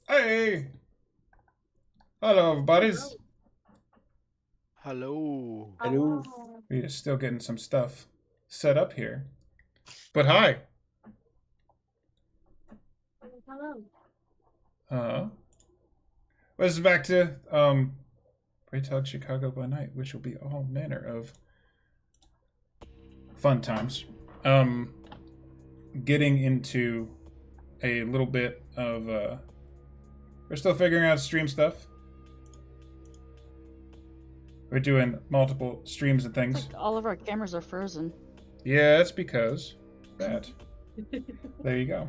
Hey! Hello, everybody's. Hello. Hello. We're still getting some stuff set up here. But hi! Hello. Well, this is back to, Raetog Chicago by Night, which will be all manner of fun times. Getting into a little bit of, we're still figuring out stream stuff. We're doing multiple streams and things. Like all of our cameras are frozen. Yeah, it's because that. There you go.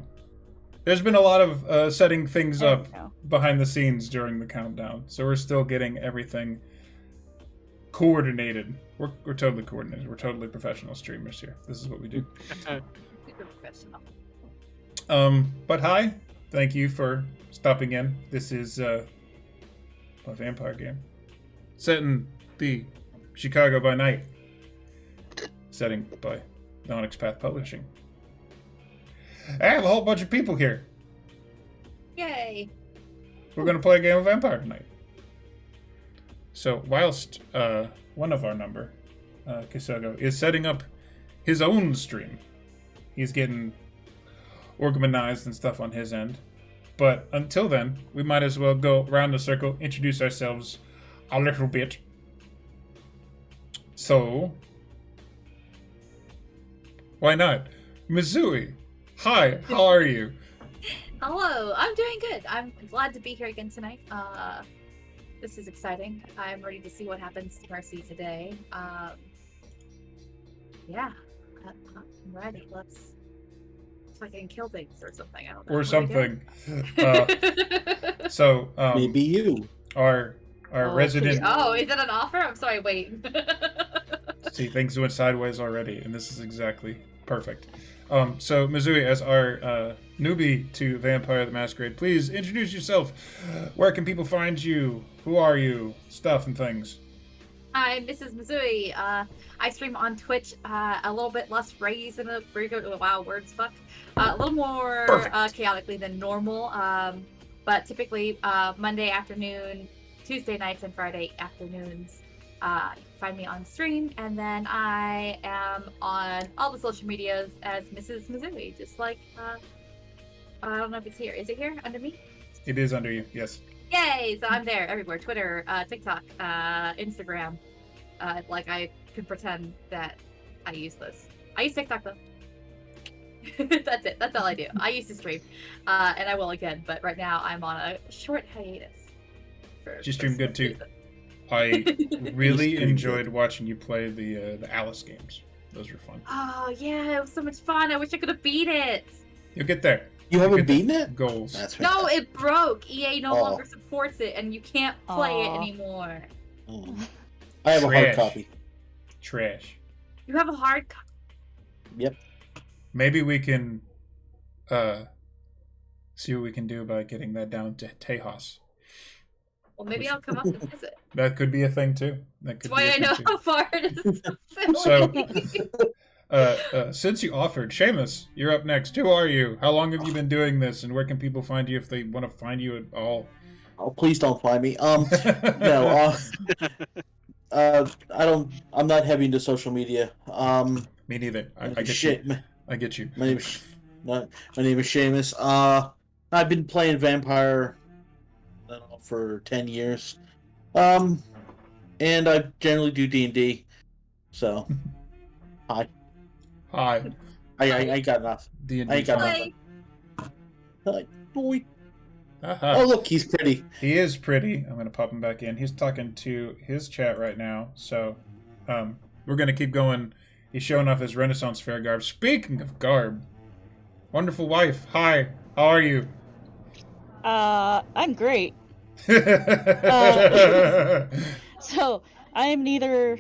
There's been a lot of setting things There up we go. behind the scenes during the countdown, so we're still getting everything coordinated. We're totally coordinated. We're totally professional streamers here. This is what we do. Super professional. But hi, thank you for stopping in. This is a vampire game set in the Chicago by Night setting by Onyx Path Publishing. I have a whole bunch of people here. Yay. We're going to play a game of Vampire tonight. So, whilst one of our number, Kisogo, is setting up his own stream, he's getting organized and stuff on his end. But until then, we might as well go around the circle, introduce ourselves a little bit. So, why not? Mizui, hi, how are you? Hello. I'm doing good. I'm glad to be here again tonight. This is exciting. I'm ready to see what happens to Mercy today. Yeah. I'm ready. Let's fucking kill things or something. I don't know. Or What are we something. doing? So, Maybe you. our Oh, resident... Oh, is that an offer? I'm sorry, wait. See, things went sideways already, and this is exactly perfect. So, Mizui, as our newbie to Vampire the Masquerade, please introduce yourself. Where can people find you? Who are you? Stuff and things. Hi, Mrs. Mizui. I stream on Twitch a little bit less raised than wow, words fuck. A little more chaotically than normal. But typically Monday afternoon, Tuesday nights, and Friday afternoons. You can find me on stream, and then I am on all the social medias as Mrs. Mizui. Just like I don't know if it's here. Is it here under me? It is under you, yes. Yay! So I'm there everywhere. Twitter, TikTok, Instagram. Like I could pretend that I use this. I use TikTok though. That's it. That's all I do. I used to stream, and I will again. But right now I'm on a short hiatus. You stream good too. I really enjoyed watching you play the Alice games. Those were fun. Oh yeah, it was so much fun. I wish I could have beat it. You'll get there. You haven't Get the beaten it? Goals. That's No, fantastic. it broke. EA no Oh. longer supports it, and you can't play it Aw. anymore. Oh. I have a hard Trash. copy. Trash. You have a hard copy. Yep. Maybe we can see what we can do about getting that down to Tejas. Well, maybe I'll come up and visit. That could be a thing too. That could That's why be a I thing know too. how far it is. So, Since you offered, Seamus, you're up next. Who are you? How long have you been doing this, and where can people find you if they want to find you at all? Oh, please don't find me. No. I don't. I'm not heavy into social media. Me neither. I get shit. you. I get you. My name is Seamus. I've been playing Vampire, I don't know, for 10 years. And I generally do D&D. So, hi. Hi. I got enough. D&D. I ain't got Hi. nothing. Hi, boy. Aha. Oh, look, he's pretty. He is pretty. I'm gonna pop him back in. He's talking to his chat right now, so we're gonna keep going. He's showing off his Renaissance fair garb. Speaking of garb, wonderful wife. Hi, how are you? I'm great. So I am neither.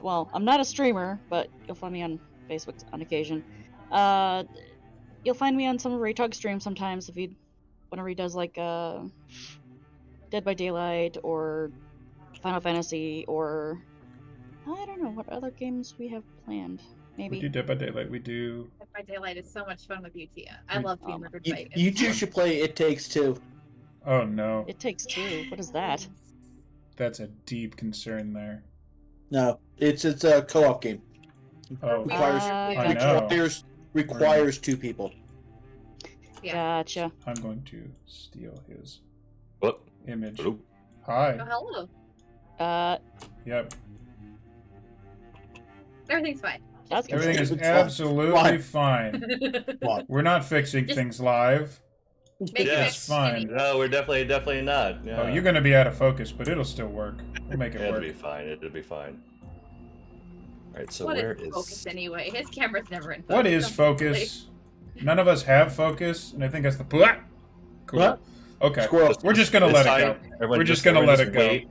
Well, I'm not a streamer, but you'll find me on Facebook on occasion. You'll find me on some of Raetog streams sometimes whenever he does like Dead by Daylight or Final Fantasy or I don't know what other games we have planned. Maybe. We do Dead by Daylight. We do. Dead by Daylight is so much fun with you, Tia. I love being murdered You, by you two should play It Takes Two. Oh no, It takes two. What is that? that's a deep concern there. No, it's a co-op game. Oh, Requires I Gotcha. know. requires two people. Yeah. Gotcha. I'm going to steal his What? image. Hello? Hi. Oh, hello. Yep. Everything's fine. That's Just Everything is It's fine. absolutely fine. be- Come on. We're not fixing Just- things live. Make Yeah, it It's fine. No, we're definitely not. Yeah. Oh, you're going to be out of focus, but it'll still work. We'll make it It'll work. be fine. It'll be fine. All right. So What where is is focus anyway? His camera's never in focus. What is unfortunately. focus? None of us have focus, and I think that's the... Cool. What? Okay. Squirrel. We're just going to This let it time, go. everyone We're just gonna let it go. wait.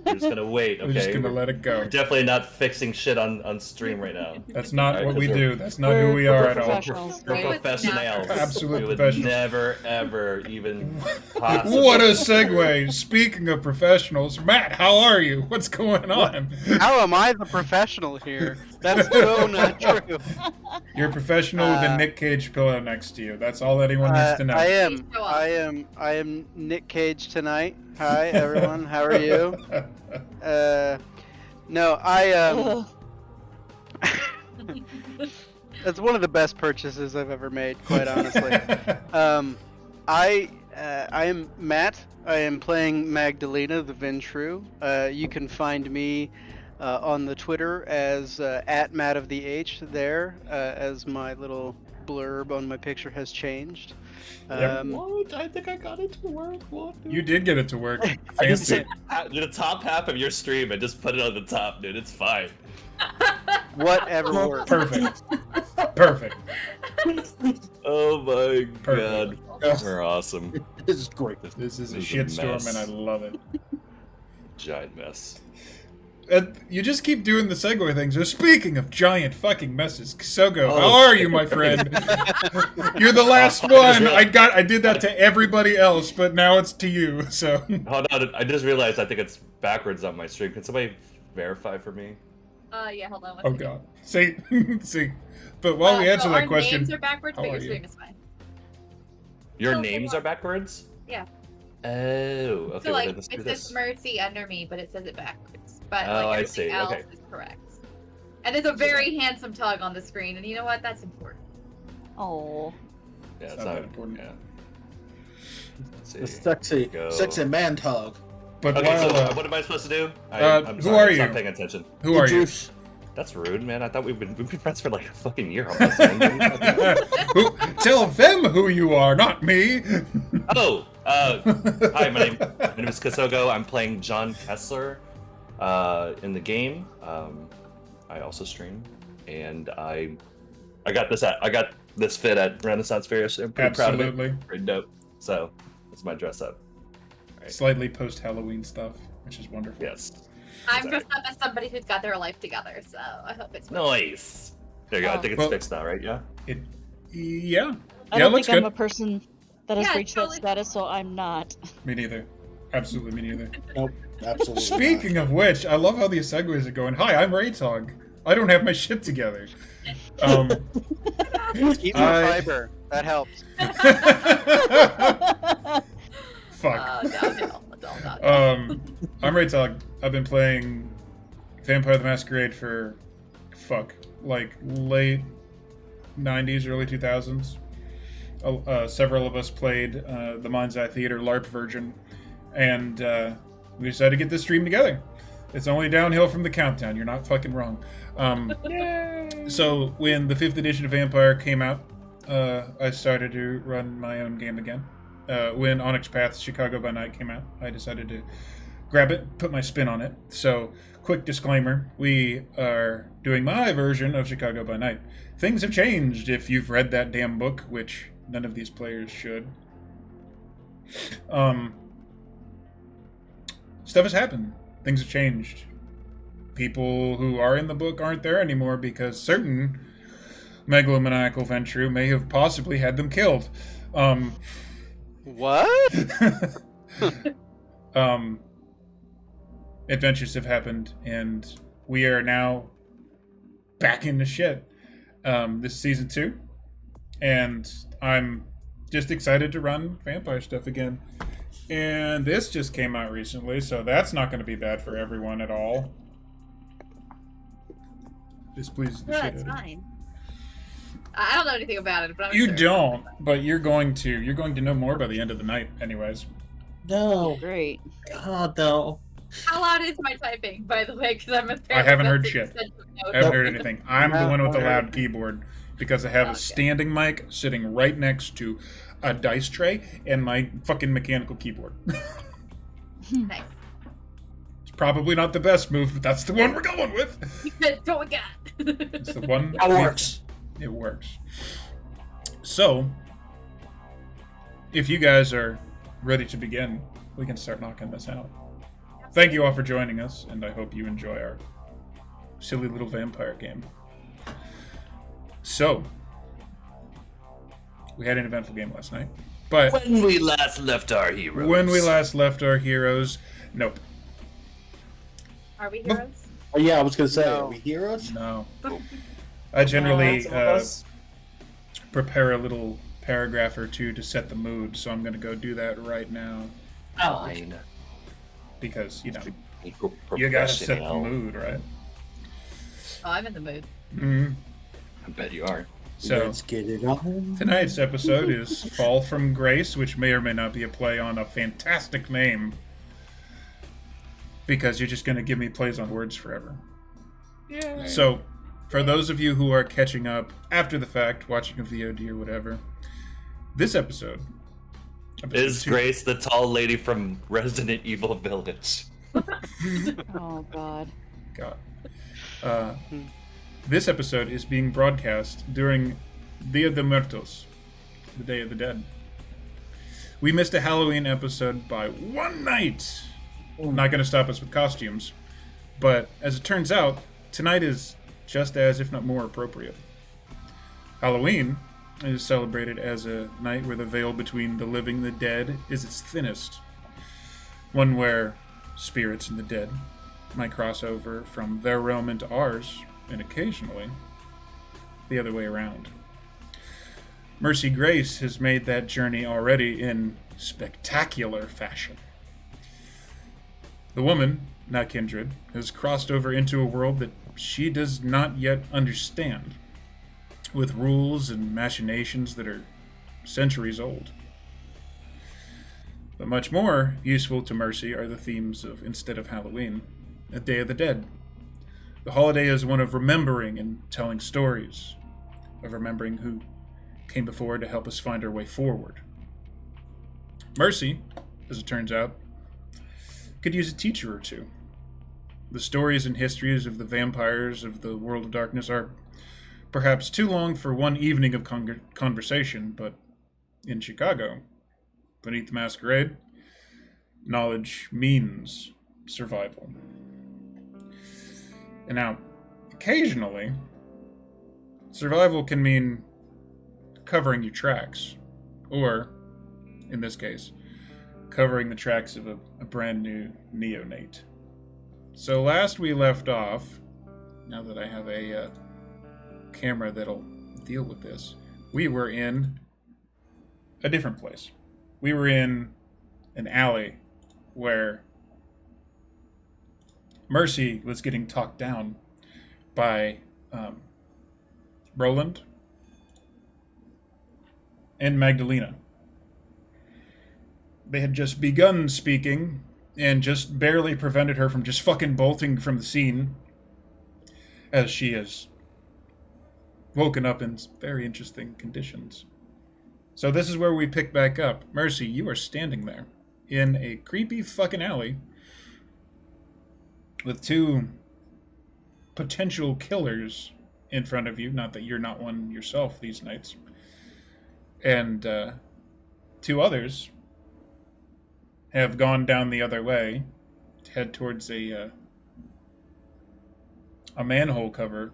We're just gonna wait. Okay. We're just going to let it We're go. definitely not fixing shit on stream right now. That's not Alright, what we because do. That's not we're- who we we're are at all. professionals. We're Right. professionals. Absolute we would professionals. never ever even possibly. What a segue. Speaking of professionals, Matt, how are you? What's going on? How am I the professional here? That's so not true. You're a professional with a Uh, Nick Cage pillow next to you. That's all anyone needs to know. I am Nick Cage tonight. Hi everyone, how are you? No, Ugh. That's one of the best purchases I've ever made, quite honestly. I am Matt. I am playing Magdalena the Ventru. You can find me on the Twitter as at Matt of the H there, as my little blurb on my picture has changed. What? I think I got it to work. What? You did get it to work. I just Fancy. said the top half of your stream and just put it on the top, dude. It's fine. Whatever works. Perfect. Perfect. Oh my Perfect. god. We're awesome. This is great. This is a This is a shitstorm mess. and I love it. Giant mess. You just keep doing the segue things. So speaking of giant fucking messes, Kisogo, Oh. how are you, my friend? You're the last one. I did that to everybody else, but now it's to you. So Hold on, I just realized I think it's backwards on my stream. Can somebody verify for me? Yeah, hold on. oh god, see, see. But while we answer so that our question, names are backwards, how but are your you? stream is fine. Your Oh, names hold are backwards? Yeah. Oh, okay. So well, like, then let's do it this. says Mercy under me, but it says it backwards. But Oh, I like see, everything else okay. is correct. And there's a very handsome tug on the screen, and you know what? That's important. Oh. Yeah, It's it's not not that important. Yeah. Let's see. The sexy, Go. sexy man tug. but Okay, so while, what am I supposed to do? I'm who sorry, are I'm not you? paying attention. who are you? Juice. That's rude, man. I thought we've been friends for like a fucking year almost. man. Tell them who you are, not me. Oh, hi, my name is Kisogo. I'm playing John Kessler in the game. I also stream, and I got this fit at Renaissance Fair, so I'm pretty proud of Absolutely. it. Pretty dope. So that's my dress up. Right. Slightly post-Halloween stuff, which is wonderful. Yes. I'm Sorry. dressed up as somebody who's got their life together, so I hope it's Nice. There you go. I Oh. think it's Well- fixed now, right? Yeah. Yeah, I Yeah, don't looks think I'm good. a person that has Yeah, reached totally. that status, so I'm not. me neither. Absolutely me neither. Nope, absolutely. Speaking of which, I love how these segues are going. Hi, I'm Raetog. I don't have my shit together. Eat more I- fiber. That helps. Fuck. downhill. It's all downhill. I'm Raetog. I've been playing Vampire the Masquerade for, like late 90s, early 2000s. Several of us played the Mind's Eye Theater LARP version, and we decided to get this stream together. It's only downhill from the countdown. You're not fucking wrong. So when the 5th edition of Vampire came out, I started to run my own game again. When Onyx Path's Chicago by Night came out, I decided to grab it, put my spin on it. So, quick disclaimer, we are doing my version of Chicago by Night. Things have changed if you've read that damn book, which none of these players should. Stuff has happened. Things have changed. People who are in the book aren't there anymore because certain megalomaniacal Ventru may have possibly had them killed. What? Adventures have happened, and we are now back into shit. This is season 2, and I'm just excited to run vampire stuff again. And this just came out recently, so that's not going to be bad for everyone at all. This pleases the No, shit it's out of me. fine. I don't know anything about it, but I'm You sure. don't, but you're going to know more by the end of the night, anyways. No. Great. God, no. How loud is my typing, by the way? Because I'm I haven't heard apparently shit. sent a note. I haven't heard anything. I'm the one with the Okay. loud keyboard because I have a Okay. standing mic sitting right next to a dice tray and my fucking mechanical keyboard. Nice. It's probably not the best move, but that's the one we're going with. That's what we got. It's the one That works. It works. So, if you guys are ready to begin, we can start knocking this out. Thank you all for joining us, and I hope you enjoy our silly little vampire game. So, we had an eventful game last night, but When we last left our heroes. when we last left our heroes, nope, Are we heroes? Oh, yeah, I was going to say, No. are we heroes? no. I generally Some of us. prepare a little paragraph or two to set the mood, so I'm going to go do that right now Fine. because, you know, Equal you gotta set the professional. mood, right? Oh, I'm in the mood. Mm-hmm. I bet you are. So, Let's get it on. tonight's episode is Fall from Grace, which may or may not be a play on a fantastic name. Because you're just going to give me plays on words forever. Yeah. So, for those of you who are catching up after the fact, watching a VOD or whatever, this episode Is two- Grace the tall lady from Resident Evil Village? Oh God. God. This episode is being broadcast during Dia de Muertos, the Day of the Dead. We missed a Halloween episode by one night. Not going to stop us with costumes, but as it turns out, tonight is just as, if not more, appropriate. Halloween is celebrated as a night where the veil between the living and the dead is its thinnest. One where spirits and the dead might cross over from their realm into ours, and occasionally the other way around. Mercy Grace has made that journey already in spectacular fashion. The woman, now Kindred, has crossed over into a world that she does not yet understand, with rules and machinations that are centuries old. But much more useful to Mercy are the themes of, instead of Halloween, a Day of the Dead. The holiday is one of remembering and telling stories, of remembering who came before to help us find our way forward. Mercy, as it turns out, could use a teacher or two. The stories and histories of the vampires of the World of Darkness are perhaps too long for one evening of conversation, but in Chicago, beneath the masquerade, knowledge means survival. And now, occasionally, survival can mean covering your tracks, or, in this case, covering the tracks of a brand new neonate. So last we left off, now that I have a camera that'll deal with this, we were in a different place. We were in an alley where Mercy was getting talked down by Roland and Magdalena. They had just begun speaking and just barely prevented her from just fucking bolting from the scene as she has woken up in very interesting conditions. So this is where we pick back up. Mercy, you are standing there in a creepy fucking alley with two potential killers in front of you. Not that you're not one yourself these nights. And two others have gone down the other way to head towards a manhole cover.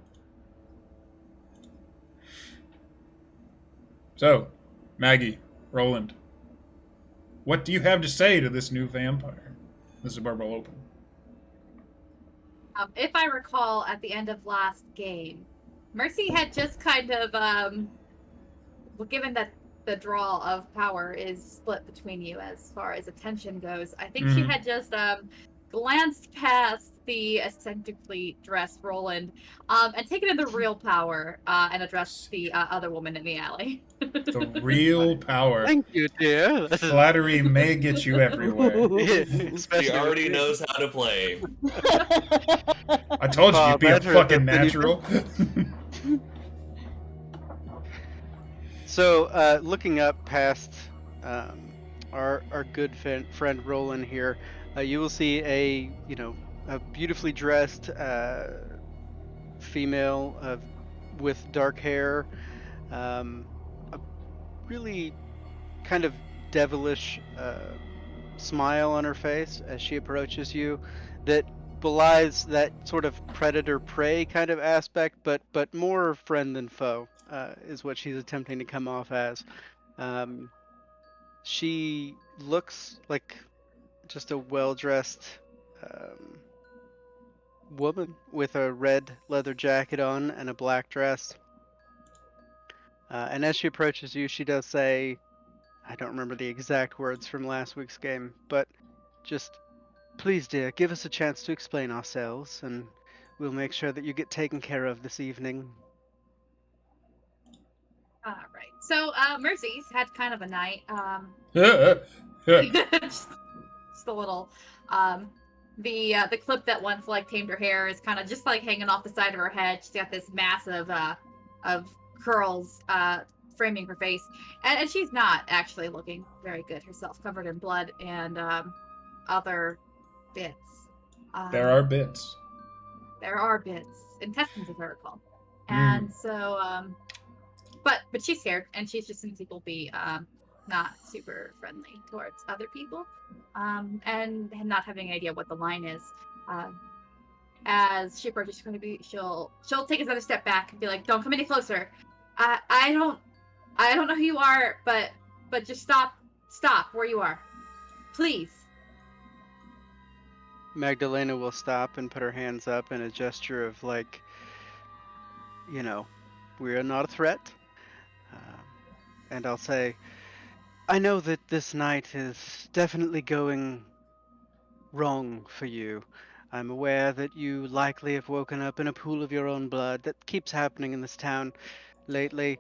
So, Maggie, Roland, what do you have to say to this new vampire? This is where we'll open. If I recall, at the end of last game, Mercy had just kind of, well, given that the draw of power is split between you as far as attention goes. I think she Mhm. had just glanced past the eccentrically dressed Roland and taken in the real power and addressed the other woman in the alley. The real power. Thank you, dear. Flattery may get you everywhere. Especially She with already you. knows how to play. I told you Far you'd be a better fucking than you natural. So, looking up past our good friend Roland here, you will see a beautifully dressed female with dark hair, a really kind of devilish smile on her face as she approaches you, that belies that sort of predator prey kind of aspect, but more friend than foe is what she's attempting to come off as. Um, she looks like just a well-dressed um, woman with a red leather jacket on and a black dress. And as she approaches you, she does say, I don't remember the exact words from last week's game, but just, please, dear, give us a chance to explain ourselves, and we'll make sure that you get taken care of this evening. All right. So Mercy's had kind of a night. Just, just a little. The clip that once like tamed her hair is kind of just like hanging off the side of her head. She's got this massive of curls framing her face, and she's not actually looking very good herself, covered in blood and other bits. There are bits. There are bits, intestines, if I recall, Mm. and so but she's scared, and she's just seen people be not super friendly towards other people, and not having an idea what the line is. As she approaches, she's going to be she'll take another step back and be like, "Don't come any closer. I don't know who you are, but just stop where you are, please." Magdalena will stop and put her hands up in a gesture of like, we are not a threat. And I'll say, I know that this night is definitely going wrong for you. I'm aware that you likely have woken up in a pool of your own blood. That keeps happening in this town lately.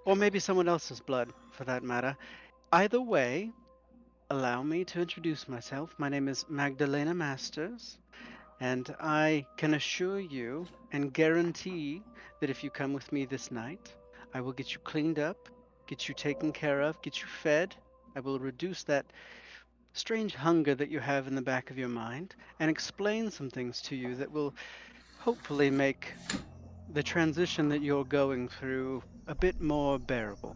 Or maybe someone else's blood, for that matter. Either way, allow me to introduce myself. My name is Magdalena Masters, and I can assure you and guarantee that if you come with me this night, I will get you cleaned up, get you taken care of, get you fed. I will reduce that strange hunger that you have in the back of your mind and explain some things to you that will hopefully make the transition that you're going through a bit more bearable.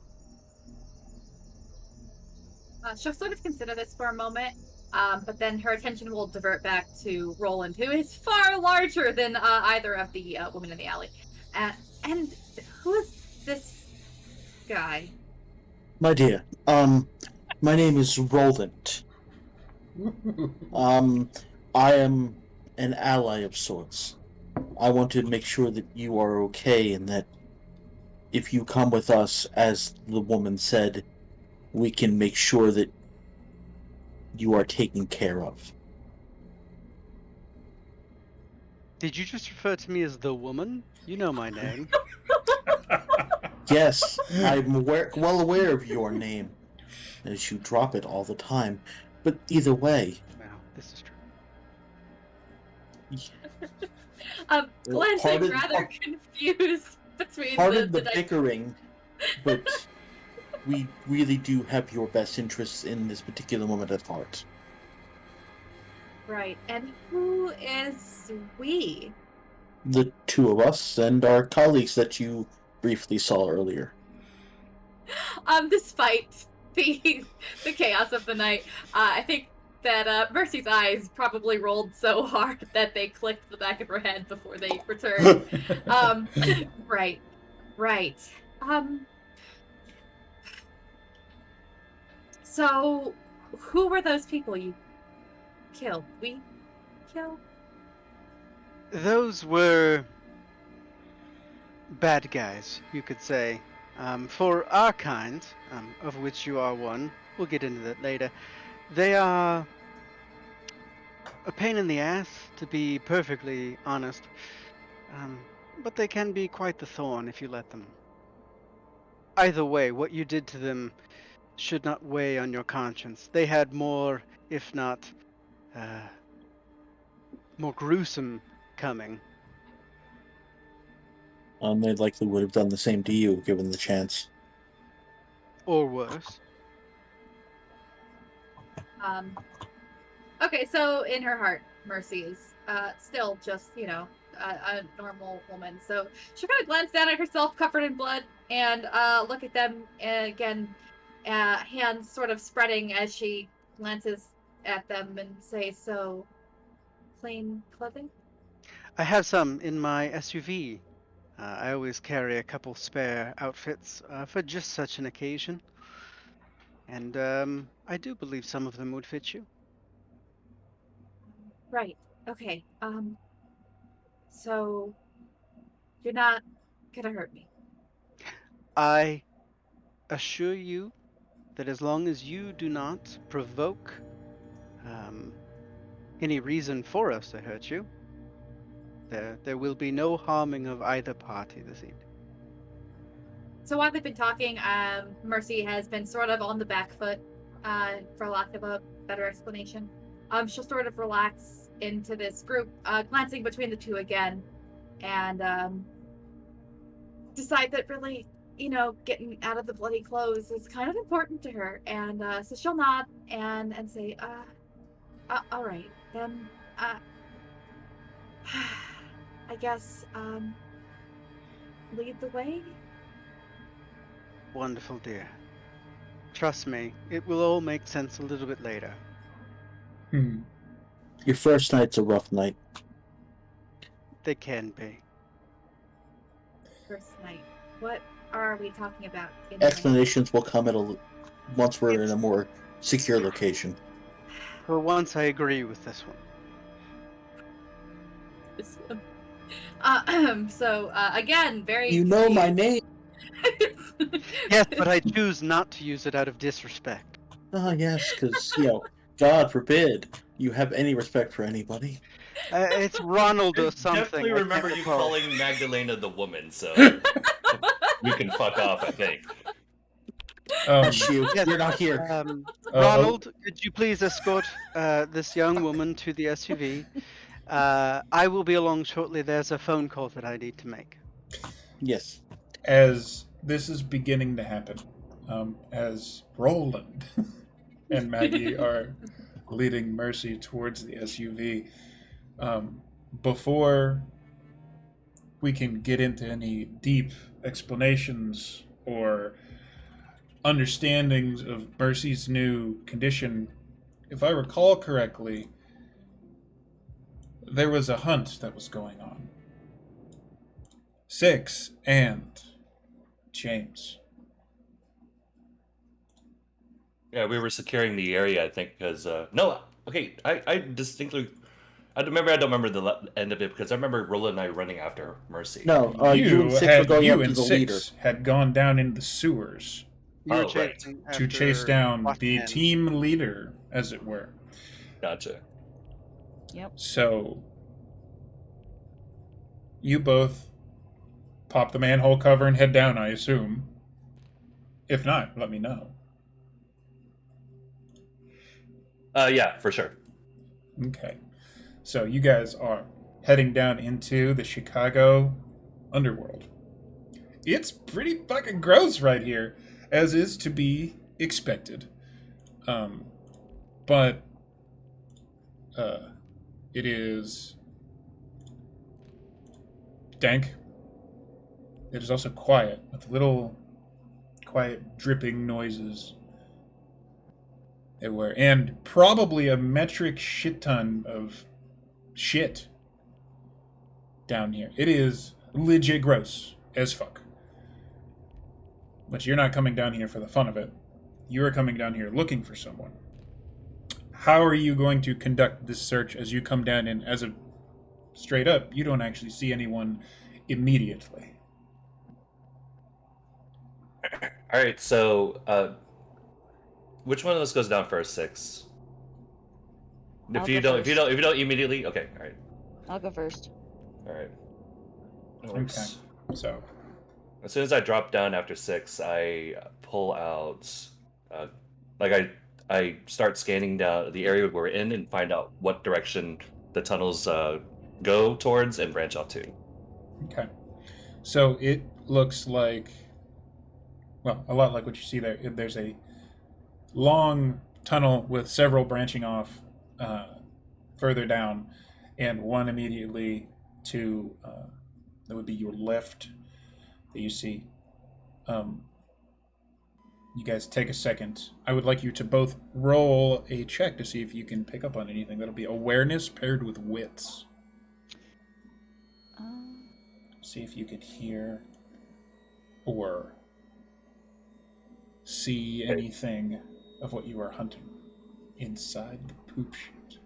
She'll sort of consider this for a moment, but then her attention will divert back to Roland, who is far larger than either of the women in the alley. And who is this guy? My dear, my name is Roland. I am an ally of sorts. I want to make sure that you are okay and that if you come with us, as the woman said, we can make sure that you are taken care of. Did you just refer to me as the woman? You know my name. Yes, I'm well aware of your name, as you drop it all the time. But either way, Wow, this is true. Glancing rather confused between pardon the the bickering, but we really do have your best interests in this particular moment at heart. Right, and who is we? The two of us and our colleagues that you briefly saw earlier. Despite the chaos of the night, I think that Mercy's eyes probably rolled so hard that they clicked the back of her head before they returned. Right. So, who were those people you killed? We killed? Those were bad guys, you could say. For our kind, of which you are one, we'll get into that later, they are a pain in the ass, to be perfectly honest. But they can be quite the thorn if you let them. Either way, what you did to them should not weigh on your conscience. They had more, if not more gruesome coming. They likely would have done the same to you, given the chance. Or worse. Okay, so in her heart, Mercy is still just, a normal woman. So she'll kind of glance down at herself covered in blood and look at them again, hands sort of spreading as she glances at them and say, so, plain clothing? I have some in my SUV. I always carry a couple spare outfits for just such an occasion. And I do believe some of them would fit you. Right. Okay. So you're not gonna hurt me. I assure you that as long as you do not provoke any reason for us to hurt you, there will be no harming of either party this evening. So while they've been talking, Mercy has been sort of on the back foot, for lack of a better explanation. She'll sort of relax into this group, glancing between the two again, and decide that really, getting out of the bloody clothes is kind of important to her. And so she'll nod and say, all right, then, I guess, lead the way? Wonderful, dear. Trust me, it will all make sense a little bit later. Your first night's a rough night. They can be. First night. What are we talking about? Explanations will come once we're in a more secure location. For once, I agree with this one. So again, very. You know my name. Yes, but I choose not to use it out of disrespect. Ah, yes, because God forbid you have any respect for anybody. It's Ronald or something. Definitely I remember can't you recall. calling Magdalena the woman, so you can fuck off, I think. That's you. Yes, You're not here. Ronald, could you please escort this young woman to the SUV? I will be along shortly. There's a phone call that I need to make. Yes. As this is beginning to happen, as Roland and Maggie are leading Mercy towards the SUV, before we can get into any deep explanations or understandings of Mercy's new condition, if I recall correctly, there was a hunt that was going on. Six and James. Yeah, we were securing the area, I think, because no, okay, I distinctly, I don't remember the end of it because I remember Roland and I running after Mercy. No, you and Six were going up to the leader. Had gone down in the sewers You were right. chasing to after chase down the Watchman. team leader, as it were. Gotcha. Yep. So you both pop the manhole cover and head down, I assume. If not, let me know. Yeah, for sure. Okay. So you guys are heading down into the Chicago underworld. It's pretty fucking gross right here, as is to be expected. But it is dank. It is also quiet, with little quiet dripping noises everywhere, and probably a metric shit ton of shit down here. It is legit gross as fuck. But you're not coming down here for the fun of it. You are coming down here looking for someone. How are you going to conduct this search as you come down in? As a straight up, you don't actually see anyone immediately. All right, so which one of us goes down first? 6. I'll If you go don't, first. if you don't immediately, okay, all right, I'll go first. all right. That Okay. works. So As soon as I drop down after 6, I pull out, uh, like I start scanning down the area we're in and find out what direction the tunnels go towards and branch off to. okay. So it looks like, well, a lot like what you see there. There's a long tunnel with several branching off further down, and one immediately to that would be your left that you see. Um, you guys take a second. I would like you to both roll a check to see if you can pick up on anything. That'll be awareness paired with wits. See if you can hear or see anything of what you are hunting inside the poop chute.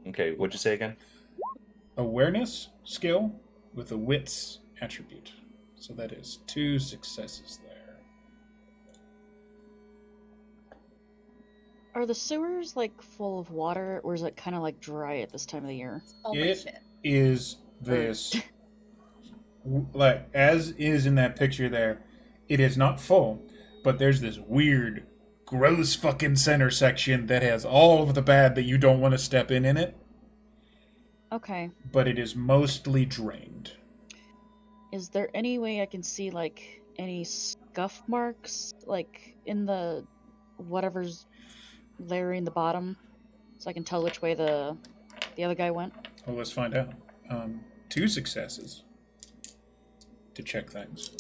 Okay, what'd you say again? Awareness skill with a wits attribute. So that is 2 successes there. Are the sewers like full of water, or is it kind of like dry at this time of the year? Oh my It shit. is this, like, as is in that picture there, it is not full, but there's this weird, gross fucking center section that has all of the bad that you don't want to step in it, Okay. but it is mostly drained. Is there any way I can see like any scuff marks, like in the whatever's layering the bottom, so I can tell which way the other guy went? Well, let's find out. 2 successes to check things.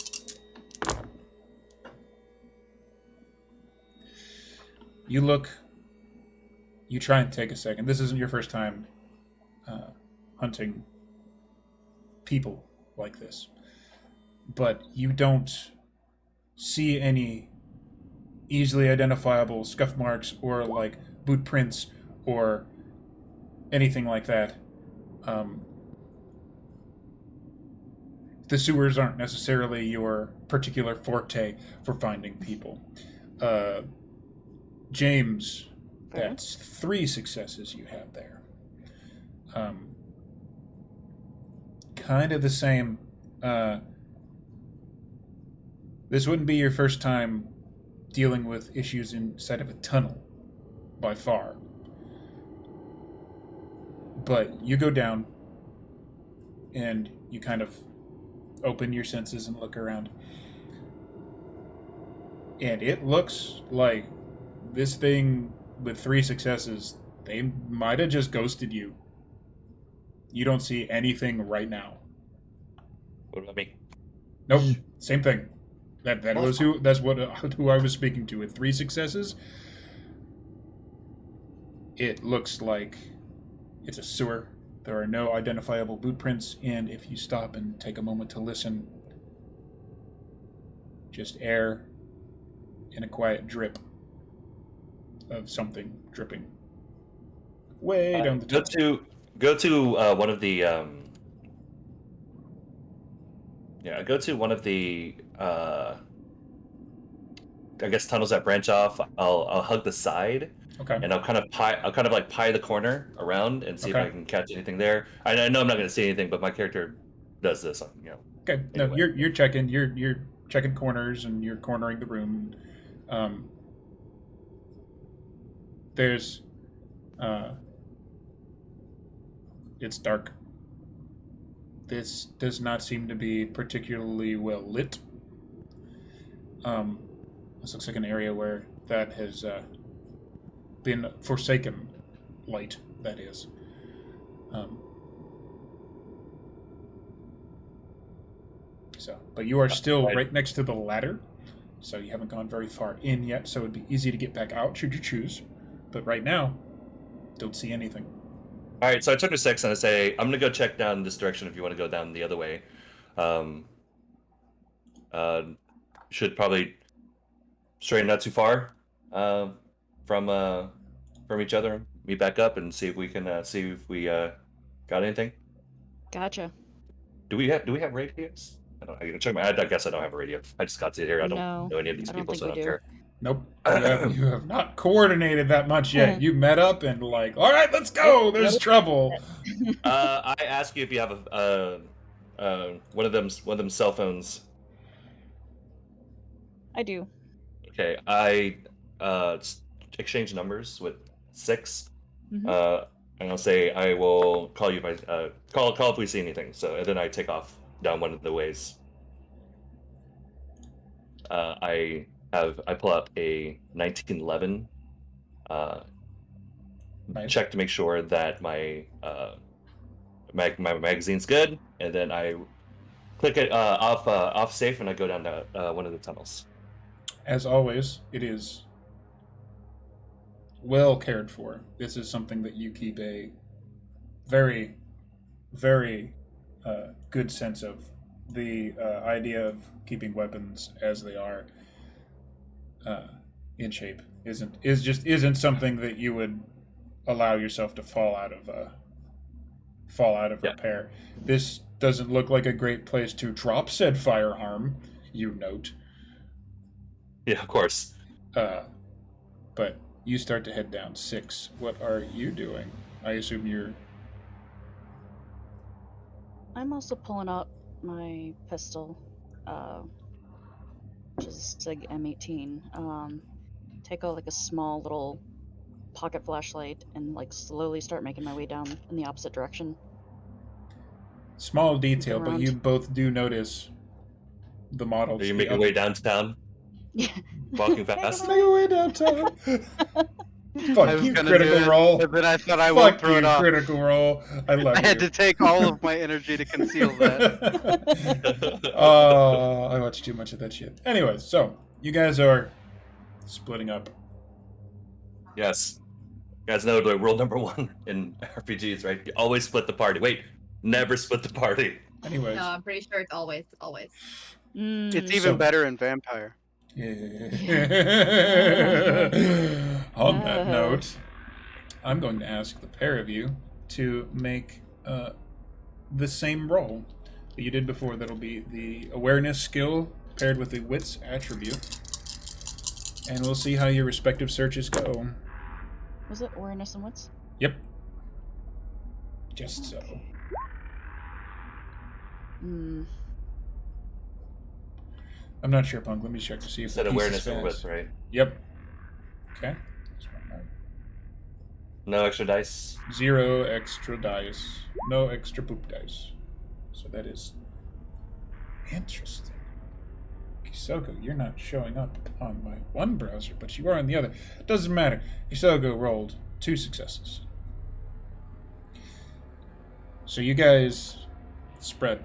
You look. You try and take a second. This isn't your first time hunting people like this, but you don't see any easily identifiable scuff marks or like boot prints or anything like that. The sewers aren't necessarily your particular forte for finding people. James, Fair. that's 3 successes you have there. Kind of the same. This wouldn't be your first time dealing with issues inside of a tunnel, by far. But you go down, and you kind of open your senses and look around. And it looks like this thing with 3 successes, they might have just ghosted you. You don't see anything right now. What about me? Nope, same thing. That was who I was speaking to. With 3 successes, it looks like it's a sewer. There are no identifiable boot prints, and if you stop and take a moment to listen, just air and a quiet drip of something dripping way down the tunnel. Go to one of the go to one of the I guess tunnels that branch off. I'll hug the side, Okay. and I'll kind of pie the corner around and see if Okay. I can catch anything there. I know I'm not going to see anything, but my character does this. Okay. No, Anyway. you're checking. You're checking corners and you're cornering the room. There's it's dark. This does not seem to be particularly well lit. This looks like an area where that has been forsaken light, that is. But you are still right next to the ladder, so you haven't gone very far in yet, so it'd be easy to get back out should you choose. But right now, don't see anything. All right, so I took a 6 and I say I'm gonna go check down this direction if you want to go down the other way. Should probably stray not too far from each other. Meet back up and see if we can see if we got anything. Gotcha. Do we have radius? I can check my. I guess I don't have a radio. I just got to here. I don't No, know any of these I don't people, think so I we don't do. care. Nope. You have not coordinated that much yet. You met up and like, all right, let's go. There's trouble. I ask you if you have one of them cell phones. I do. Okay, I exchange numbers with 6. Mhm. And I'll say I will call you if I call if we see anything. So and then I take off down one of the ways. I pull up a 1911. Nice. Check to make sure that my my magazine's good, and then I click it off safe, and I go down to one of the tunnels. As always, it is well cared for. This is something that you keep a very, very good sense of. The idea of keeping weapons as they are in shape isn't something that you would allow yourself to fall out of Yeah. repair. This doesn't look like a great place to drop said firearm, you note. Yeah, of course. But you start to head down. 6. What are you doing? I assume you're... I'm also pulling out my pistol, which is a Sig M18. Take out like a small little pocket flashlight and like slowly start making my way down in the opposite direction. Small detail, but Around. you both do notice the models. Are you the making your way downtown? Yeah. Walking fast? Make your way downtown. I Fuck was you, gonna critical do it, roll. but then I thought I won't Fuck throw you, it off. critical roll. I love I had you. to take all of my energy to conceal that. Oh, I watched too much of that shit. Anyways, so you guys are splitting up. Yes. You guys know the rule number 1 in RPGs, right? You always split the party. Wait, never split the party. Anyways, No, I'm pretty sure it's always. It's Mm. even So- better in Vampire. On that note, I'm going to ask the pair of you to make the same roll that you did before. That'll be the awareness skill paired with the wits attribute. And we'll see how your respective searches go. Was it awareness and wits? Yep. Just so. Hmm. I'm not sure, Punk. Let me check to see You if said the piece awareness is and fast. wit, right? Yep. Okay. No extra dice. 0 extra dice. No extra poop dice. So that is interesting. Kisogo, you're not showing up on my one browser, but you are on the other. Doesn't matter. Kisogo rolled 2 successes. So you guys spread.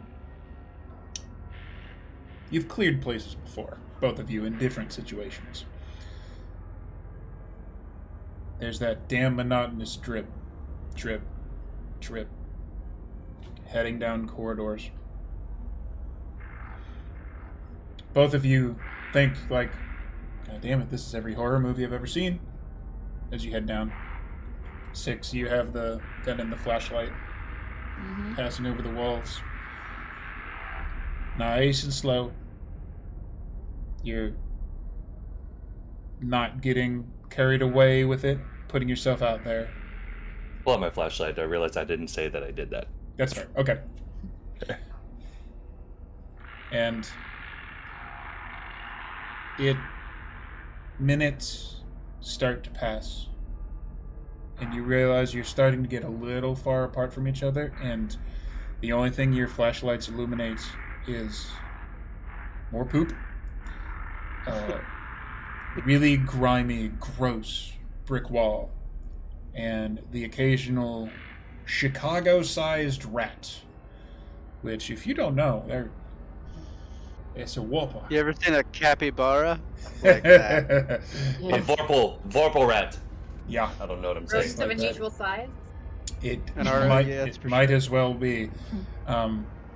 You've cleared places before, both of you in different situations. There's that damn monotonous drip, drip, drip, heading down corridors. Both of you think, like, God damn it, this is every horror movie I've ever seen. As you head down. 6, you have the gun and the flashlight Mm-hmm. passing over the walls. Nice and slow. You're not getting carried away with it, putting yourself out there. Pull out my flashlight. I realized I didn't say that I did that. That's fair. Okay. And minutes start to pass. And you realize you're starting to get a little far apart from each other, and the only thing your flashlights illuminate is more poop. Really grimy, gross brick wall, and the occasional Chicago-sized rat, which, if you don't know, it's a whopper. You ever seen a capybara? Like that. A Vorpal rat. Yeah, I don't know what I'm Rodents saying. of like that. unusual size. it An RO, might, yeah, that's it for might sure. as well be.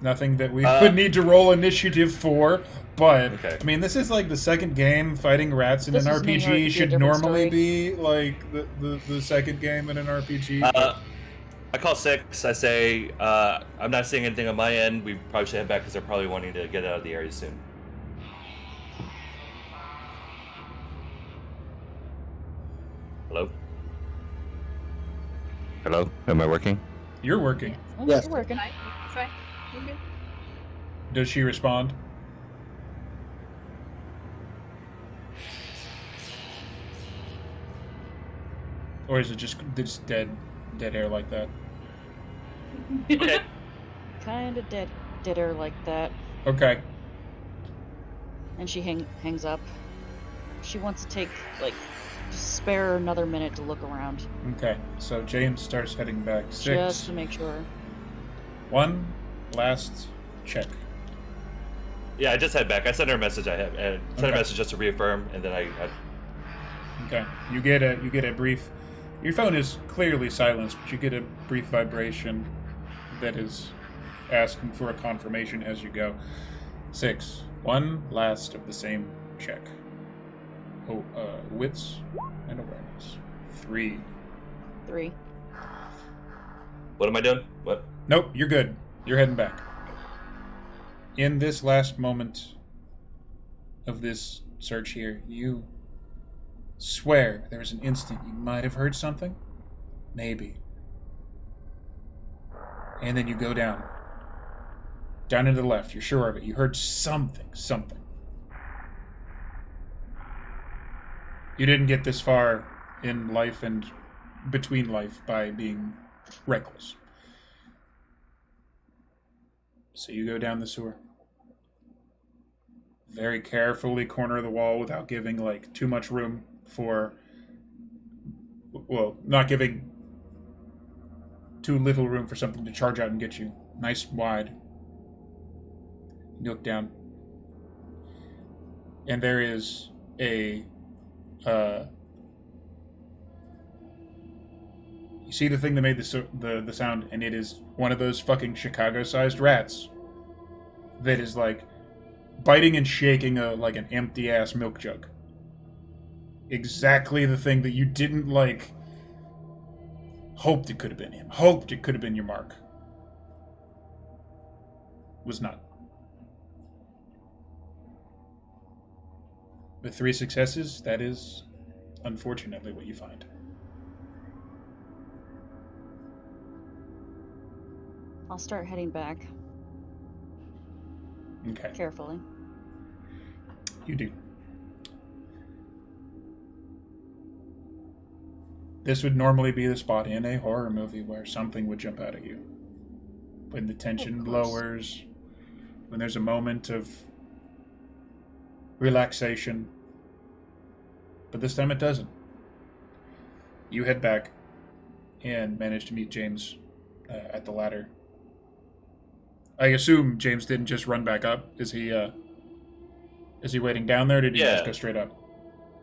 Nothing that we would need to roll initiative for, but Okay. I mean, this is like the second game. Fighting rats in This an is maybe hard to RPG be a should different normally story. be like the second game in an RPG. I call 6. I say, I'm not seeing anything on my end. We probably should head back because they're probably wanting to get out of the area soon. Hello? Hello? Am I working? You're working. Oh, Yes. You're working. That's fine. You're good. Does she respond? Or is it just dead air like that? Okay. Kind of dead her like that. Okay. And she hangs up. She wants to take, like, just spare her another minute to look around. Okay. So James starts heading back. 6. Just to make sure. One last check. Yeah, I just head back. I sent her a message. I sent Okay. a message just to reaffirm, and then I Okay. You get a brief. Your phone is clearly silenced, but you get a brief vibration that is asking for a confirmation as you go. 6. One last of the same check. Oh, wits and awareness. 3. 3. What am I doing? What? Nope, you're good. You're heading back. In this last moment of this search here, you swear there was an instant you might have heard something. Maybe. And then you go down. Down into the left. You're sure of it. You heard something. You didn't get this far in life and between life by being reckless. So you go down the sewer. Very carefully corner the wall without giving, like, too much room for... Well, not giving too little room for something to charge out and get you. Nice wide. You look down. And there is a... you see the thing that made the sound, and it is one of those fucking Chicago-sized rats that is, like, biting and shaking like an empty-ass milk jug. Exactly the thing that you didn't, like, hoped it could have been him. Hoped it could have been your mark. Was not. With 3 successes, that is, unfortunately, what you find. I'll start heading back Okay, carefully. you do. This would normally be the spot in a horror movie where something would jump out at you. When the tension Of course. lowers, when there's a moment of relaxation. But this time it doesn't. You head back and manage to meet James at the ladder. I assume James didn't just run back up. Is he waiting down there, or did he Yeah. just go straight up?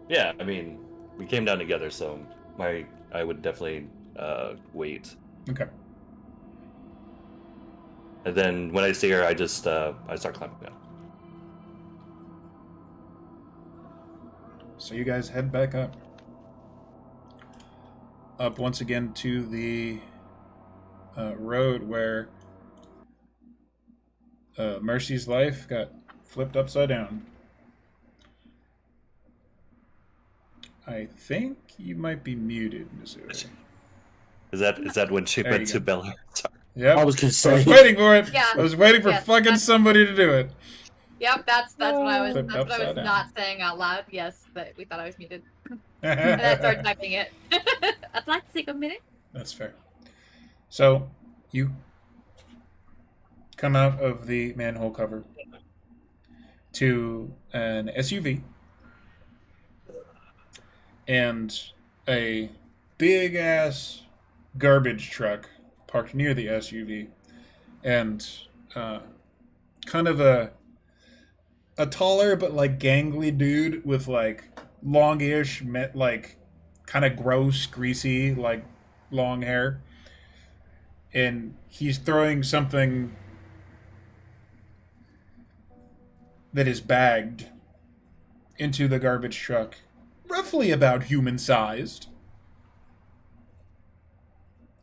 Yeah, I mean, we came down together, so I would definitely wait. Okay. And then when I see her, I just I start climbing down. So you guys head back up. Up once again to the road where Mercy's life got flipped upside down. I think you might be muted, Missouri. Is that when she There went you to go. Bel Air? Sorry. Yep. I was gonna I say. was waiting for it. Yeah. I was waiting for Yes, fucking that's- somebody to do it. Yep, that's what I was. Flipped That's what I upside was down. not saying out loud. Yes, but we thought I was muted, and then I started typing it. I'd like to take a minute. That's fair. So, you come out of the manhole cover to an SUV and a big ass garbage truck parked near the SUV, and kind of a taller but like gangly dude with like longish, like kind of gross, greasy, like long hair, and he's throwing something that is bagged into the garbage truck, roughly about human-sized.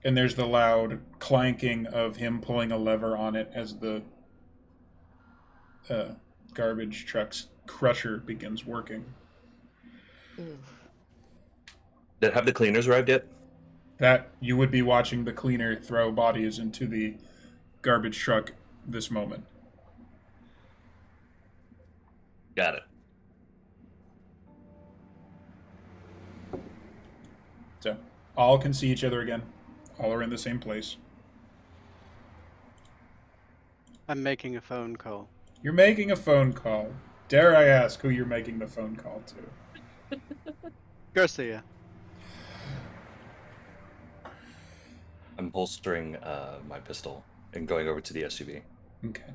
And there's the loud clanking of him pulling a lever on it as the garbage truck's crusher begins working. Have the cleaners arrived yet? That you would be watching the cleaner throw bodies into the garbage truck this moment. Got it. So, all can see each other again. All are in the same place. I'm making a phone call. You're making a phone call. Dare I ask who you're making the phone call to? Garcia. I'm holstering my pistol and going over to the SUV. Okay.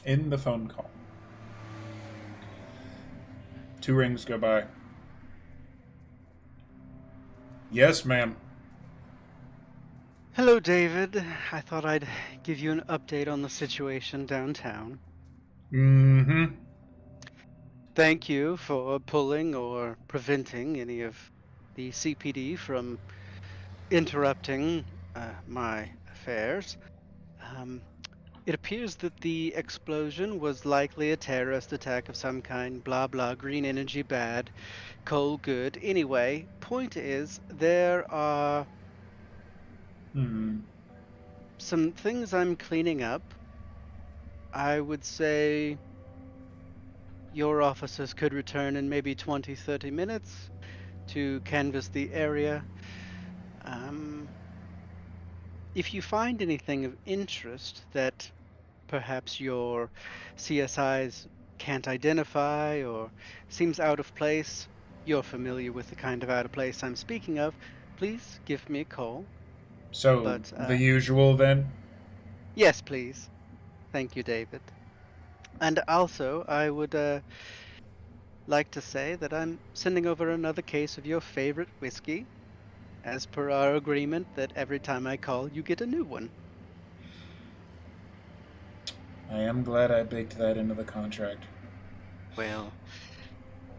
In the phone call, 2 rings go by. Yes, ma'am. Hello, David. I thought I'd give you an update on the situation downtown. Mm-hmm. Thank you for pulling or preventing any of the CPD from interrupting my affairs. It appears that the explosion was likely a terrorist attack of some kind, blah blah, green energy bad, coal good. Anyway, point is, there are some things I'm cleaning up. I would say your officers could return in maybe 20-30 minutes to canvass the area. If you find anything of interest that perhaps your CSIs can't identify or seems out of place, you're familiar with the kind of out of place I'm speaking of, please give me a call. So, But, the usual then? Yes, please. Thank you, David. And also, I would like to say that I'm sending over another case of your favorite whiskey, as per our agreement that every time I call, you get a new one. I am glad I baked that into the contract. Well,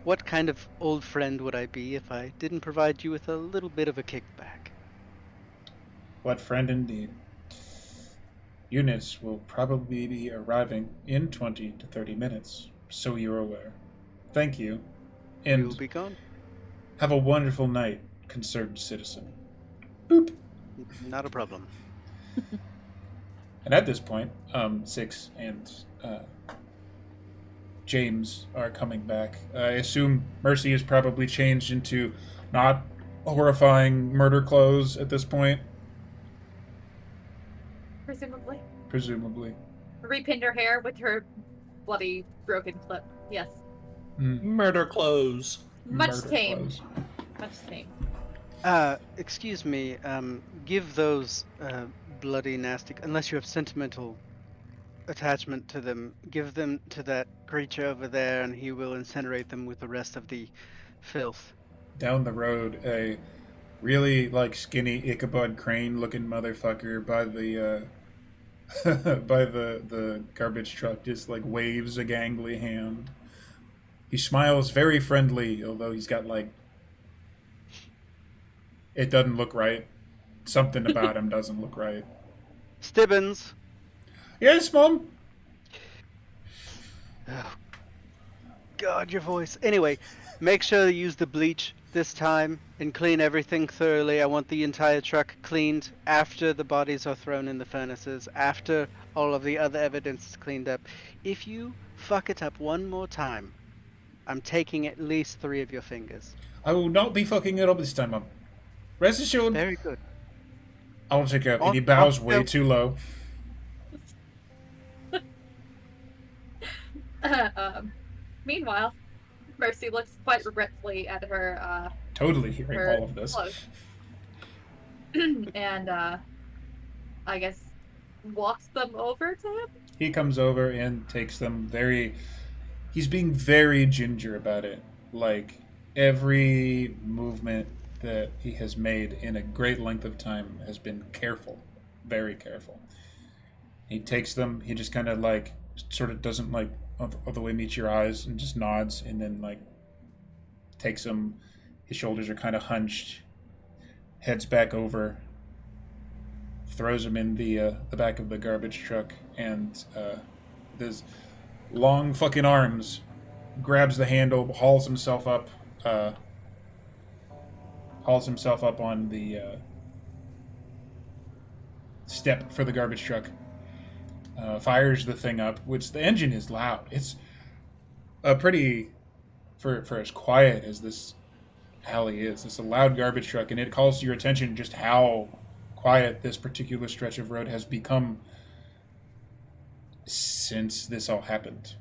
what kind of old friend would I be if I didn't provide you with a little bit of a kickback? What friend indeed. Units will probably be arriving in 20 to 30 minutes, so you're aware. Thank you, and You'll be gone. have a wonderful night, concerned citizen. Boop. Not a problem. And at this point, Six and James are coming back. I assume Mercy is probably changed into not horrifying murder clothes at this point. Presumably. Repinned her hair with her bloody broken clip. Yes. Murder clothes. Much Murder tame. clothes. Much tame. Excuse me, give those bloody nasty, unless you have sentimental attachment to them, give them to that creature over there and he will incinerate them with the rest of the filth. Down the road, a really skinny Ichabod Crane looking motherfucker by the by the garbage truck just waves a gangly hand. He smiles very friendly, although he's got it doesn't look right. Something about him doesn't look right. Stibbins. Yes, Mom. Oh, God, your voice. Anyway, make sure to use the bleach this time and clean everything thoroughly. I want the entire truck cleaned after the bodies are thrown in the furnaces, after all of the other evidence is cleaned up. If you fuck it up one more time, I'm taking at least 3 of your fingers. I will not be fucking it up this time, Mom. Rest assured. Very good. I'll take care of it. And he bows way too low. Meanwhile, Mercy looks quite regretfully at her Totally hearing her all of this. clothes. And I guess walks them over to him. He comes over and takes them he's being very ginger about it. Every movement that he has made in a great length of time has been careful. Very careful. He takes them, he just kind of sort of doesn't all the way meet your eyes and just nods and then takes them His shoulders are kind of hunched. Heads back over. Throws him in the back of the garbage truck, and his long fucking arms grabs the handle, hauls himself up on the step for the garbage truck. Fires the thing up, which the engine is loud. It's a pretty, for as quiet as this alley is, it's a loud garbage truck, and it calls to your attention just how quiet this particular stretch of road has become since this all happened.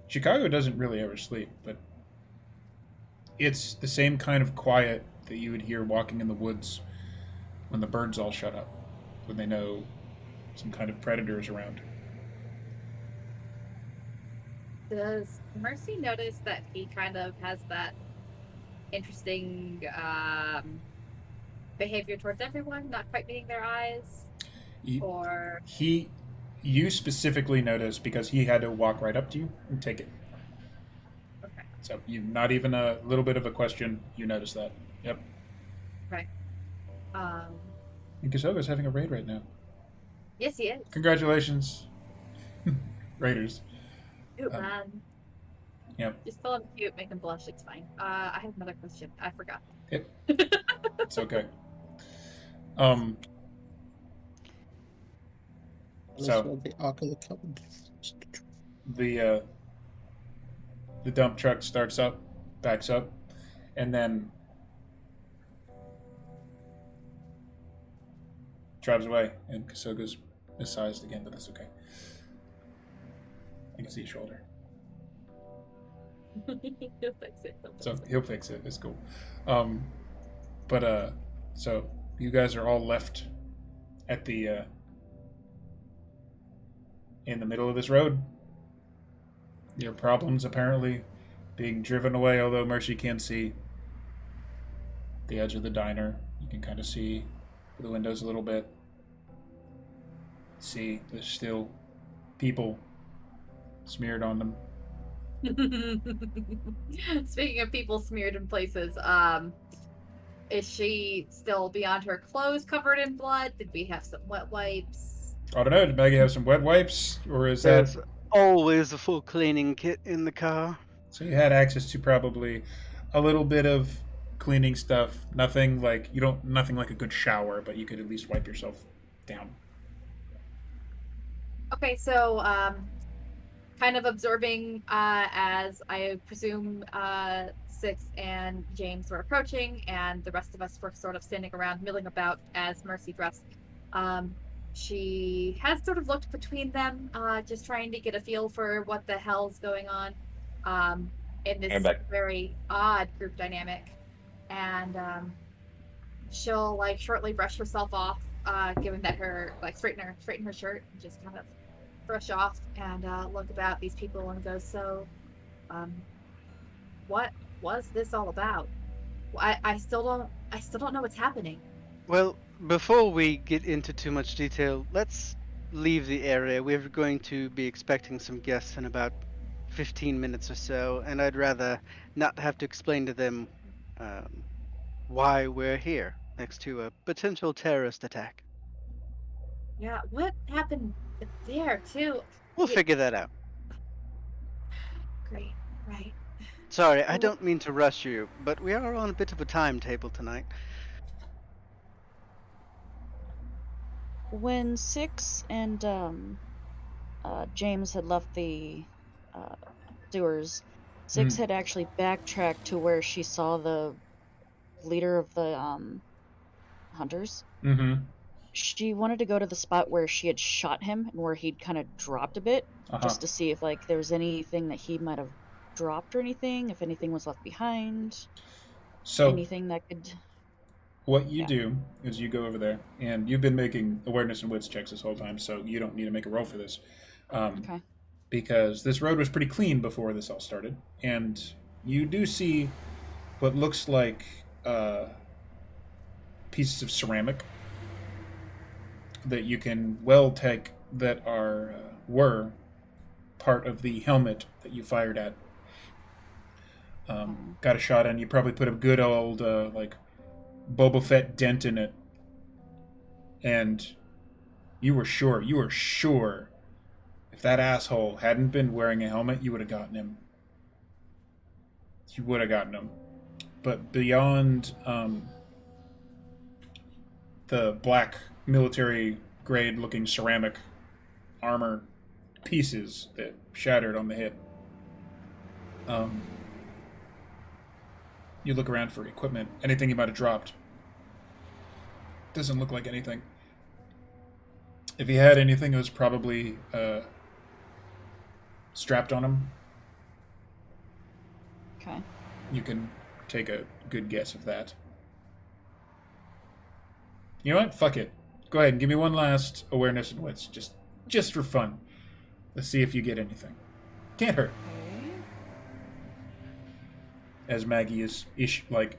Chicago doesn't really ever sleep, but it's the same kind of quiet that you would hear walking in the woods when the birds all shut up, when they know some kind of predator is around. Does Mercy notice that he kind of has that interesting behavior towards everyone, not quite meeting their eyes? Or you specifically notice because he had to walk right up to you and take it. okay, So you, not even a little bit of a question, you notice that. Yep. right. And Kisoga's having a raid right now. Yes, he is. Congratulations, Raiders. Cute man. Yep. Just call him cute, make him blush. It's fine. I have another question. I forgot. Yep. It's okay. So the Ark of the Covenant. the dump truck starts up, backs up, and then drives away. And Kisoga's missized again, but that's okay. I can see his shoulder, He'll fix it. so he'll fix it. It's cool. So you guys are all left at the in the middle of this road. Your problems apparently being driven away, although Mercy can't see the edge of the diner. You can kind of see the windows a little bit. See, there's still people smeared on them. Speaking of people smeared in places, is she still beyond her clothes covered in blood? Did we have some wet wipes? I don't know, did Maggie have some wet wipes? Or is There's that... always a full cleaning kit in the car. So you had access to probably a little bit of cleaning stuff. Nothing like a good shower, but you could at least wipe yourself down. Okay, so kind of observing as I presume Six and James were approaching, and the rest of us were sort of standing around, milling about as Mercy dressed. She has sort of looked between them, just trying to get a feel for what the hell's going on in this very odd group dynamic. And she'll like shortly brush herself off, given that her like straighten her shirt and just kind of brush off and look about these people and go, so what was this all about? I still don't know what's happening. Well, before we get into too much detail, let's leave the area. We're going to be expecting some guests in about 15 minutes or so, and I'd rather not have to explain to them why we're here next to a potential terrorist attack. Yeah, what happened there too? We'll figure that out. Great, right. Sorry, I don't mean to rush you, but we are on a bit of a timetable tonight. When Six and James had left the sewers, Six had actually backtracked to where she saw the leader of the hunters. Mm-hmm. She wanted to go to the spot where she had shot him and where he'd kind of dropped a bit, just to see if like there was anything that he might have dropped or anything, if anything was left behind. So anything that could... What you do is you go over there, and you've been making awareness and wits checks this whole time, so you don't need to make a roll for this. Okay. Because this road was pretty clean before this all started, and you do see what looks like pieces of ceramic that you can well take that were part of the helmet that you fired at. got a shot in. You probably put a good old like Boba Fett dent in it, and you were sure, if that asshole hadn't been wearing a helmet, you would have gotten him. You would have gotten him. But beyond the black military grade looking ceramic armor pieces that shattered on the hit, you look around for equipment, anything you might have dropped. Doesn't look like anything. If he had anything, it was probably strapped on him. Okay. You can take a good guess of that. You know what? Fuck it. Go ahead and give me one last awareness and wits, just for fun. Let's see if you get anything. Can't hurt. Okay. As Maggie is like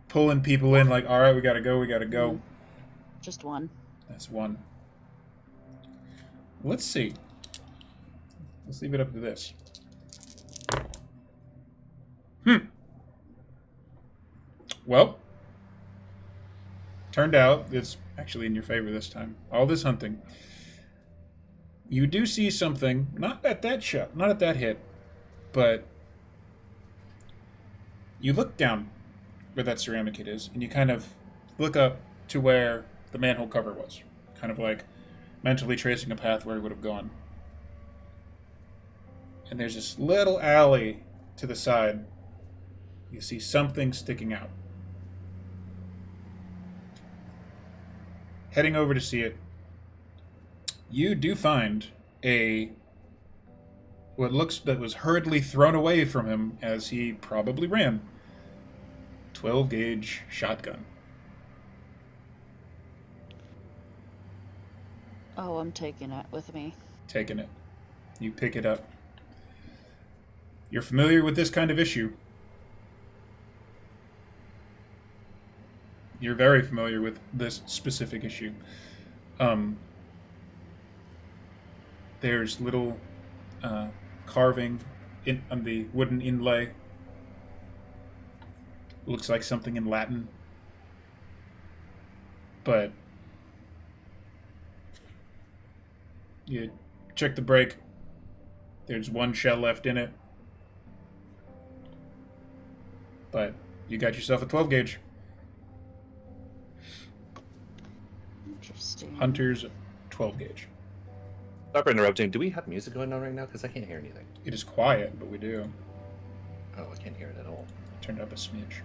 pulling people in, like, all right, we gotta go. Just one. That's one. Let's see. Let's leave it up to this. Well, turned out it's actually in your favor this time. All this hunting. You do see something, not at that shot, not at that hit, but you look down where that ceramic hit is, and you kind of look up to where the manhole cover was. Kind of like mentally tracing a path where he would have gone. And there's this little alley to the side. You see something sticking out. Heading over to see it, you do find what looks that was hurriedly thrown away from him as he probably ran. 12 gauge shotgun. Oh, I'm taking it with me. Taking it. You pick it up. You're familiar with this kind of issue. You're very familiar with this specific issue. There's little carving on the wooden inlay. Looks like something in Latin. But you check the brake. There's one shell left in it. But you got yourself a 12 gauge. Interesting. Hunter's 12 gauge. Sorry for interrupting. Do we have music going on right now? Because I can't hear anything. It is quiet, but we do. Oh, I can't hear it at all. Turn it up a smidge.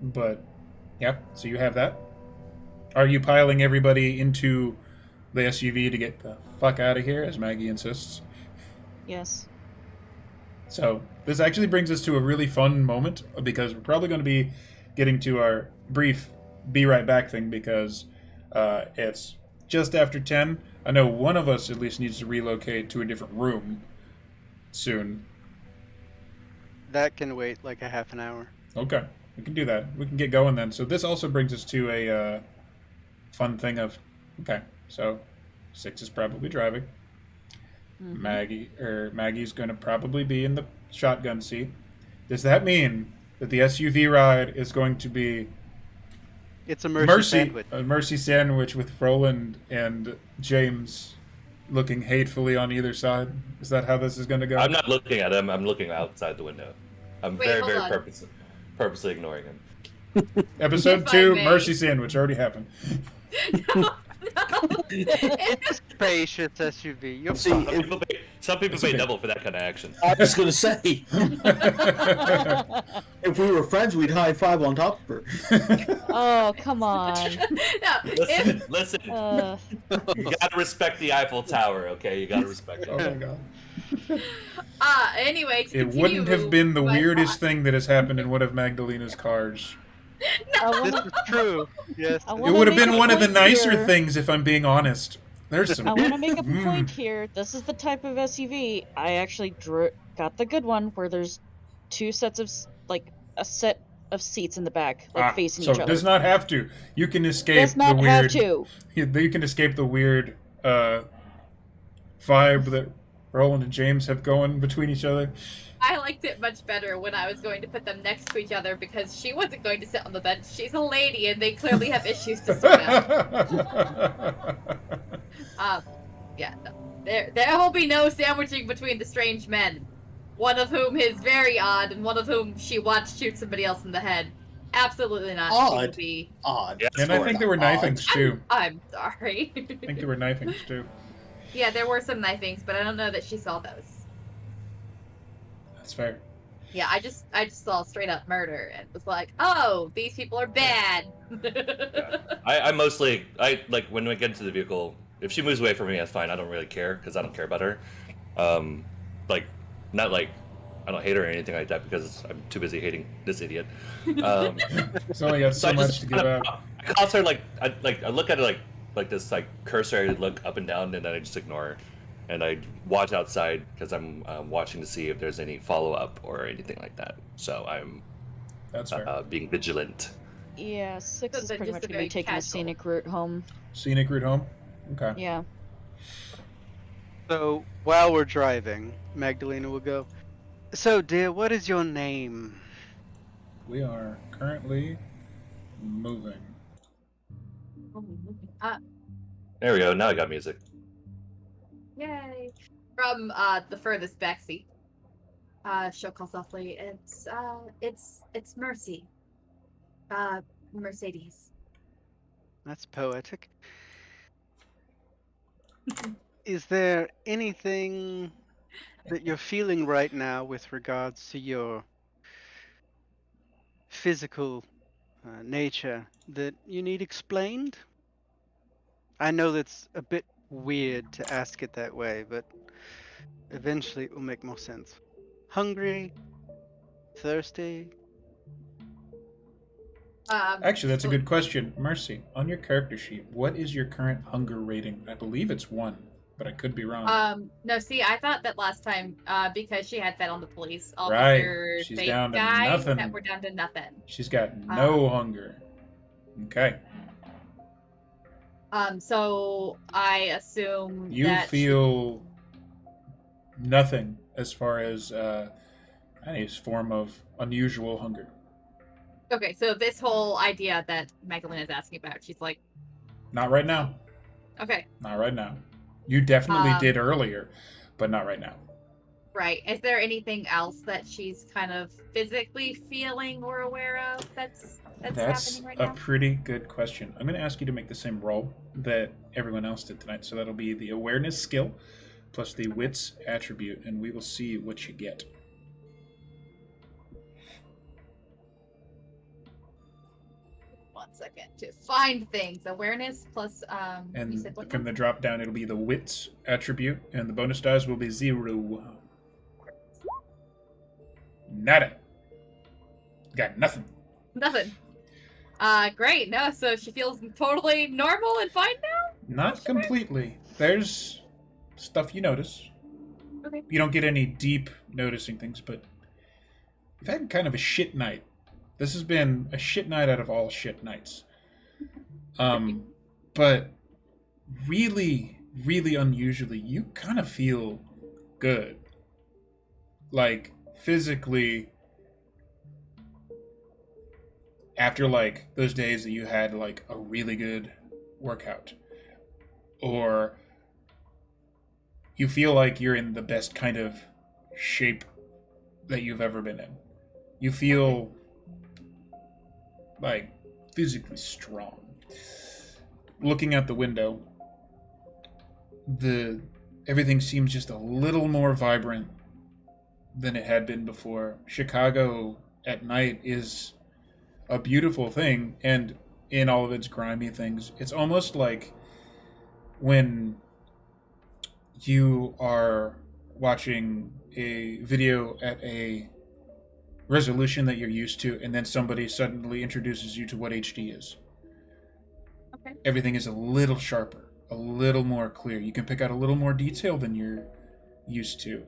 But, yeah, so you have that. Are you piling everybody into the SUV to get the fuck out of here, as Maggie insists? Yes. So, this actually brings us to a really fun moment, because we're probably going to be getting to our brief be right back thing, because it's just after 10. I know one of us at least needs to relocate to a different room soon. That can wait like a half an hour. Okay, we can do that. We can get going then. So this also brings us to a fun thing of, okay, so 6 is probably driving. Mm-hmm. Maggie's going to probably be in the shotgun seat. Does that mean that the SUV ride is going to be It's a mercy sandwich. a mercy sandwich with Roland and James looking hatefully on either side? Is that how this is going to go? I'm not looking at him. I'm looking outside the window. I'm Wait, very, hold very on. purposely ignoring him. Episode If I 2, may. mercy sandwich already happened. No. It's a spacious SUV. You'll See, find- Some people It's pay okay. double for that kind of action. I was gonna say, if we were friends, we'd high five on top of her. Oh, come on. No, Listen, listen. You gotta respect the Eiffel Tower, okay? You gotta respect Oh it. my god. anyway, to It continue wouldn't have been the my weirdest thought- thing that has happened in one of Magdalena's cars. I This wanna, is true. Yes. I It wanna would have make been a one of the point nicer here. things, if I'm being honest. There's some. I want to make a Mm. point here. This is the type of SUV I actually got the good one where there's two sets of like a set of seats in the back, like facing so each it other. does not have to. You can escape Does not the have weird. to. You can escape the weird vibe that Roland and James have going between each other. I liked it much better when I was going to put them next to each other because she wasn't going to sit on the bench. She's a lady, and they clearly have issues to sort out. Yeah, no. There will be no sandwiching between the strange men. One of whom is very odd, and one of whom she watched shoot somebody else in the head. Absolutely not. She will Odd. be... Odd. Yeah, And I think there were knifings too. I'm sorry. I think there were knifings too. Yeah, there were some knifings, but I don't know that she saw those. That's fair. Yeah, I just saw straight up murder and was like, oh, these people are bad. I mostly like when we get into the vehicle. If she moves away from me, that's fine. I don't really care because I don't care about her. Like, not like I don't hate her or anything like that because I'm too busy hating this idiot. So only got so I much just to give out. I cause her I look at her like this like cursory look up and down, and then I just ignore her, and I watch outside because I'm watching to see if there's any follow up or anything like that. So I'm That's fair. being vigilant. Yeah, 6 So is they're pretty just much a gonna be very taking a casual. scenic route home. Scenic route home. Okay. Yeah. So while we're driving, Magdalena will go, "So, dear, what is your name?" We are currently moving. There we go. Now I got music. Yay! From the furthest backseat. She'll call softly. It's Mercy. Mercedes. That's poetic. Is there anything that you're feeling right now with regards to your physical nature that you need explained? I know that's a bit weird to ask it that way, but eventually it will make more sense. Hungry? Thirsty? Actually, that's a good question. Mercy, on your character sheet, what is your current hunger rating? I believe it's 1, but I could be wrong. No, see, I thought that last time, because she had fed on the police Right. officer She's fake down to guy, nothing. that we're down to nothing. She's got no hunger. Okay. So I assume You that feel nothing as far as any form of unusual hunger. Okay, so this whole idea that Magdalena is asking about, she's like, Not right now. okay, Not right now. You definitely Um, did earlier, but not right now. right. Is there anything else that she's kind of physically feeling or aware of that's That's happening right a now? pretty good question. I'm going to ask you to make the same roll that everyone else did tonight. So that'll be the awareness skill plus the wits attribute, and we will see what you get. One second to find things. Awareness plus you And said what from now? the drop down, it'll be the wits attribute, and the bonus dice will be 0. Nada. Got nothing. Nothing. Great. No, so she feels totally normal and fine now? Not completely. There's stuff you notice. Okay. You don't get any deep noticing things, but you've had kind of a shit night. This has been a shit night out of all shit nights. But really, really unusually, you kind of feel good. Like, physically, after, like, those days that you had, like, a really good workout. Or you feel like you're in the best kind of shape that you've ever been in. You feel like physically strong. Looking out the window, everything seems just a little more vibrant than it had been before. Chicago at night is a beautiful thing, and in all of its grimy things, it's almost like when you are watching a video at a resolution that you're used to, and then somebody suddenly introduces you to what HD is. Okay. Everything is a little sharper, a little more clear. You can pick out a little more detail than you're used to.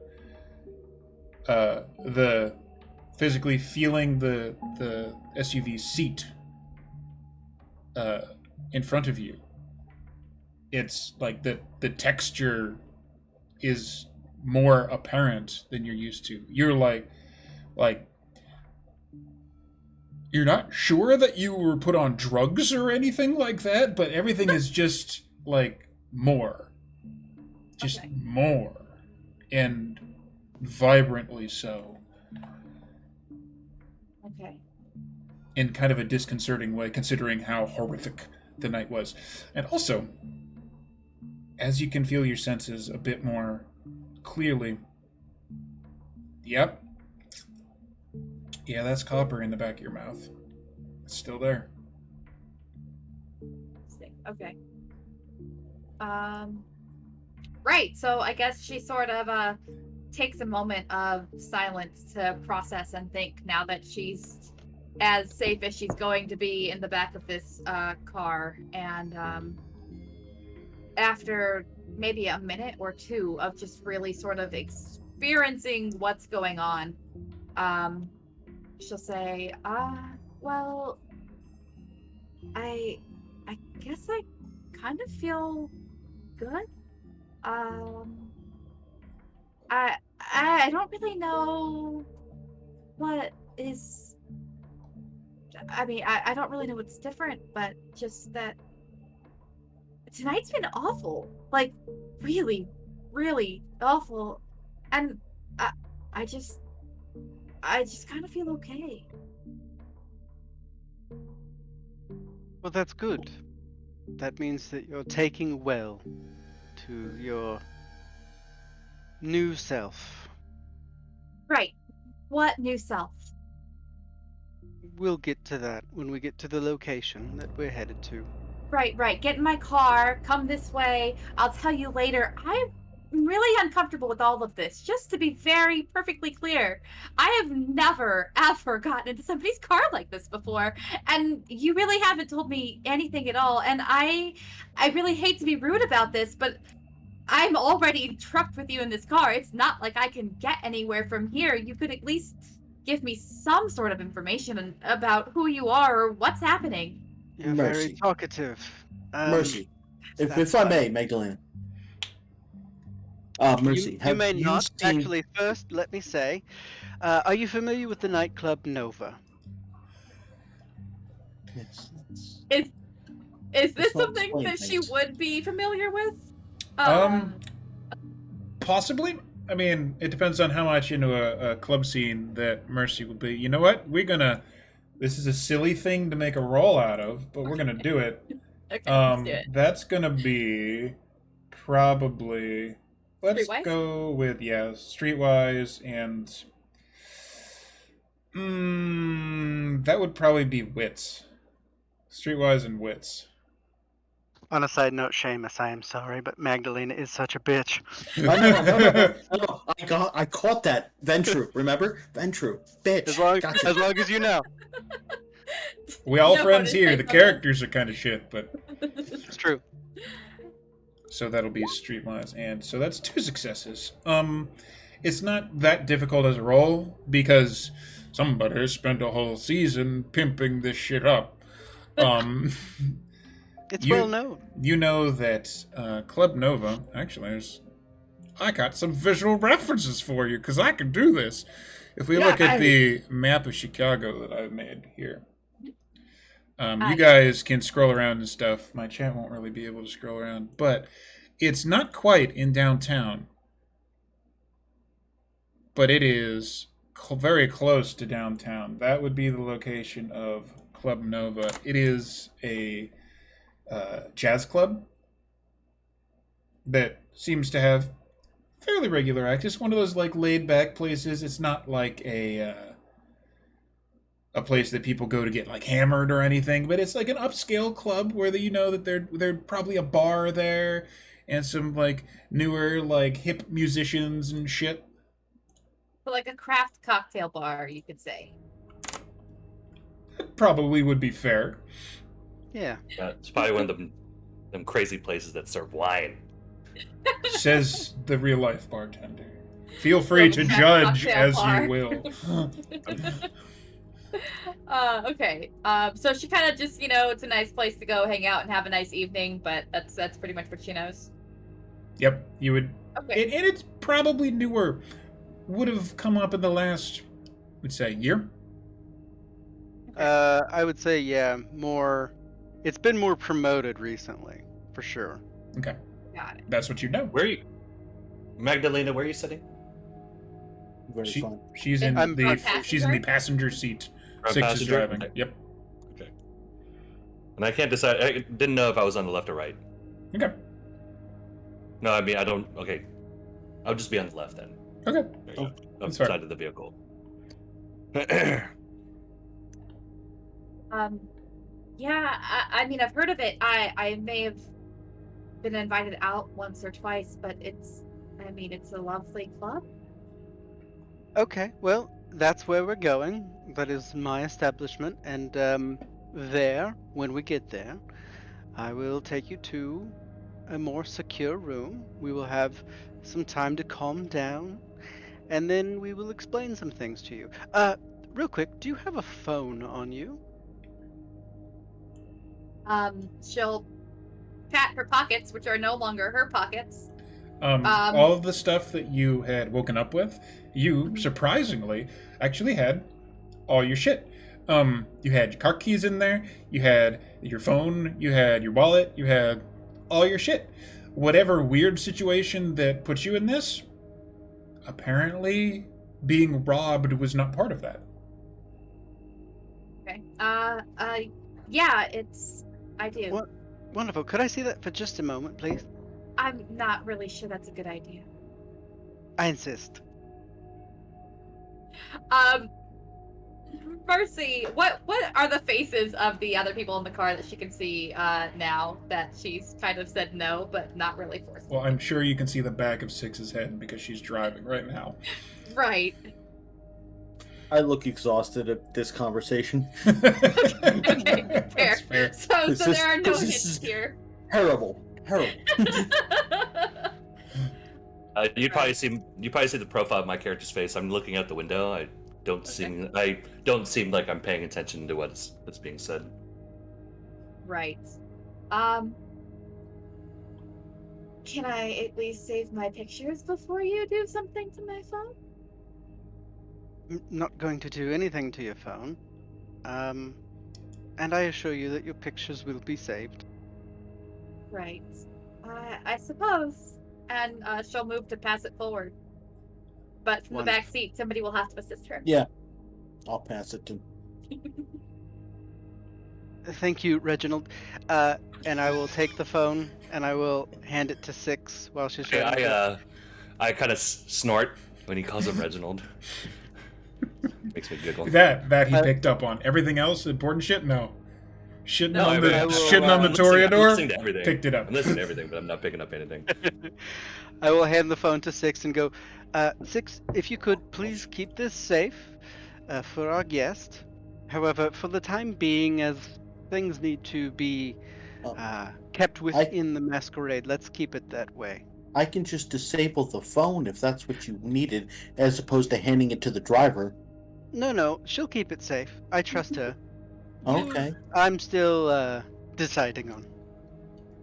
The physically feeling the SUV seat in front of you. It's like the texture is more apparent than you're used to. You're like you're not sure that you were put on drugs or anything like that, but everything is just like more. Just Okay. more. And vibrantly so. Okay. In kind of a disconcerting way, considering how horrific the night was. And also, as you can feel your senses a bit more clearly, yep. Yeah, that's copper in the back of your mouth. It's still there. Okay. Right. So I guess she sort of takes a moment of silence to process and think now that she's as safe as she's going to be in the back of this car. And after maybe a minute or two of just really sort of experiencing what's going on, she'll say, well, I guess I kind of feel good. I don't really know what is. I mean, I don't really know what's different, but just that tonight's been awful. Like, really, really awful. And I just kind of feel okay. Well, that's good. That means that you're taking well to your new self. Right. What new self? We'll get to that when we get to the location that we're headed to. Right. Get in my car. Come this way. I'll tell you later. I'm really uncomfortable with all of this. Just to be very perfectly clear, I have never, ever gotten into somebody's car like this before. And you really haven't told me anything at all. And I really hate to be rude about this, but I'm already trucked with you in this car. It's not like I can get anywhere from here. You could at least give me some sort of information about who you are or what's happening. You're Mercy. very talkative. Mercy. If that's I fine. may, Magdalena. Mercy. You have may you not. seen... Actually, first, let me say, are you familiar with the nightclub Nova? Yes, Is this Let's not something explain that she things. would be familiar with? Possibly. I mean, it depends on how much into a club scene that Mercy will be. You know what? This is a silly thing to make a roll out of, but we're gonna do it. Okay, let's do it. That's gonna be probably. Let's Streetwise? go with Streetwise, and that would probably be wits. Streetwise and wits. On a side note, Seamus, I am sorry, but Magdalena is such a bitch. No. I caught that. Ventru, remember? Ventru, bitch. As long Gotcha. as you know. We all No friends bonus here. dice The on that. characters are kind of shit, but It's true. so that'll be Streetwise, and so that's 2 successes. It's not that difficult as a roll because somebody spent a whole season pimping this shit up. It's You- well known. You know that Club Nova, actually, I got some visual references for you because I can do this. If we look at the map of Chicago that I've made here, you guys can scroll around and stuff. My chat won't really be able to scroll around, but it's not quite in downtown, but it is very close to downtown. That would be the location of Club Nova. It is a jazz club that seems to have fairly regular acts. It's one of those like laid back places. It's not like a place that people go to get like hammered or anything, but it's like an upscale club where you know that there's probably a bar there and some like newer like hip musicians and shit. So like a craft cocktail bar, you could say. That probably would be fair. Yeah. It's probably one of them crazy places that serve wine. Says the real life bartender. Feel free to Little judge cocktail as bar. you will. Okay. So she kind of just, it's a nice place to go hang out and have a nice evening, but that's pretty much what she knows. Yep, you would. Okay. And it's probably newer. Would have come up in the last, would say, year. I would say, yeah, more. It's been more promoted recently, for sure. Okay, Got it. that's what you know. Where are you, Magdalena? Where are you sitting? Very She, fun. she's in I'm the front she's in the passenger? passenger seat. Front Six is passenger? driving. Okay. Yep. Okay. And I can't decide. I didn't know if I was on the left or right. Okay. No, I mean I don't. Okay, I'll just be on the left then. Okay. There you go. that's fair. Side of the vehicle. Yeah, I mean, I've heard of it. I may have been invited out once or twice, but it's a lovely club. Okay, well, that's where we're going. That is my establishment, and there, when we get there, I will take you to a more secure room. We will have some time to calm down, and then we will explain some things to you. Real quick, do you have a phone on you? She'll pat her pockets, which are no longer her pockets. All of the stuff that you had woken up with, you surprisingly actually had all your shit. You had your car keys in there, you had your phone, you had your wallet, you had all your shit. Whatever weird situation that put you in this, apparently being robbed was not part of that. Okay. Yeah, I do. What? Wonderful. Could I see that for just a moment, please? I'm not really sure that's a good idea. I insist. Mercy, what are the faces of the other people in the car that she can see now that she's kind of said no, but not really forced? Well, I'm sure you can see the back of Six's head because she's driving right now. Right. I look exhausted at this conversation. Okay, fair. That's fair. So This there is- are no this hits is- here. Terrible. Terrible. You probably see the profile of my character's face. I'm looking out the window. I don't seem like I'm paying attention to what's being said. Right. Can I at least save my pictures before you do something to my phone? Not going to do anything to your phone. And I assure you that your pictures will be saved. Right. I suppose. And she'll move to pass it forward. But from the back seat, somebody will have to assist her. Yeah. I'll pass it to. Thank you, Reginald. And I will take the phone and I will hand it to Six while she's ready. I kind of snort when he calls him Reginald. Makes me giggle. That he picked up on. Everything else, important shit, no. Shitting No, on the I will, shitting on the I'm listening Toreador, to everything. picked it up. I'm listening to everything, but I'm not picking up anything. I will hand the phone to Six and go, Six, if you could please keep this safe for our guest. However, for the time being, as things need to be kept within the masquerade, let's keep it that way. I can just disable the phone if that's what you needed, as opposed to handing it to the driver. No, she'll keep it safe. I trust her. Okay. I'm still deciding on.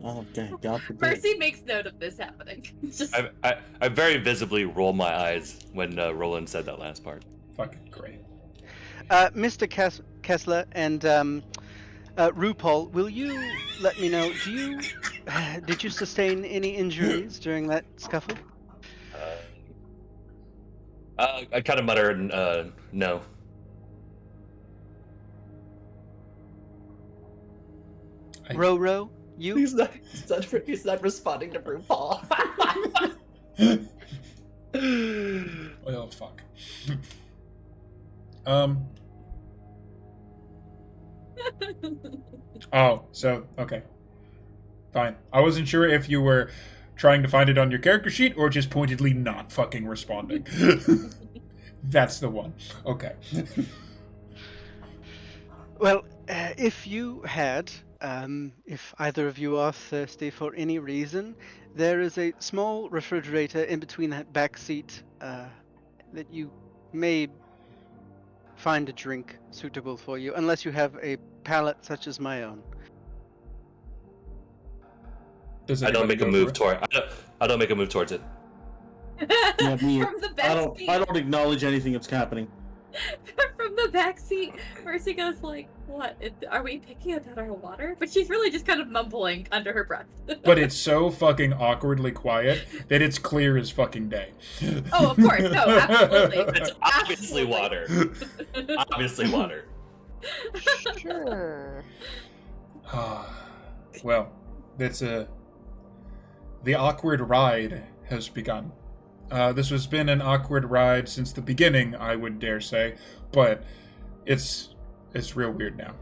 Okay. God forbid. Mercy makes note of this happening. Just I very visibly roll my eyes when Roland said that last part. Fucking great. Mr. Kessler and RuPaul, will you let me know? Did you sustain any injuries during that scuffle? I kind of mutter, no. Ro, you? He's not responding to RuPaul. Well, fuck. Oh, so okay, fine. I wasn't sure if you were trying to find it on your character sheet or just pointedly not fucking responding. That's the one. Okay. Well, if you had If either of you are thirsty for any reason, there is a small refrigerator in between that back seat that you may find a drink suitable for you, unless you have a palate such as my own. Does I don't anybody make a go move for it? toward. I don't make a move towards it. Yeah, me- From the back seat. I don't acknowledge anything that's happening. From the back seat, Mercy goes like, "What? Are we picking up at our water?" But she's really just kind of mumbling under her breath. But it's so fucking awkwardly quiet that it's clear as fucking day. Oh, of course, no, absolutely. It's obviously Absolutely. water. Obviously water. Sure. Well, the awkward ride has begun. This has been an awkward ride since the beginning, I would dare say, but it's real weird now.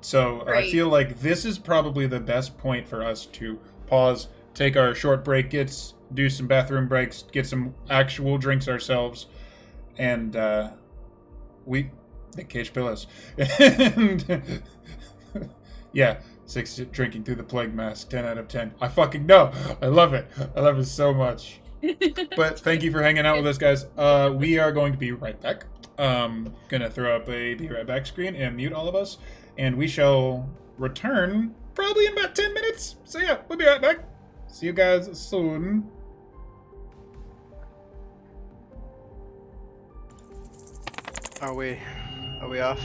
So I Right. feel like this is probably the best point for us to pause, take our short break, do some bathroom breaks, get some actual drinks ourselves, and Nick Cage pillows. And yeah, 6 drinking through the plague mask, 10 out of 10. I fucking know. I love it. I love it so much. But thank you for hanging out with us, guys. We are going to be right back. Gonna throw up a be right back screen and mute all of us, and we shall return probably in about 10 minutes. So yeah, we'll be right back. See you guys soon. Are we off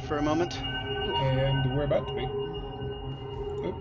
for a moment? And we're about to be. Oop.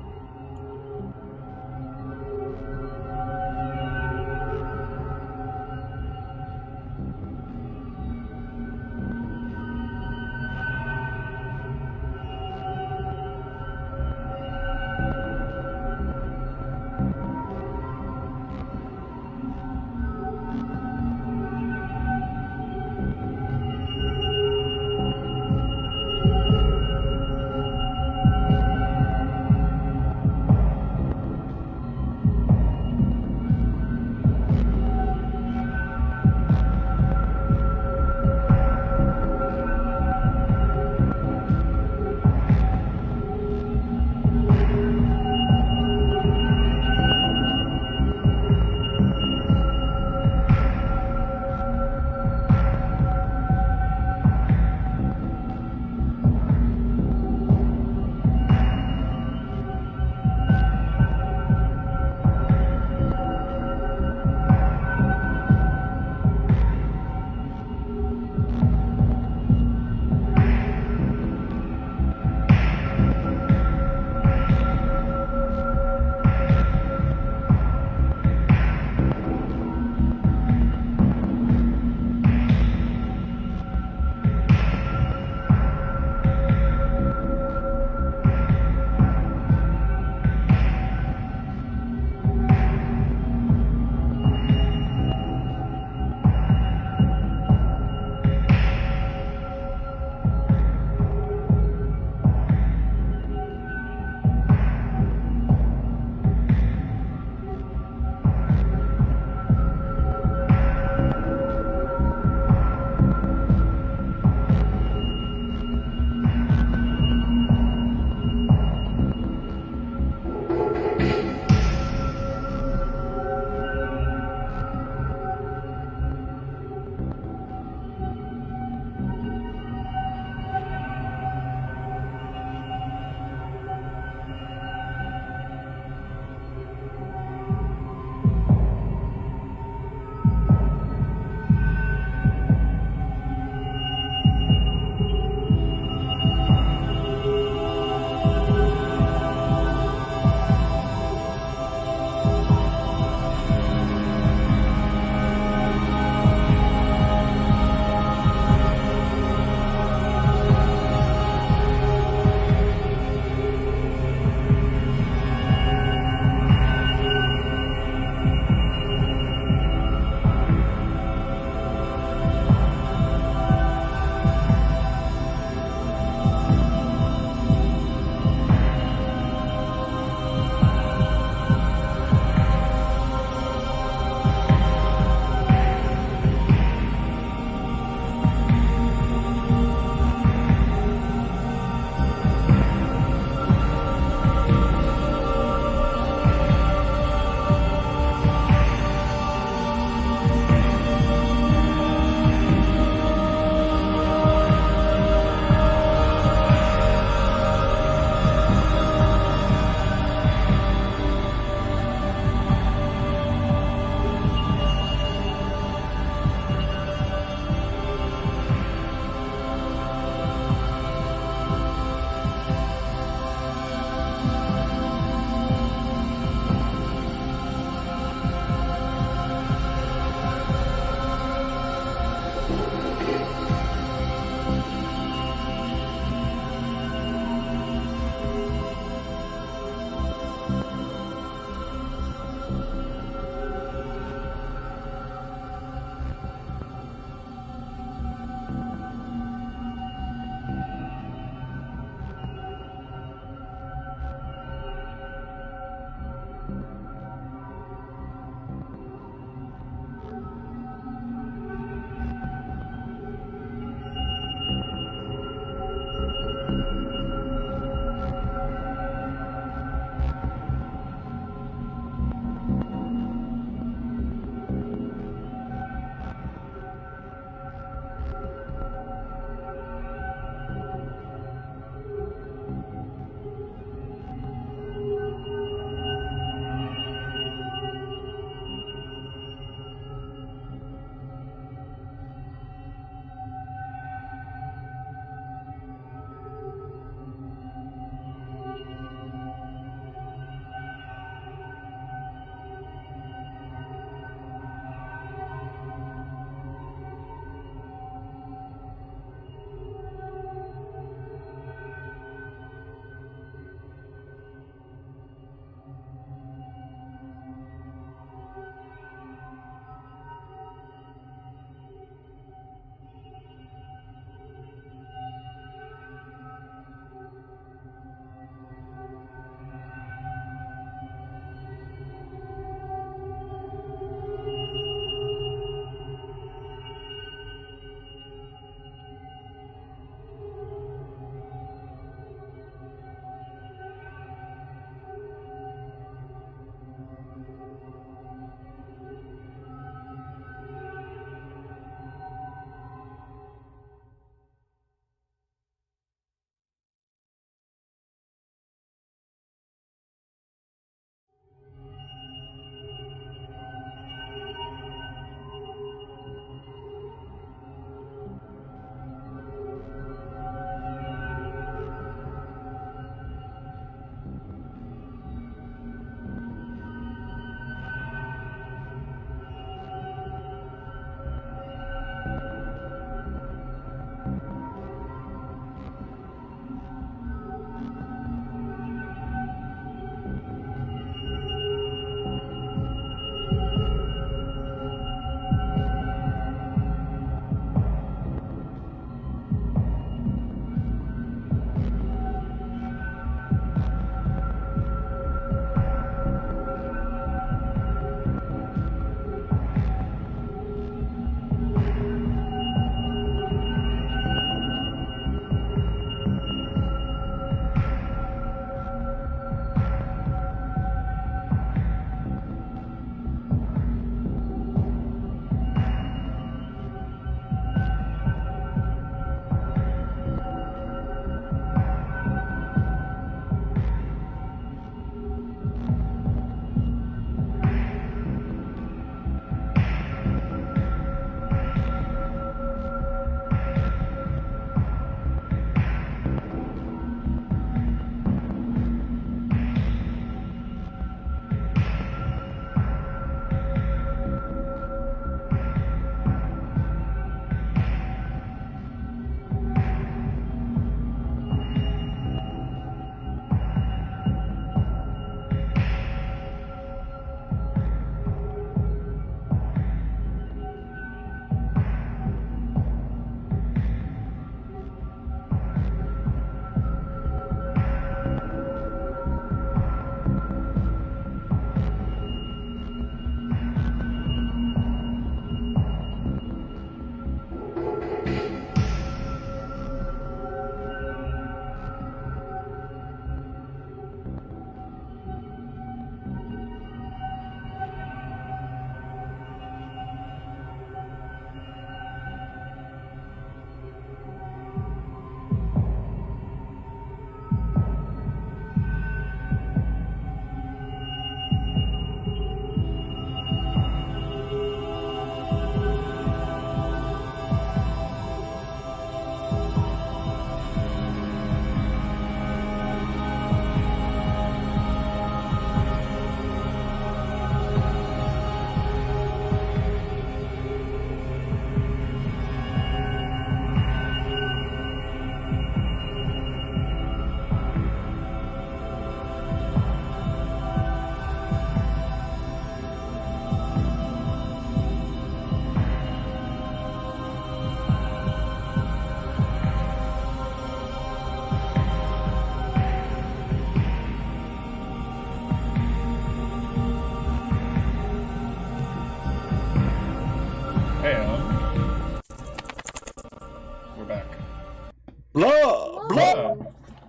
Blah, blah,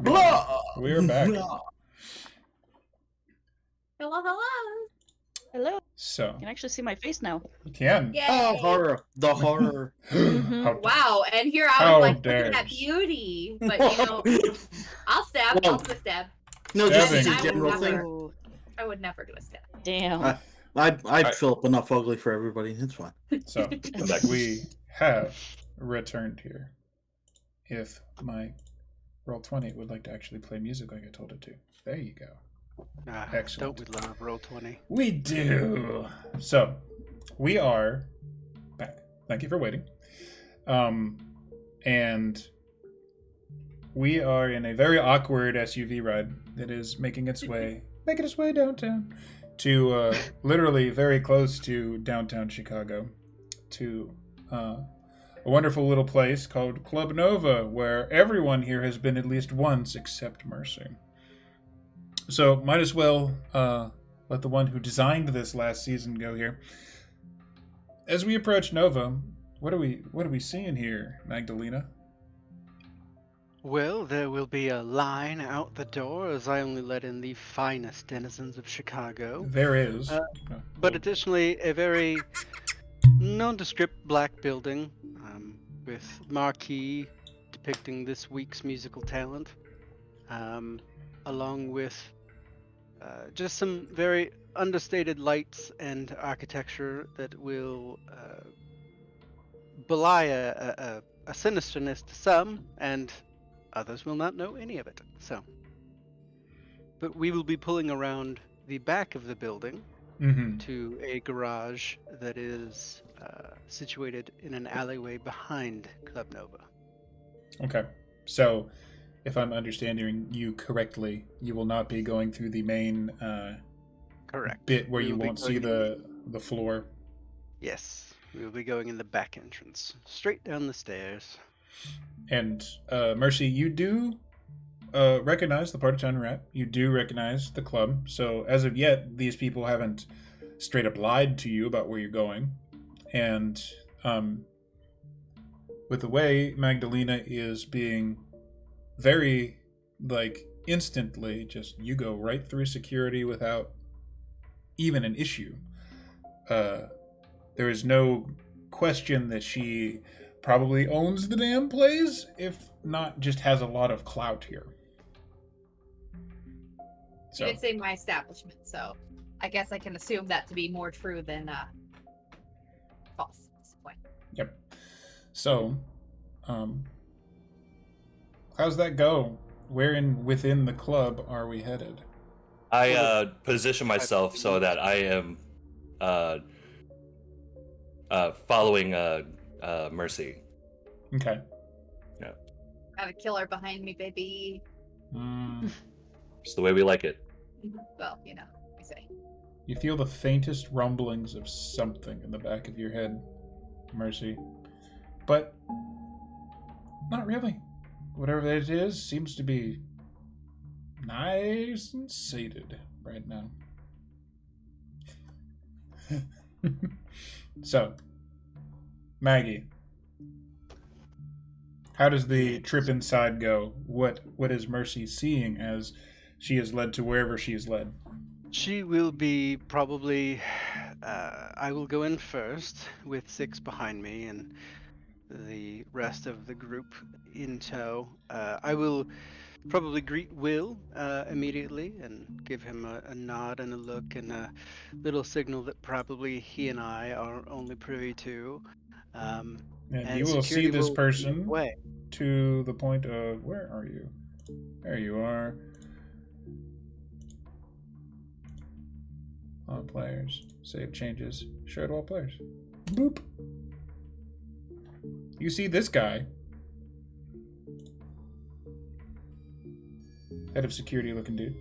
blah. We are back. Hello, hello. Hello. So You can actually see my face now. you can. Yay. Oh, horror. The horror. Mhm. How, Wow, and here I How was like, look dare at that you. beauty. But you know, I'll stab. Whoa. I'll do a stab. No, just Stabbing. as a I will general never. thing. Ooh, I would never do a stab. damn. I'd fill up enough ugly for everybody. It's fine. So Come back. we have returned here. If my Roll20 would like to actually play music like I told it to. There you go. Excellent. Don't we love Roll20? We do. So we are back. Thank you for waiting. And we are in a very awkward SUV ride that is making its way downtown to literally very close to downtown Chicago, to a wonderful little place called Club Nova, where everyone here has been at least once except Mercy. So might as well let the one who designed this last season go here. As we approach Nova, what are we seeing here, Magdalena? Well, there will be a line out the door as I only let in the finest denizens of Chicago. There is. But additionally, a very nondescript black building with marquee depicting this week's musical talent, along with just some very understated lights and architecture that will belie a sinisterness to some, and others will not know any of it. So, but we will be pulling around the back of the building Mm-hmm. to a garage that is situated in an alleyway behind Club Nova. Okay. So, if I'm understanding you correctly, you will not be going through the main Correct. bit where We you will be won't see going the floor. Yes, we will be going in the back entrance, straight down the stairs. And Mercy, you do recognize the part of town you're at. You do recognize the club. So as of yet, these people haven't straight up lied to you about where you're going. And with the way Magdalena is being very, instantly, just you go right through security without even an issue. There is no question that she probably owns the damn place, if not just has a lot of clout here. You did say my establishment, so I guess I can assume that to be more true than false at this point. Yep. So, how's that go? Where within the club are we headed? I position myself so that I am following Mercy. Okay. Got a killer behind me, baby. It's the way we like it. Well, you know, I say. You feel the faintest rumblings of something in the back of your head, Mercy. But not really. Whatever that is seems to be nice and sated right now. So, Maggie, how does the trip inside go? What is Mercy seeing as she is led to wherever she is led? She will be probably. I will go in first with 6 behind me and the rest of the group in tow. I will probably greet Will immediately and give him a nod and a look and a little signal that probably he and I are only privy to. And you will see this person to the point of, where are you? There you are. All players. Save changes. Show to all players. Boop. You see this guy. Head of security looking dude.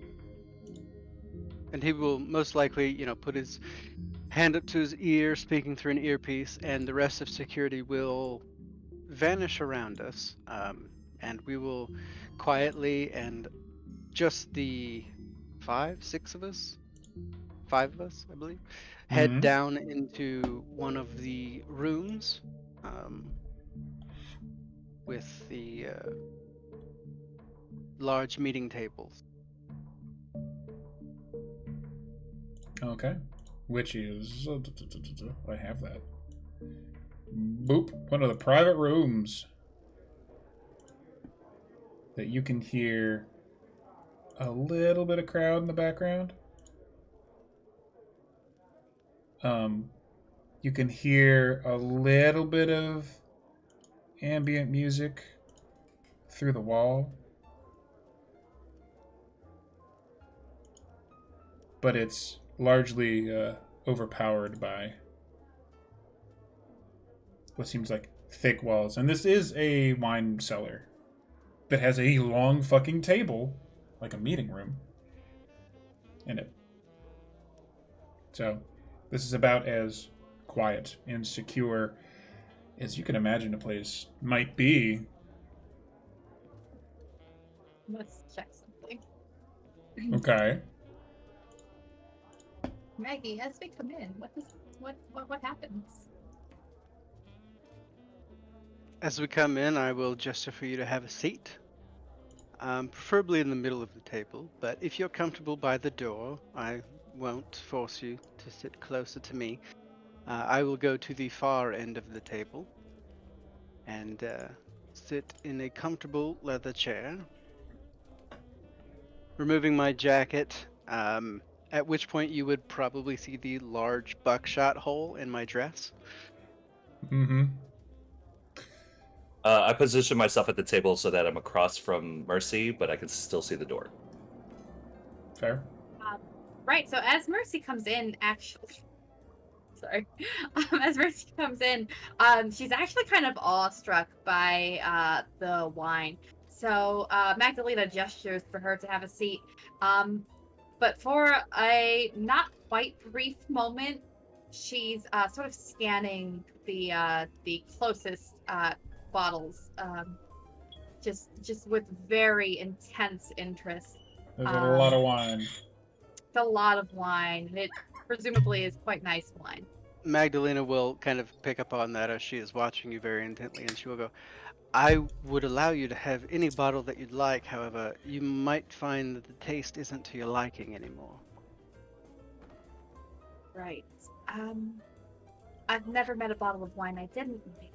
And he will most likely, put his hand up to his ear, speaking through an earpiece, and the rest of security will vanish around us. And we will quietly, and just the 5 of us, I believe, head down into one of the rooms with the large meeting tables. Okay. Which is... I have that. Boop. One of the private rooms that you can hear a little bit of crowd in the background. You can hear a little bit of ambient music through the wall. But it's largely overpowered by what seems like thick walls. And this is a wine cellar that has a long fucking table, like a meeting room, in it. So, this is about as quiet and secure as you can imagine a place might be. Let's check something. Okay. Maggie, as we come in, what happens? As we come in, I will gesture for you to have a seat, preferably in the middle of the table. But if you're comfortable by the door, I won't force you to sit closer to me. I will go to the far end of the table and sit in a comfortable leather chair, removing my jacket, at which point you would probably see the large buckshot hole in my dress. Mm-hmm. I position myself at the table so that I'm across from Mercy, but I can still see the door. Fair. Right, so as Mercy comes in, actually... Sorry. As Mercy comes in, she's actually kind of awestruck by the wine. So Magdalena gestures for her to have a seat. But for a not quite brief moment, she's sort of scanning the closest bottles, just with very intense interest. There's a lot of wine. It's a lot of wine. It presumably is quite nice wine. Magdalena will kind of pick up on that as she is watching you very intently, and she will go, I would allow you to have any bottle that you'd like, however, you might find that the taste isn't to your liking anymore. Right. I've never met a bottle of wine I didn't like.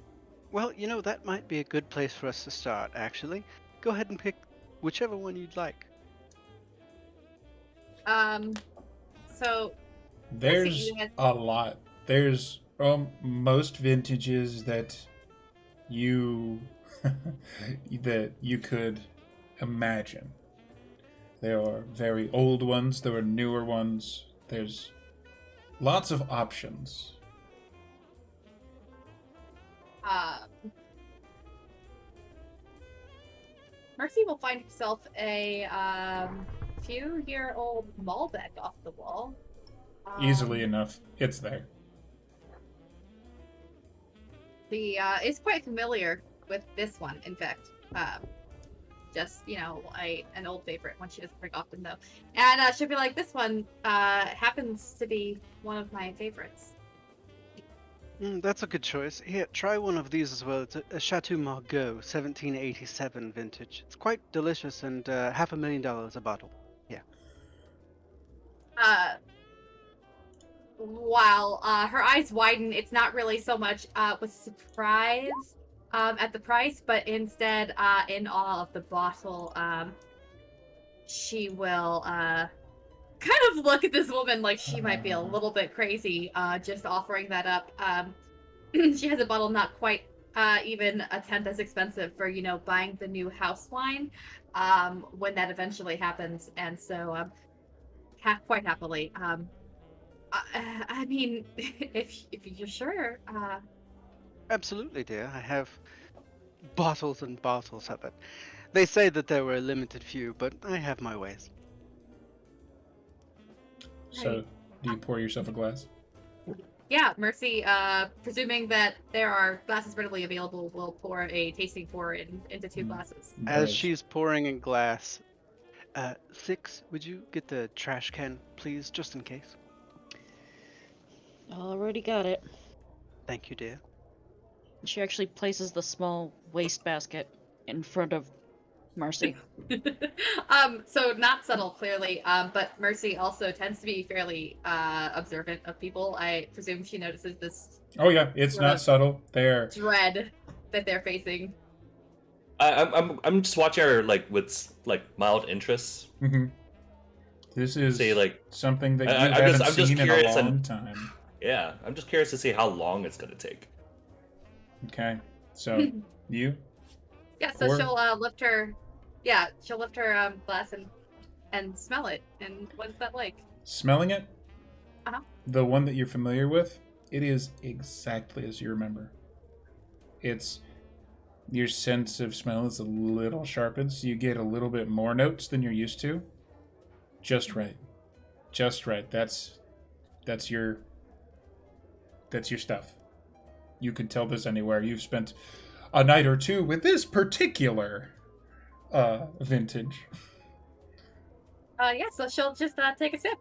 Well, you know, that might be a good place for us to start, actually. Go ahead and pick whichever one you'd like. So There's you had- a lot. There's most vintages that you that you could imagine. There are very old ones, there are newer ones. There's lots of options. Mercy will find herself a few-year-old Malbec off the wall. Easily enough. It's there. Is quite familiar with this one, in fact. Just, an old favorite, one she doesn't drink often, though. And she'll be like, this one happens to be one of my favorites. That's a good choice. Here, try one of these as well. It's a Chateau Margaux, 1787 vintage. It's quite delicious and $500,000 a bottle. Yeah. While her eyes widen, it's not really so much with surprise at the price, but instead in awe of the bottle. She will kind of look at this woman like she might be a little bit crazy, just offering that up. She has a bottle not quite even a tenth as expensive for, buying the new house wine when that eventually happens. And so quite happily. I mean, if you're sure. Absolutely, dear. I have bottles and bottles of it. They say that there were a limited few, but I have my ways. So, do you pour yourself a glass? Yeah, Mercy, presuming that there are glasses readily available, will pour a tasting pour into 2 glasses. As she's pouring a glass, Six, would you get the trash can, please, just in case? Already got it. Thank you, dear. She actually places the small waste basket in front of Mercy. So not subtle, clearly. But Mercy also tends to be fairly observant of people. I presume she notices this Oh yeah, it's sort not of subtle. There. dread that they're facing. I'm just watching her like with like mild interest. Mm-hmm. This is See, like, something that you I'm haven't just seen in a curious long time. Yeah, I'm just curious to see how long it's gonna take. Okay, so you? Yeah, so Or- she'll lift her. Yeah, she'll lift her glass and smell it. And what's that like? Smelling it? Uh-huh. The one that you're familiar with, it is exactly as you remember. It's your sense of smell is a little sharpened, so you get a little bit more notes than you're used to. Just right. Just right. That's your stuff. You could tell this anywhere. You've spent a night or two with this particular vintage. Yeah, so she'll just take a sip.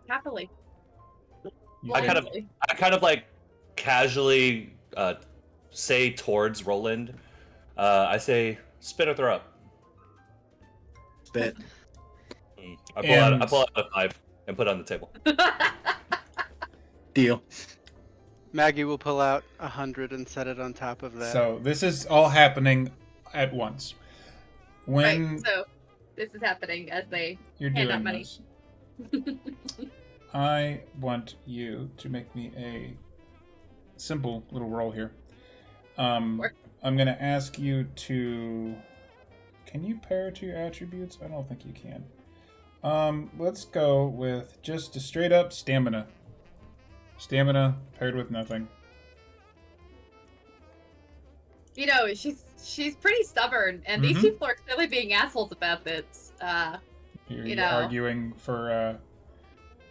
Happily. I kind of- Blindly. I kind of like casually say towards Roland, I say, spit or throw up. Spit. I And- pull out a 5 and put it on the table. Deal. Maggie will pull out 100 and set it on top of that. So this is all happening at once. When Right, so this is happening as they you're hand doing out money. this, I want you to make me a simple little roll here. Sure. I'm going to ask you to... Can you pair two attributes? I don't think you can. Let's go with just a straight up stamina. Stamina paired with nothing. You know, she's pretty stubborn, and these Mhm. people are clearly being assholes about this. You're You know. arguing for...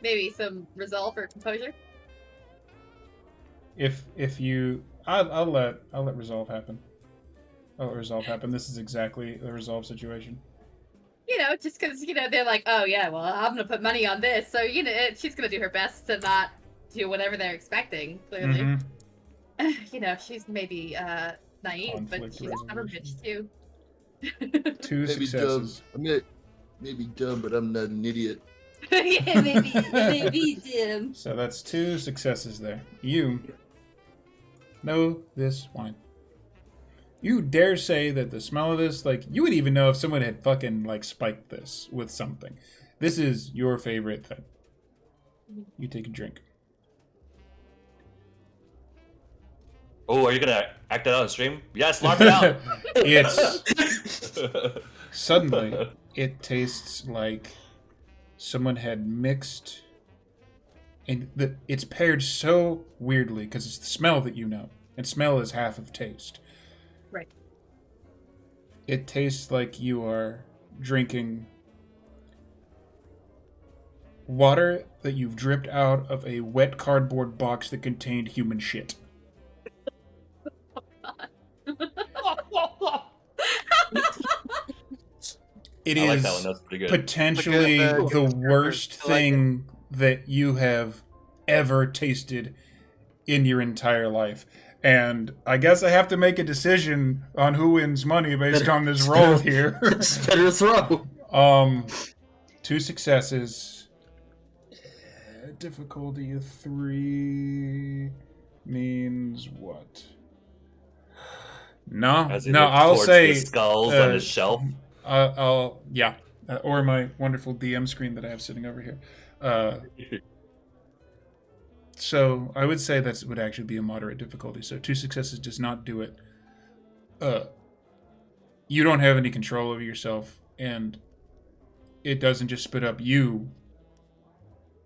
Maybe some resolve or composure. If you... I'll let resolve happen. I'll let resolve happen. This is exactly the resolve situation. You know, just because, you know, they're like, oh yeah, well, I'm gonna put money on this, so, you know, she's gonna do her best to not do whatever they're expecting, clearly. Mhm. You know, she's maybe naive, but Conflict she's a stubborn bitch too. Two Maybe successes. dumb. I mean, maybe dumb, but I'm not an idiot. Yeah, maybe Jim. So that's two successes there. You know this wine. You dare say that the smell of this, like, you would even know if someone had fucking, like, spiked this with something. This is your favorite thing. You take a drink. Oh, are you gonna act that out on stream? Yes, larp it out. It's suddenly it tastes like someone had mixed, and it's paired so weirdly because it's the smell that you know, and smell is half of taste. Right. It tastes like you are drinking water that you've dripped out of a wet cardboard box that contained human shit. It I like is that one. That's pretty good. potentially Like a- the worst I like it. thing that you have ever tasted in your entire life. And I guess I have to make a decision on who wins money based on this roll here. Better throw. Two successes. Difficulty of 3 means what? No, As he no. looks I'll towards say the skulls uh, on his shelf. or my wonderful DM screen that I have sitting over here. So I would say that would actually be a moderate difficulty. So 2 successes does not do it. You don't have any control over yourself, and it doesn't just spit up you.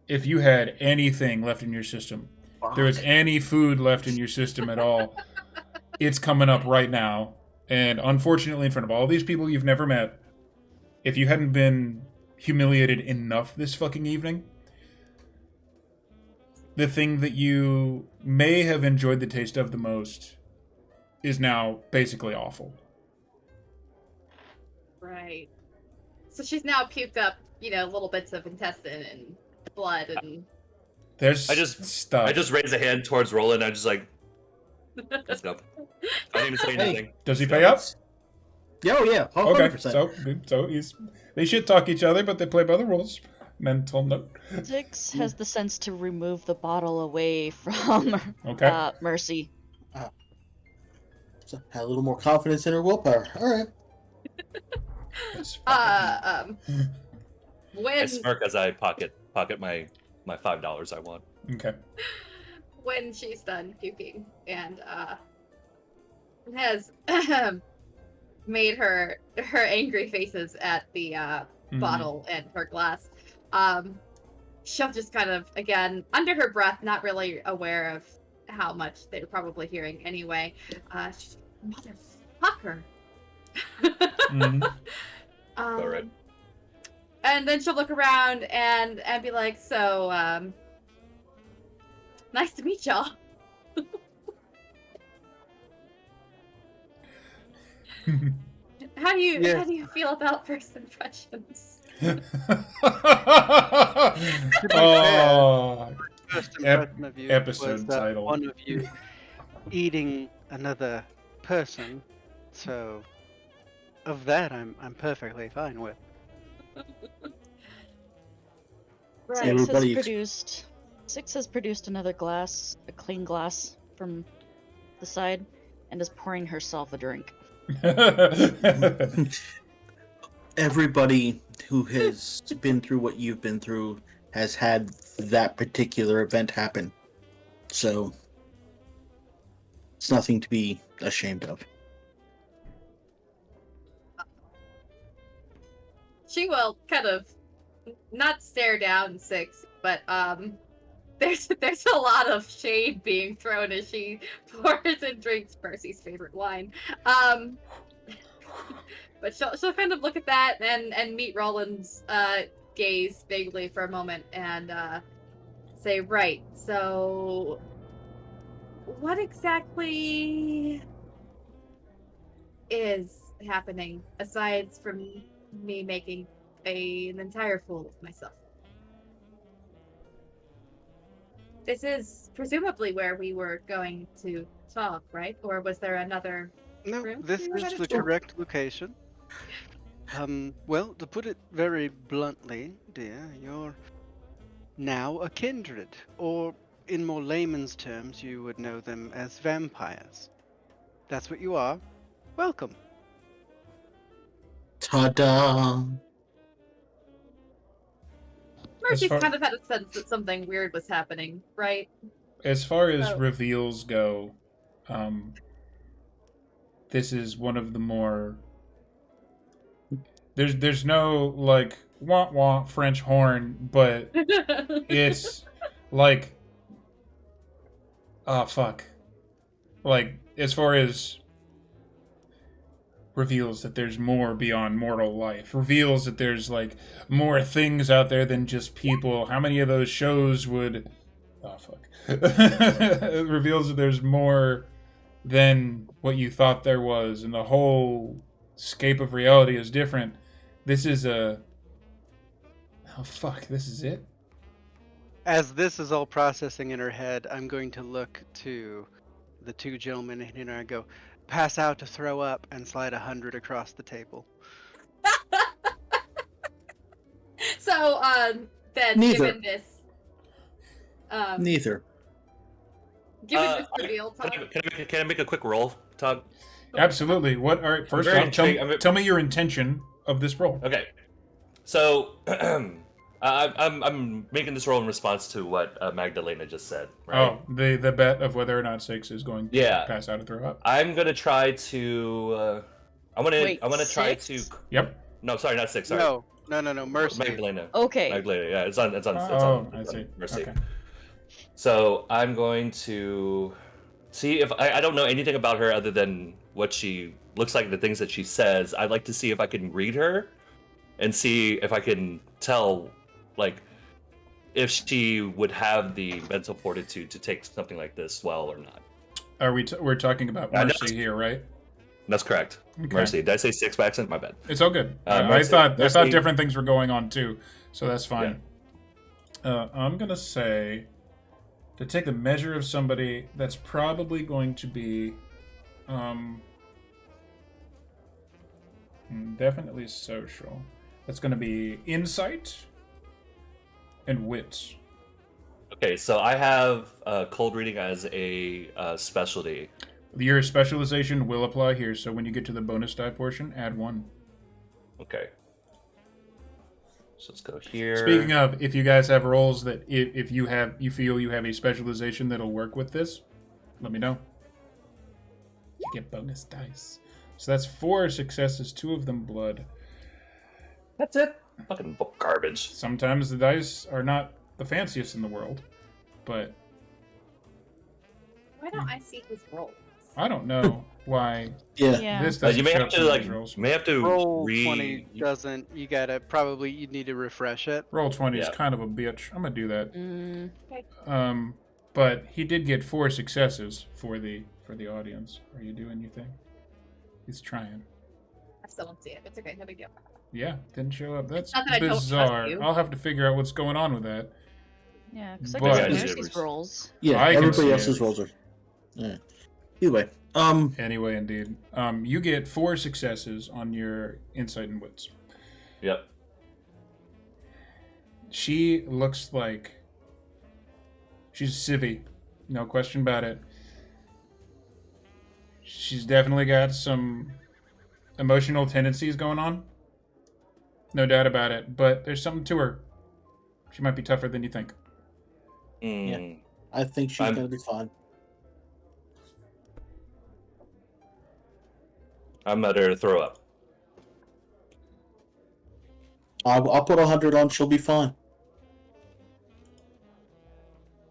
If you had anything left in your system, there was any food left in your system at all, it's coming up right now. And unfortunately, in front of all these people you've never met, if you hadn't been humiliated enough this fucking evening, the thing that you may have enjoyed the taste of the most is now basically awful. Right. So she's now puked up, you know, little bits of intestine and blood and There's I just stuff. raise a hand towards Roland. I'm just like, Let's go. I didn't even say Hey. anything. Does he pay up? Yeah, oh yeah, 100%. Okay, so good. So they shit talk each other, but they play by the rules. Mental note. Six has the sense to remove the bottle away from Okay. Mercy. So, had a little more confidence in her willpower. All right. I When smirk as I pocket my $5 I want. Okay. when she's done puking and has made her angry faces at the bottle and her glass, she'll just kind of, again, under her breath, not really aware of how much they're probably hearing anyway, she's motherfucker. All right. And then she'll look around and be like, so nice to meet y'all. How do you feel about first impressions? Oh, First impression of you episode was title. one of you eating another person, so of that I'm perfectly fine with. Right. Everybody- Six has produced another glass, a clean glass from the side, and is pouring herself a drink. Everybody who has been through what you've been through has had that particular event happen. So it's nothing to be ashamed of. She will kind of not stare down Six, but there's a lot of shade being thrown as she pours and drinks Percy's favorite wine. But she'll kind of look at that and meet Roland's gaze vaguely for a moment and say, right, so what exactly is happening aside from me making an entire fool of myself? This is presumably where we were going to talk, right? Or was there another No, room? this is the correct location. Well, to put it very bluntly, dear, you're now a kindred, or in more layman's terms, you would know them as vampires. That's what you are. Welcome. Ta-da! Mercy's far- kind of had a sense that something weird was happening, right? As far as Oh. reveals go, this is one of the more. There's no like wah wah French horn, but it's like, oh fuck, like as far as reveals that there's more beyond mortal life, reveals that there's like more things out there than just people. How many of those shows would, oh fuck, it reveals that there's more than what you thought there was, and the whole scape of reality is different. This is a, oh fuck, this is it. As this is all processing in her head, I'm going to look to the two gentlemen in here and go, pass out to throw up, and slide 100 across the table. So, then, Neither. given this, Neither. given this reveal, Todd, Can I make a quick roll, Todd? Absolutely. What are first very off? intrigued. Tell me your intention of this roll. Okay. So I'm making this roll in response to what Magdalena just said. Right? Oh, the bet of whether or not Six is going to pass out and throw up. I'm gonna try to. I'm gonna try Six? to. Yep. No, sorry, not Six. Sorry. No, Mercy. Magdalena. Okay. Magdalena. Yeah, it's on. Oh, I see. Mercy. Okay. So I'm going to see if I don't know anything about her other than what she looks like, the things that she says. I'd like to see if I can read her and see if I can tell, like, if she would have the mental fortitude to take something like this well or not. Are we're talking about I know. Mercy here, right? That's correct. Okay. Mercy. Did I say Six by accident? My bad. It's all good. I Mercy- thought Mercy- different things were going on too, so that's fine. I'm gonna say to take the measure of somebody that's probably going to be definitely social. That's going to be insight and wit. Okay, so I have cold reading as a specialty. Your specialization will apply here, so when you get to the bonus die portion, add 1. Okay. So let's go here. Speaking of, if you guys have roles that if you feel you have a specialization that'll work with this, let me know. You get bonus dice. So that's 4 successes, 2 of them blood. That's it. Fucking book garbage. Sometimes the dice are not the fanciest in the world, but Why don't I see his rolls? I don't know why Yeah. this doesn't You may show have up to in like. these rolls. You may have to Roll read. 20 doesn't. You gotta probably. You need to refresh it. Roll 20 is Yeah. kind of a bitch. I'm gonna do that. Mm, But he did get 4 successes for the audience. Are you doing your thing? He's trying. I still don't see it. It's okay. No big deal. Yeah, didn't show up. That's Not that I don't trust bizarre. you. I'll have to figure out what's going on with that. yeah, because I But- can see Yeah, Mercy's rolls. Yeah, I can everybody see else's it. rolls are. Yeah. Either way. Anyway, indeed. You get 4 successes on your insight and wits. Yep. She looks like she's civvy, no question about it. She's definitely got some emotional tendencies going on, no doubt about it. But there's something to her. She might be tougher than you think. Mm. I think she's gonna be fine. I'm at her to throw up. I'll put 100 on. She'll be fine.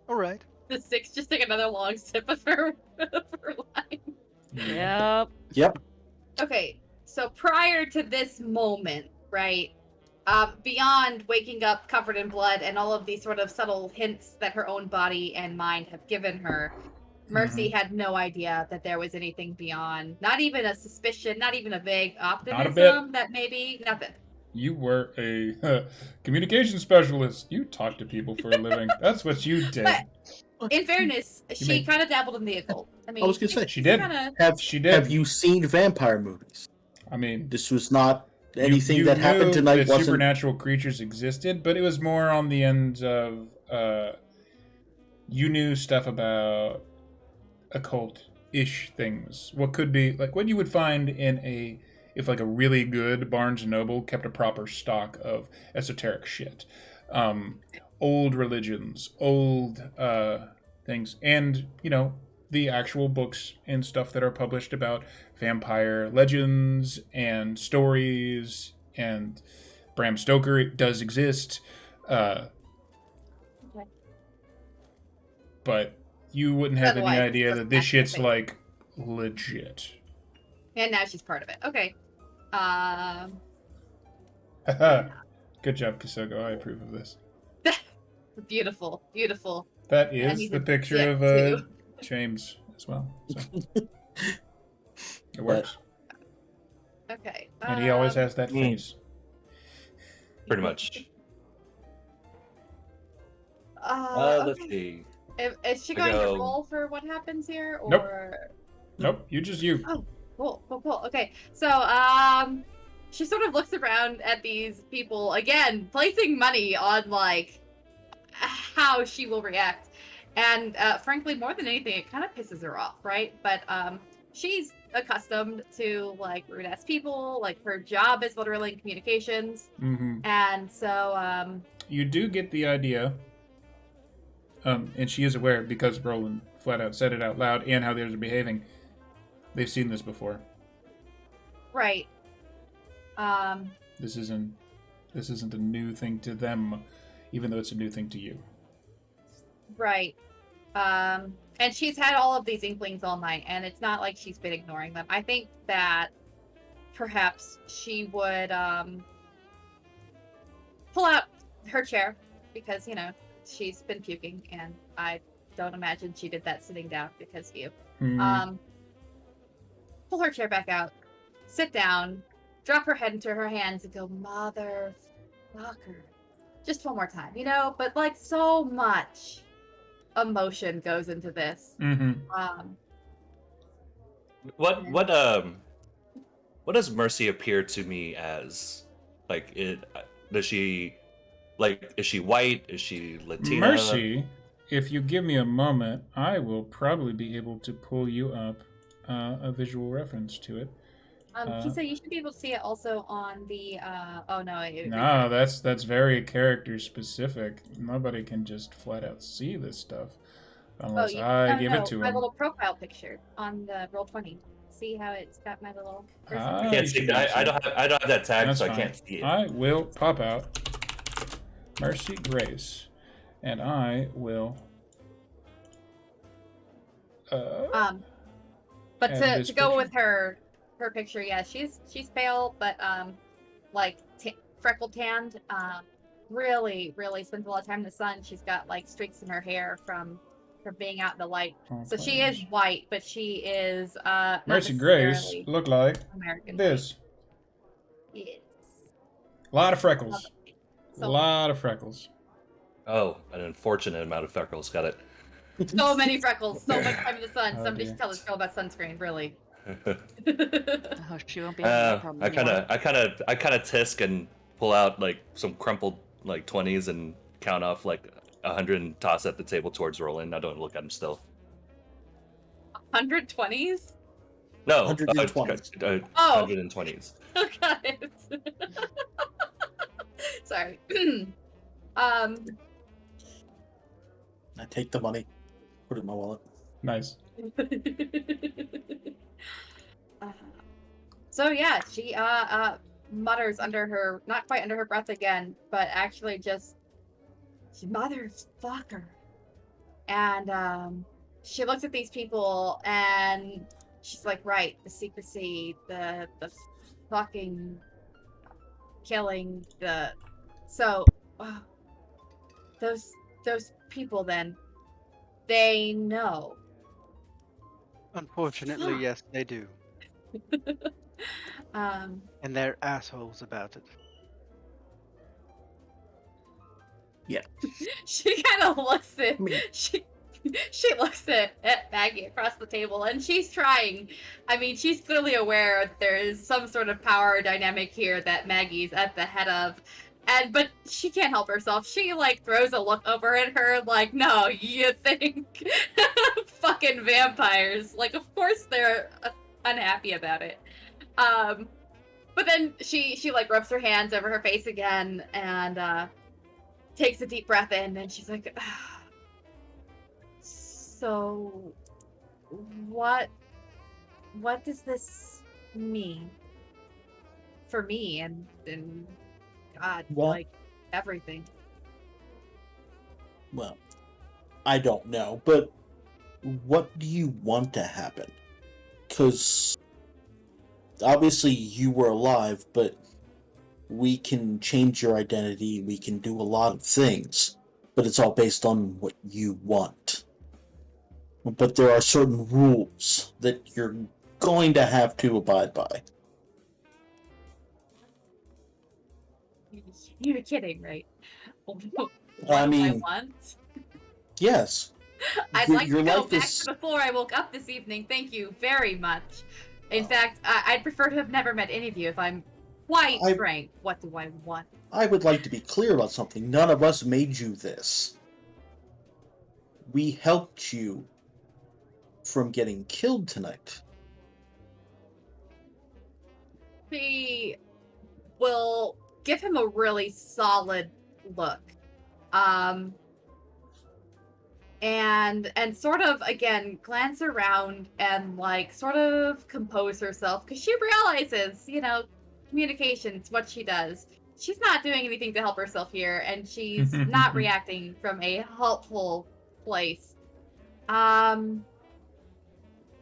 All right. The 6 just take another long sip of her line. Yep. Yep. Okay, so prior to this moment, right? Beyond waking up covered in blood and all of these sort of subtle hints that her own body and mind have given her, Mercy had no idea that there was anything beyond, not even a suspicion, not even a vague optimism that maybe nothing. You were a communication specialist. You talk to people for a living. That's what you did. But in fairness, she made- kind of dabbled in the occult. I mean, I was gonna say She did. She did. Have you seen vampire movies? I mean, This was not you- anything you that happened knew tonight. that Wasn't supernatural creatures existed, but it was more on the end of you knew stuff about occult-ish things. What could be like what you would find in if like a really good Barnes & Noble kept a proper stock of esoteric shit. Old religions, old things, and, the actual books and stuff that are published about vampire legends and stories, and Bram Stoker does exist. But you wouldn't have any Otherwise, idea it's that this just shit's fascinating. like legit. And now she's part of it. Okay. Good job, Kisogo. I approve of this. Beautiful, beautiful. That And is he's the a picture dick, of too. James as well. So. It works. Okay. And he always has that Mm. face. Pretty much. Let's Okay. see. Is she I going go- to roll for what happens here, or? Nope. Nope, you just you. Oh, cool. Okay, so she sort of looks around at these people again, placing money on like how she will react, and frankly, more than anything, it kind of pisses her off, right? But she's accustomed to like rude ass people. Like her job is literally in communications, Mm-hmm. and so You do get the idea, and she is aware because Roland flat out said it out loud and how they're behaving. They've seen this before. right. This isn't a new thing to them, even though it's a new thing to you. Right. And she's had all of these inklings all night, and it's not like she's been ignoring them. I think that perhaps she would pull out her chair because, she's been puking, and I don't imagine she did that sitting down because of you. Hmm. Pull her chair back out, sit down, drop her head into her hands, and go, motherfucker. Just one more time, but like so much emotion goes into this. Mm-hmm. What does Mercy appear to me as? Like, does she, like, is she white? Is she Latina? Mercy, if you give me a moment, I will probably be able to pull you up a visual reference to it. Kisa, you should be able to see it also on the. Oh no! No, that's very character specific. Nobody can just flat out see this stuff unless I give it to my them. little profile picture on the Roll20. See how it's got my little. I can't see that. I don't have that tag, That's so fine. I can't see it. I will pop out Mercy Grace, and I will. But to go with her picture, yeah, she's pale, but like freckle tanned. Really spends a lot of time in the sun. She's got like streaks in her hair from being out in the light. Oh, so she is white, but she is Mercy Grace look like American this. Yes. A lot of freckles. So, A lot of freckles. Oh, an unfortunate amount of freckles. Got it. so many freckles, so much time in the sun. Oh, Somebody dear. should tell this girl about sunscreen, really. Oh, she won't be having that problem anymore. I kind of tisk and pull out like some crumpled like 20s and count off like 100 and toss at the table towards Roland. I don't look at him still. 120s? No, 120s. 120s. Okay. Sorry. I take the money, put it in my wallet. Nice. So yeah, she mutters under her, not quite under her breath again, but actually just motherfucker. And she looks at these people and she's like, right, the secrecy, the fucking killing, those people then, they know. Unfortunately, yes, they do. And they're assholes about it. Yeah. She kind of looks at she looks at Maggie across the table, and she's trying. I mean, she's clearly aware that there is some sort of power dynamic here that Maggie's at the head of, but she can't help herself. She like throws a look over at her, like, "No, you think fucking vampires? Like, of course they're unhappy about it." But then she like rubs her hands over her face again and takes a deep breath in, and she's like, so what does this mean for me and God, Well, like everything? Well, I don't know, but what do you want to happen? Because obviously you were alive, but we can change your identity, we can do a lot of things, but it's all based on what you want. But there are certain rules that you're going to have to abide by. You're kidding, right? I mean, I want? Yes. I'd Your- like your to go life back is- to before I woke up this evening. Thank you very much. In fact, I'd prefer to have never met any of you if I'm quite frank. What do I want? I would like to be clear about something. None of us made you this. We helped you from getting killed tonight. She will give him a really solid look. And sort of again glance around and like sort of compose herself, because she realizes, communication's what she does. She's not doing anything to help herself here, and she's not reacting from a helpful place.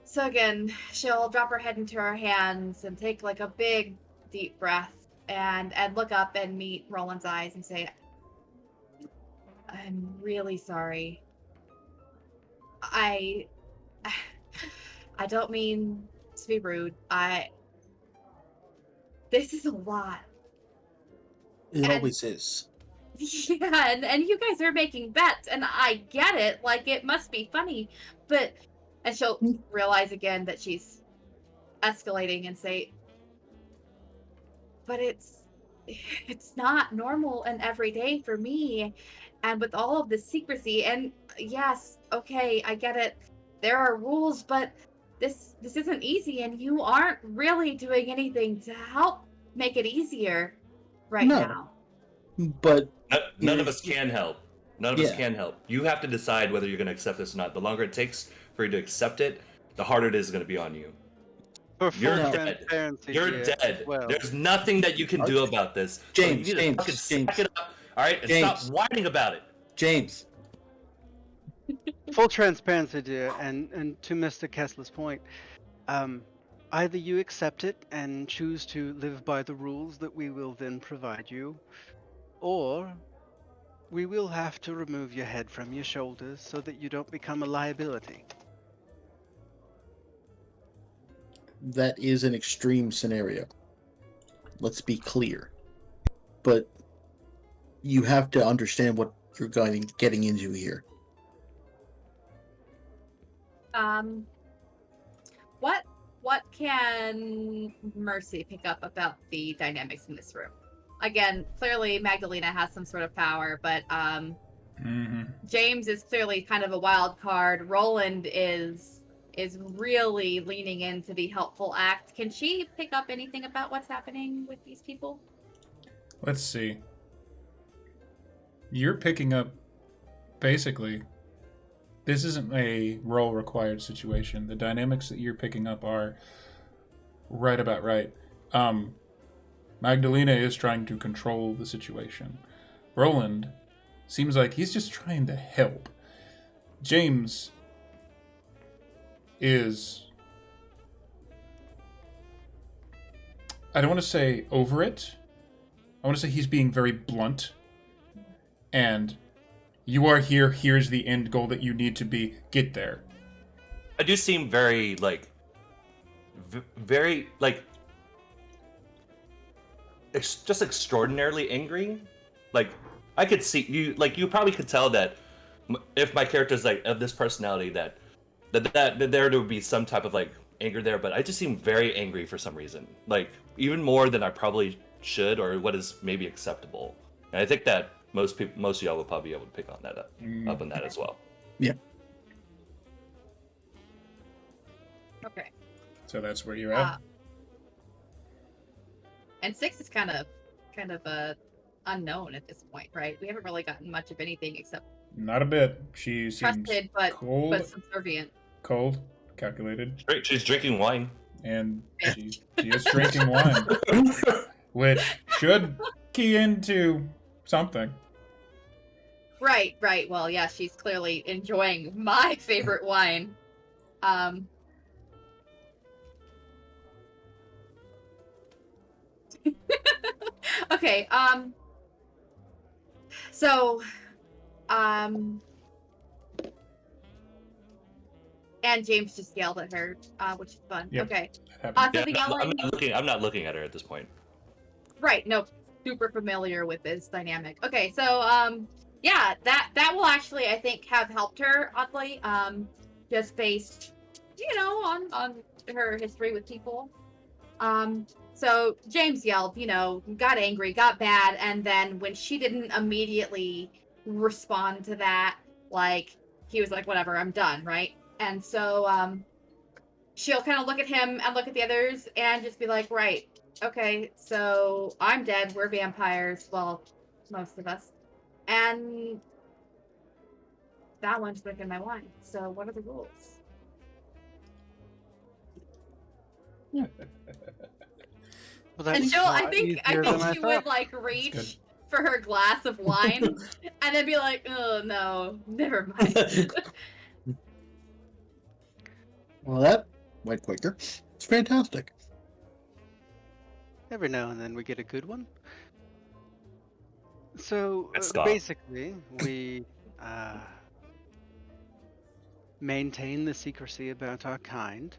So again, she'll drop her head into her hands and take like a big deep breath and look up and meet Roland's eyes and say, I'm really sorry. I don't mean to be rude. This is a lot. It always is. Yeah, and you guys are making bets, and I get it. Like, it must be funny, but and she'll realize again that she's escalating and say, but it's not normal and everyday for me, and with all of the secrecy. And yes, okay, I get it. There are rules, but this isn't easy, and you aren't really doing anything to help make it easier right No, now. but None of us can help. None of us Yeah. can help. You have to decide whether you're going to accept this or not. The longer it takes for you to accept it, the harder it is going to be on you. For full You're dead. transparency, You're here dead. as well. There's nothing that you can do about this. James, so you need to fucking suck it up, all right, and stop whining about it. James. Full transparency, dear, and to Mr. Kessler's point, either you accept it and choose to live by the rules that we will then provide you, or we will have to remove your head from your shoulders so that you don't become a liability. That is an extreme scenario. Let's be clear. But you have to understand what you're getting into here. What can Mercy pick up about the dynamics in this room? Again, clearly Magdalena has some sort of power, but James is clearly kind of a wild card. Roland is really leaning into the helpful act. Can she pick up anything about what's happening with these people? Let's see. You're picking up, basically, this isn't a role required situation. The dynamics that you're picking up are right about right. Magdalena is trying to control the situation. Roland seems like he's just trying to help. James is, I don't want to say over it. I want to say he's being very blunt. And you are here, here's the end goal that you need to be, get there. I do seem very, just extraordinarily angry. Like, I could see you, you probably could tell that if my character's, of this personality, that there would be some type of, anger there, but I just seem very angry for some reason. Even more than I probably should, or what is maybe acceptable. And I think that most of y'all will probably be able to pick on that up on that as well. Yeah. Okay. So that's where you're at. And 6 is kind of unknown at this point, right? We haven't really gotten much of anything except Not a bit. She seems trusted, but cold, subservient. cold, calculated, She's drinking wine. and she is drinking wine, which should key into something. Right. Well, yeah, she's clearly enjoying my favorite wine. Okay, so, and James just yelled at her, which is fun. Yep. Okay. That happened. So Yeah, the yelling, I'm not looking at her at this point. right, no, super familiar with this dynamic. Okay, so, yeah, that will actually, I think, have helped her, oddly, just based, on her history with people. So James yelled, got angry, got mad, and then when she didn't immediately respond to that, he was like, whatever, I'm done, right? And so, she'll kind of look at him and look at the others and just be like, right, okay, so I'm dead, we're vampires, well, most of us, and that one's drinking my wine, so what are the rules? Well, And that's she'll, I a lot think easier than I she thought. would reach for her glass of wine, and then be like, "Oh no, never mind." Well, that went quicker. It's fantastic. Every now and then we get a good one. So That's Scott. basically, we maintain the secrecy about our kind.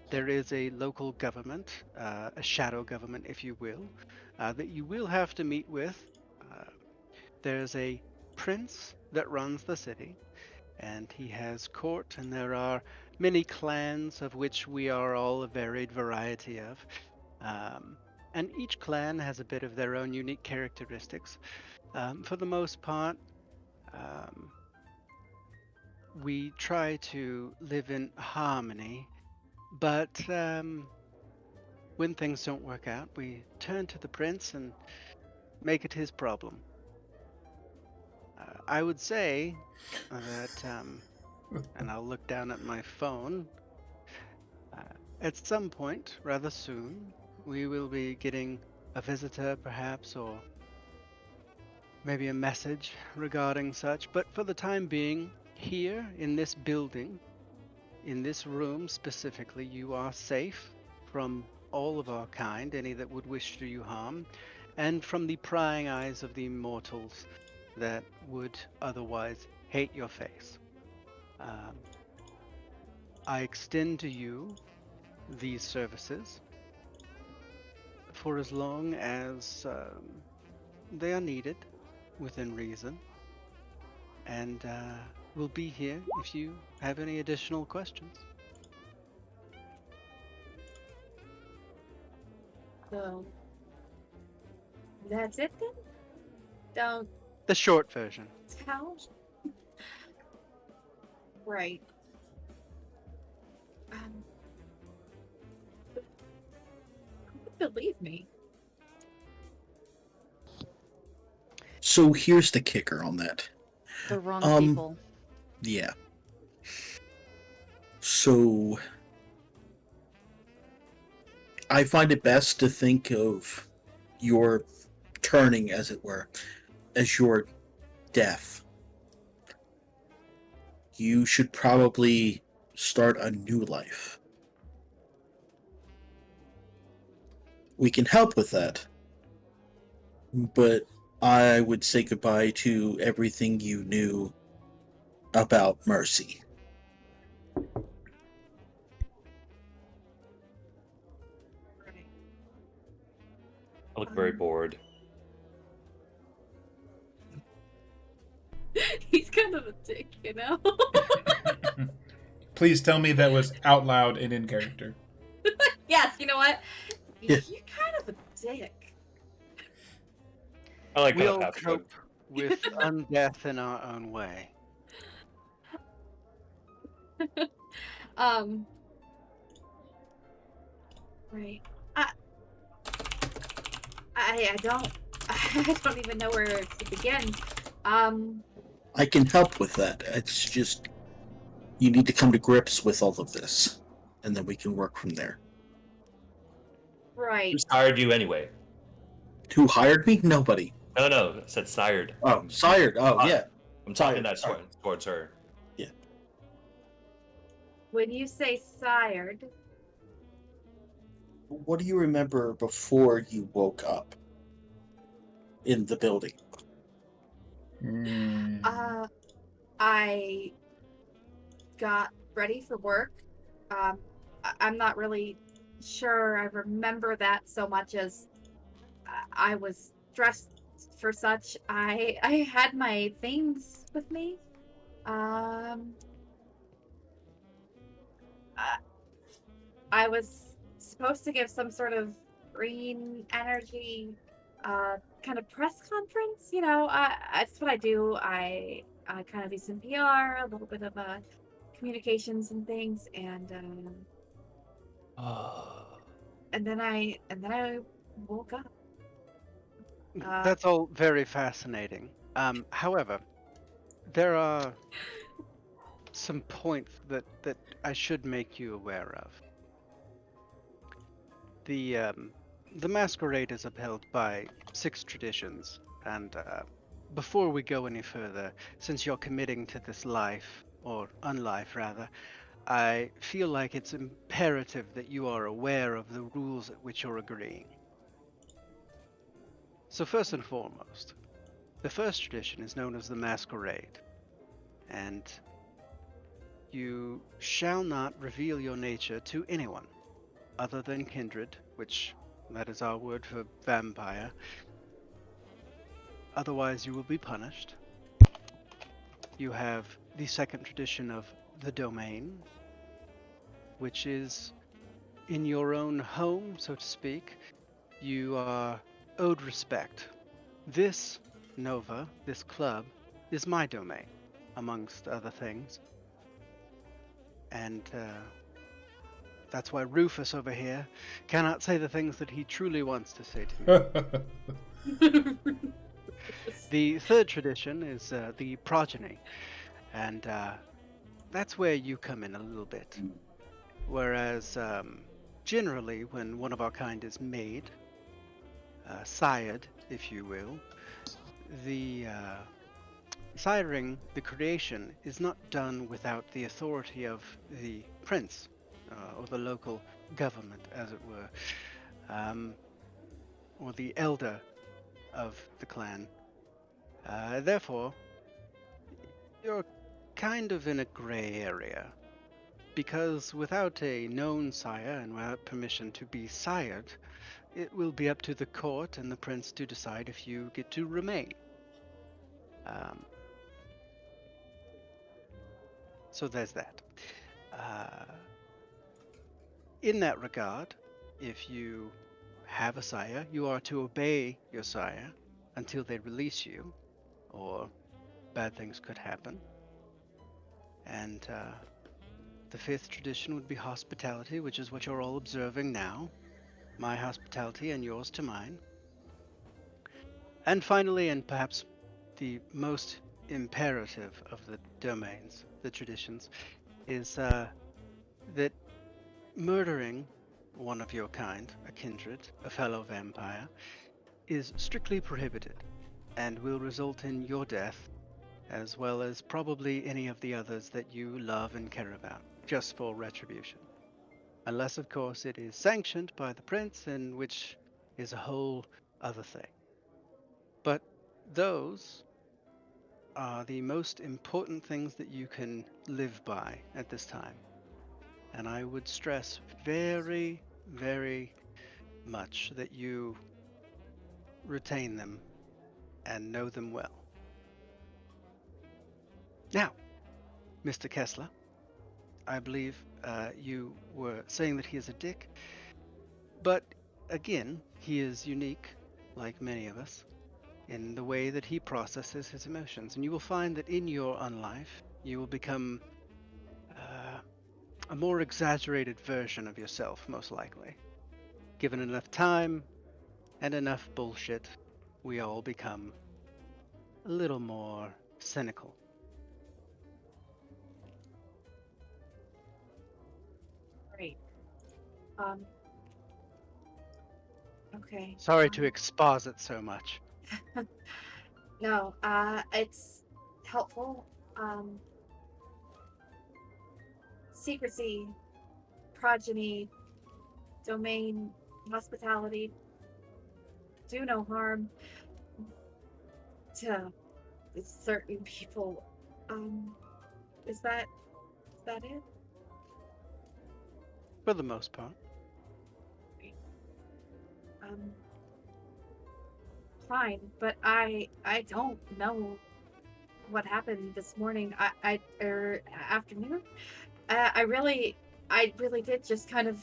There is a local government, a shadow government, if you will, that you will have to meet with there's a prince that runs the city, and he has court, and there are many clans of which we are all a varied variety of. And each clan has a bit of their own unique characteristics. For the most part, um, we try to live in harmony, but when things don't work out, we turn to the prince and make it his problem. I would say that, and I'll look down at my phone, at some point, rather soon, we will be getting a visitor, perhaps, or maybe a message regarding such. But for the time being, here in this building, in this room specifically, you are safe from all of our kind, any that would wish to do you harm, and from the prying eyes of the mortals that would otherwise hate your face. I extend to you these services for as long as they are needed within reason, and we'll be here if you have any additional questions. So that's it then? Don't The short version. tell? Right. Who would believe me? So here's the kicker on that. The wrong Um, people. Yeah. So I find it best to think of your turning, as it were, as your death. You should probably start a new life. We can help with that, but I would say goodbye to everything you knew about Mercy. Right. I look very bored. He's kind of a dick, you know? Please tell me that was out loud and in character. Yes, you know what? Yeah. You're kind of a dick. I like We kind all of half joke. cope with undeath in our own way. Right. I don't I don't even know where to begin. I can help with that. It's just you need to come to grips with all of this, and then we can work from there. Right. Who's hired you anyway? Who hired me? Nobody. No, I said sired. Oh, sired. Oh, yeah. I'm talking Sired, that sorry. towards her. When you say sired, What do you remember before you woke up in the building? I got ready for work. I'm not really sure I remember that so much as I was dressed for such. I had my things with me. I was supposed to give some sort of green energy kind of press conference. You know, that's what I do. I kind of do some PR, a little bit of communications and things, and then I woke up. That's all very fascinating. However, there are some points that I should make you aware of. The masquerade is upheld by 6 traditions, and before we go any further, since you're committing to this life, or unlife rather, I feel like it's imperative that you are aware of the rules at which you're agreeing. So first and foremost, the first tradition is known as the masquerade, and you shall not reveal your nature to anyone other than kindred, which that is our word for vampire, Otherwise, you will be punished. You have the second tradition of the domain, which is in your own home, so to speak. You are owed respect. This Nova, this club, is my domain, amongst other things. And that's why Rufus over here cannot say the things that he truly wants to say to me. The third tradition is the progeny, and that's where you come in a little bit. Whereas generally when one of our kind is made, sired, if you will, the siring, the creation, is not done without the authority of the prince, or the local government, as it were, or the elder of the clan. Therefore, you're kind of in a grey area, because without a known sire and without permission to be sired, it will be up to the court and the prince to decide if you get to remain. So there's that. In that regard, if you have a sire, you are to obey your sire until they release you, or bad things could happen. And the fifth tradition would be hospitality, which is what you're all observing now. My hospitality and yours to mine. And finally, and perhaps the most imperative of the domains, the traditions, is that murdering one of your kind, a kindred, a fellow vampire, is strictly prohibited and will result in your death, as well as probably any of the others that you love and care about, just for retribution. Unless, of course, it is sanctioned by the prince, in which is a whole other thing. But those are the most important things that you can live by at this time. And I would stress very, very much that you retain them and know them well. Now, Mr. Kessler, I believe you were saying that he is a dick, but again, he is unique, like many of us, in the way that he processes his emotions. And you will find that in your unlife, you will become a more exaggerated version of yourself, most likely. Given enough time and enough bullshit, we all become a little more cynical. Great. Okay. Sorry to exposit so much. No, it's helpful. Secrecy, progeny, domain, hospitality, do no harm to certain people. Is that it? For the most part. Fine, but I don't know what happened this morning. Afternoon. I really did just kind of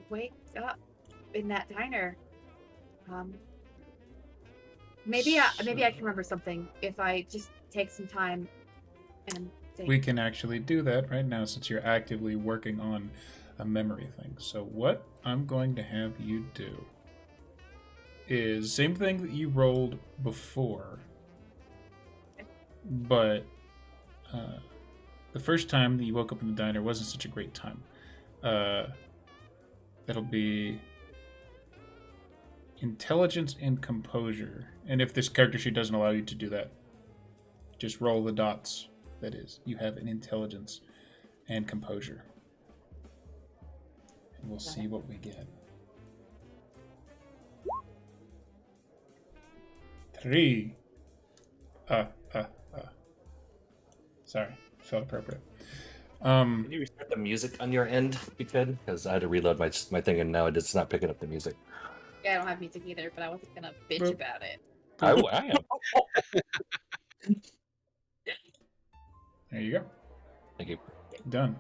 wake up in that diner. Maybe I can remember something if I just take some time and think. We can actually do that right now since you're actively working on a memory thing. So what I'm going to have you do is same thing that you rolled before, but the first time that you woke up in the diner wasn't such a great time. That'll be intelligence and composure. And if this character sheet doesn't allow you to do that, just roll the dots. That is, you have an intelligence and composure. And we'll see what we get. 3. Sorry, felt appropriate. Can you restart the music on your end, if you could? Because I had to reload my thing, and now it's not picking up the music. Yeah, I don't have music either, but I wasn't gonna bitch about it. I am. There you go. Thank you. Done.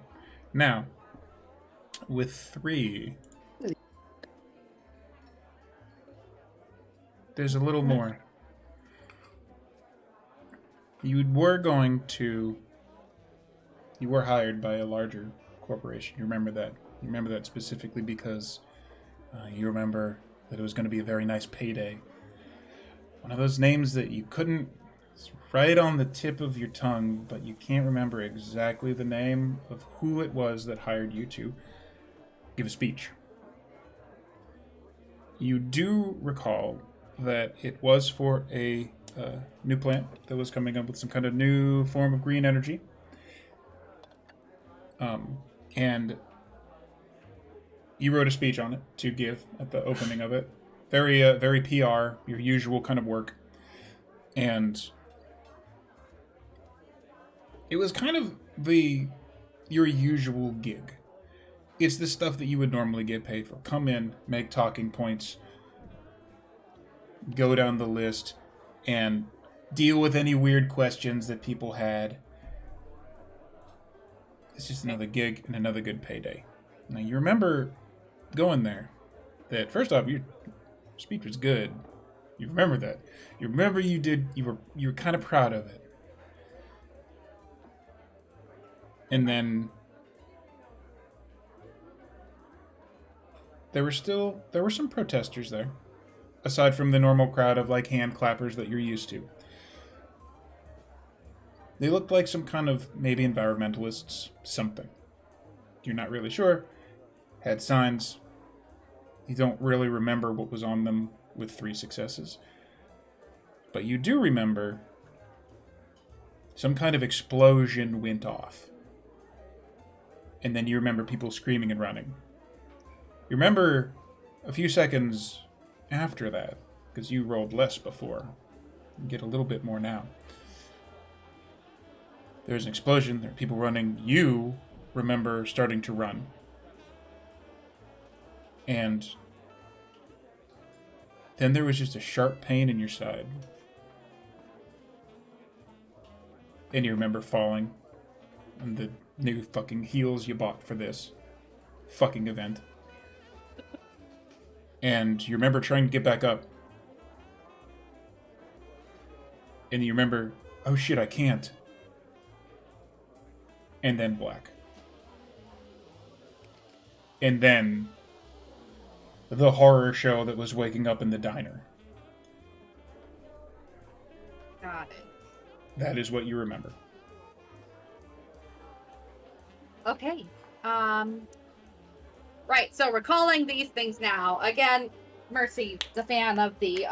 Now, with 3, there's a little more. You were hired by a larger corporation. You remember that. You remember that specifically because you remember that it was going to be a very nice payday. One of those names that you couldn't, it's right on the tip of your tongue, but you can't remember exactly the name of who it was that hired you to give a speech. You do recall that it was for a new plant that was coming up with some kind of new form of green energy. And you wrote a speech on it to give at the opening of it. Very PR, your usual kind of work. And it was kind of your usual gig. It's the stuff that you would normally get paid for. Come in, make talking points, go down the list, and deal with any weird questions that people had. It's just another gig and another good payday. Now, you remember going there, that first off, your speech was good. You remember that. You remember you were kind of proud of it. And then there were some protesters there, aside from the normal crowd of like hand clappers that you're used to. They looked like some kind of maybe environmentalists, something. You're not really sure. Had signs. You don't really remember what was on them with 3 successes. But you do remember some kind of explosion went off. And then you remember people screaming and running. You remember a few seconds after that, because you rolled less before. You get a little bit more now. There's an explosion, there are people running. You remember starting to run. And then there was just a sharp pain in your side. And you remember falling on the new fucking heels you bought for this fucking event. And you remember trying to get back up. And you remember, oh shit, I can't. And then black. And then the horror show that was waking up in the diner. Got it. That is what you remember. Okay. Right, so recalling these things now. Again, Mercy's a fan of the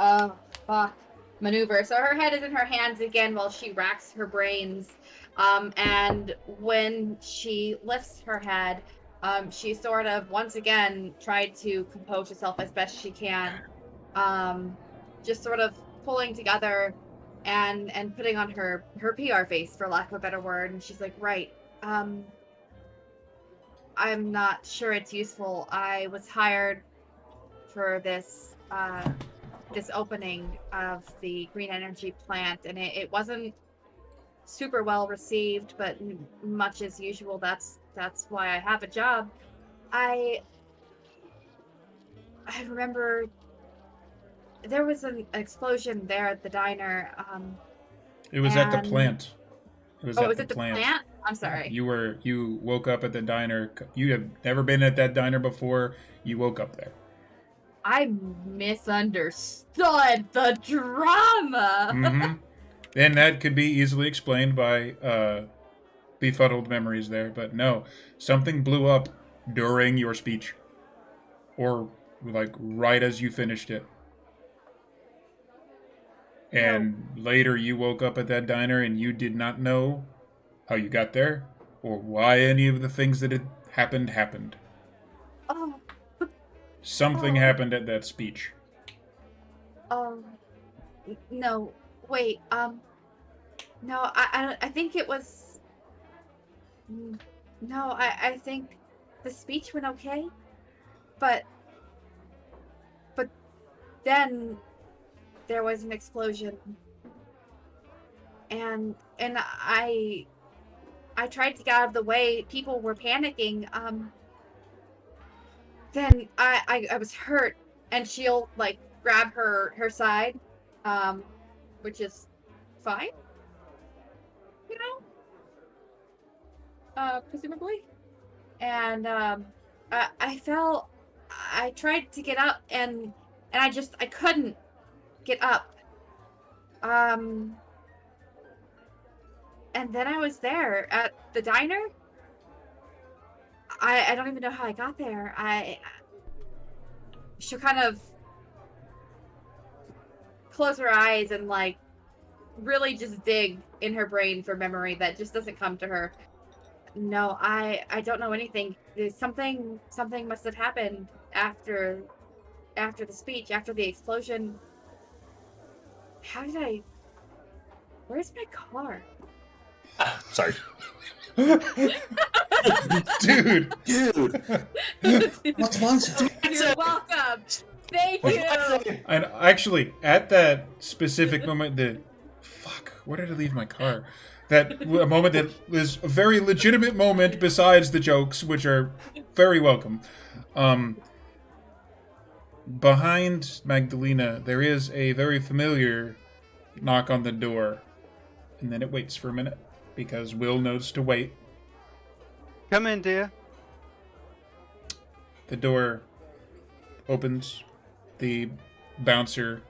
maneuver. So her head is in her hands again while she racks her brains. And when she lifts her head, she sort of once again tried to compose herself as best she can. Just sort of pulling together and putting on her PR face, for lack of a better word. And she's like, right, I'm not sure it's useful. I was hired for this opening of the green energy plant, and it wasn't super well received, but much as usual, that's why I have a job. I remember there was an explosion there at the diner. It was at the plant. It was at the plant? I'm sorry. You woke up at the diner. You have never been at that diner before. You woke up there. I misunderstood the drama. Mm-hmm. And that could be easily explained by befuddled memories there. But no, something blew up during your speech. Or, like, right as you finished it. And later you woke up at that diner and you did not know how you got there or why any of the things that had happened. Oh. Something happened at that speech. No, wait, no, I think it was, no, I think the speech went okay, but then there was an explosion, and I tried to get out of the way. People were panicking. Then I was hurt, and she'll like grab her side, which is fine, you know, presumably. And I fell. I tried to get up, and I couldn't get up. And then I was there at the diner. I don't even know how I got there. She'll kind of close her eyes and like really just dig in her brain for memory that just doesn't come to her. No, I don't know anything. Something must have happened after the speech, after the explosion. How did I? Where's my car? Sorry. Dude. What's Monster? You're welcome. Thank you. And actually, at that specific moment, where did I leave my car? That a moment that is a very legitimate moment besides the jokes, which are very welcome. Behind Magdalena, there is a very familiar knock on the door, and then it waits for a minute because Will knows to wait. Come in, dear. The door opens. The bouncer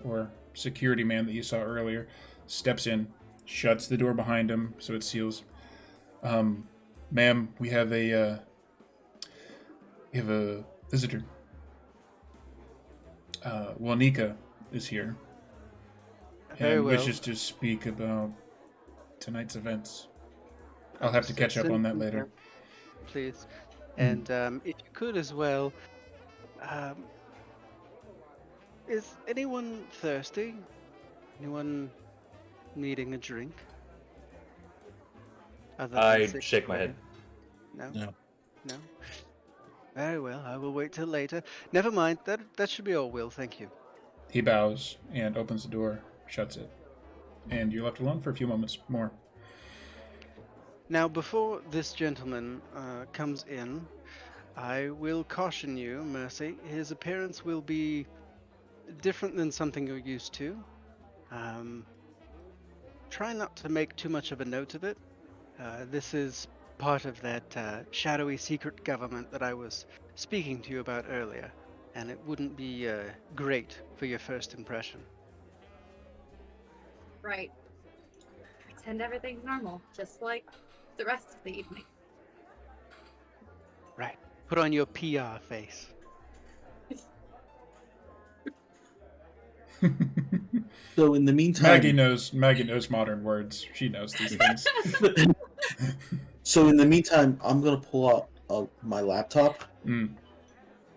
or security man that you saw earlier steps in, shuts the door behind him so it seals. Ma'am, we have a visitor. Wanika is here Very and well. wishes to speak about tonight's events. I'll have to catch up on that later. Please. And if you could as well, is anyone thirsty? Anyone needing a drink? Other than I sick shake my water? head. No? No. No? Very well, I will wait till later. Never mind, that should be all, Will, thank you. He bows and opens the door, shuts it, and you're left alone for a few moments more. Now, before this gentleman comes in, I will caution you, Mercy, his appearance will be different than something you're used to. Try not to make too much of a note of it. This is part of that shadowy secret government that I was speaking to you about earlier, and it wouldn't be great for your first impression. Right. Pretend everything's normal, just like the rest of the evening. Right. Put on your PR face. So in the meantime, Maggie knows modern words. She knows these things. so in the meantime, I'm gonna pull out my laptop Mm.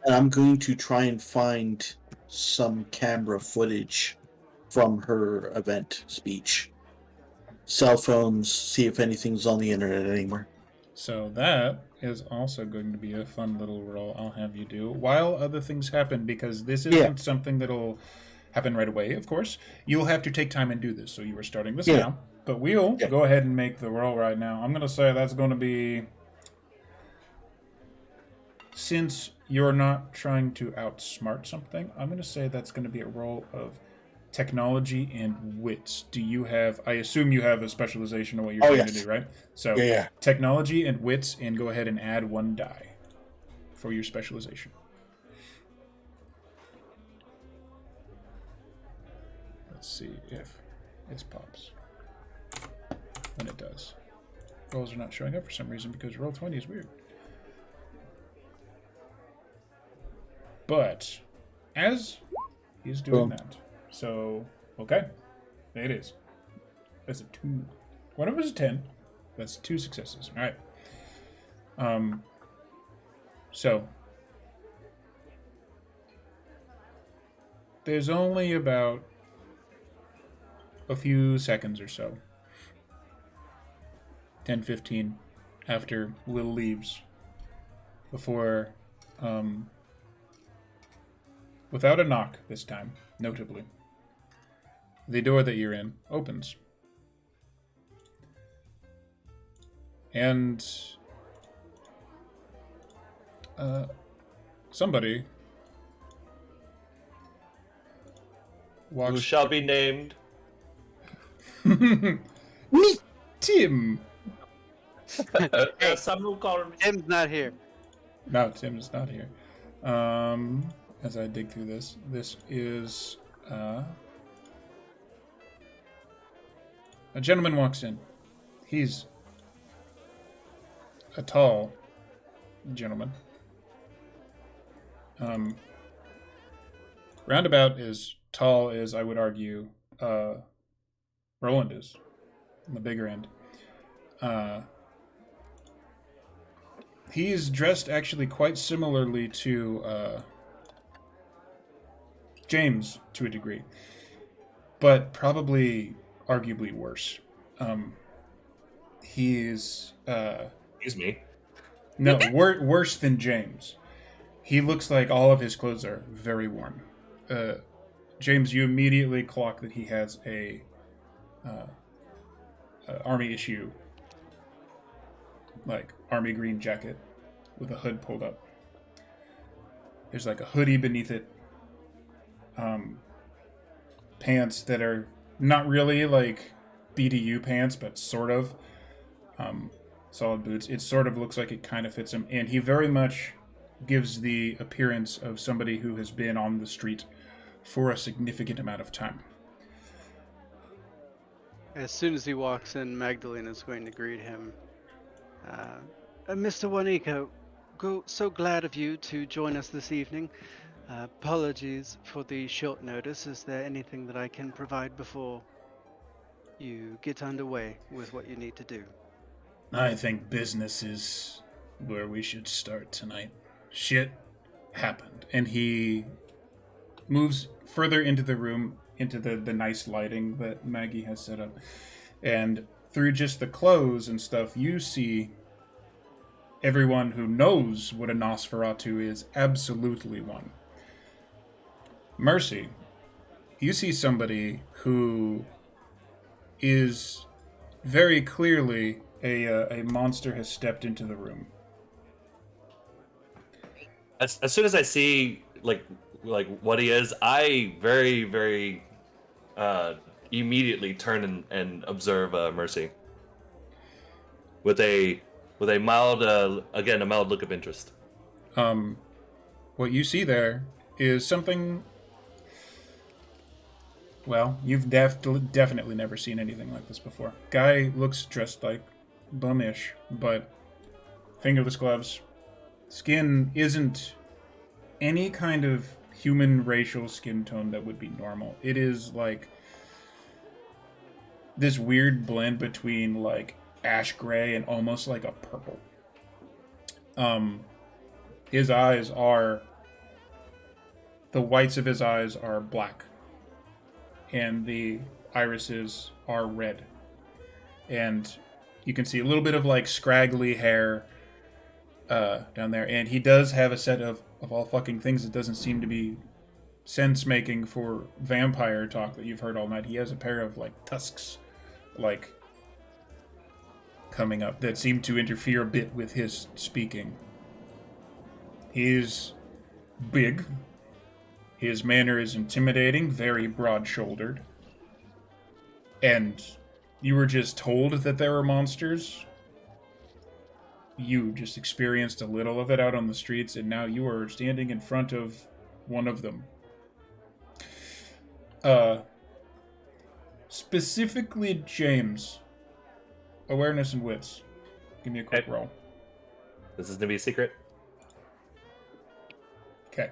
and I'm going to try and find some camera footage from her event speech. Cell phones, see if anything's on the internet anymore. So that is also going to be a fun little roll I'll have you do while other things happen, because this isn't something that'll happen right away, of course. You'll have to take time and do this, so you are starting this now. But we'll go ahead and make the roll right now. I'm going to say that's going to be... Since you're not trying to outsmart something, I'm going to say that's going to be a roll of technology and wits. Do you have... I assume you have a specialization of what you're trying to do, right? So technology and wits, and go ahead and add 1 die for your specialization. Let's see if it pops. When it does. Rolls are not showing up for some reason because Roll20 is weird. But as he's doing that, so okay, there it is. That's a 2. One of them is a 10. That's 2 successes. All right. So there's only about a few seconds or so, 10-15 after Will leaves, before without a knock this time, notably, the door that you're in opens. And somebody walks. Who shall be named? Tim. Some will call me. Tim's not here. No, Tim is not here. As I dig through this is a gentleman walks in. He's a tall gentleman. Roundabout as tall as I would argue Roland is, on the bigger end. He's dressed actually quite similarly to James to a degree, but probably arguably worse. He's Excuse me. no worse than James. He looks like all of his clothes are very worn. James, you immediately clock that he has a army issue, like army green jacket with a hood pulled up. There's like a hoodie beneath it. Pants that are not really like BDU pants, but sort of. Solid boots. It sort of looks like it kind of fits him, and he very much gives the appearance of somebody who has been on the street for a significant amount of time. As soon as he walks in, Magdalena's going to greet him. Mr. Juanico, so glad of you to join us this evening. Apologies for the short notice. Is there anything that I can provide before you get underway with what you need to do? I think business is where we should start tonight. Shit happened. And he moves further into the room, into the nice lighting that Maggie has set up. And through just the clothes and stuff, you see everyone who knows what a Nosferatu is absolutely one. Mercy, you see somebody who is very clearly a monster has stepped into the room. As soon as I see like what he is, I very immediately turn and observe Mercy with a mild a mild look of interest. What you see there is something. Well, you've definitely never seen anything like this before. Guy looks dressed like bum-ish, but fingerless gloves. Skin isn't any kind of human racial skin tone that would be normal. It is like this weird blend between like ash gray and almost like a purple. His eyes are, the whites of his eyes are black, and the irises are red. And you can see a little bit of like scraggly hair down there. And he does have a set of all fucking things that doesn't seem to be sense-making for vampire talk that you've heard all night. He has a pair of like tusks like coming up that seem to interfere a bit with his speaking. He's big. His manner is intimidating, very broad-shouldered. And you were just told that there were monsters. You just experienced a little of it out on the streets, and now you are standing in front of one of them. Specifically James. Awareness and wits. Give me a quick roll. This is gonna be a secret. Okay.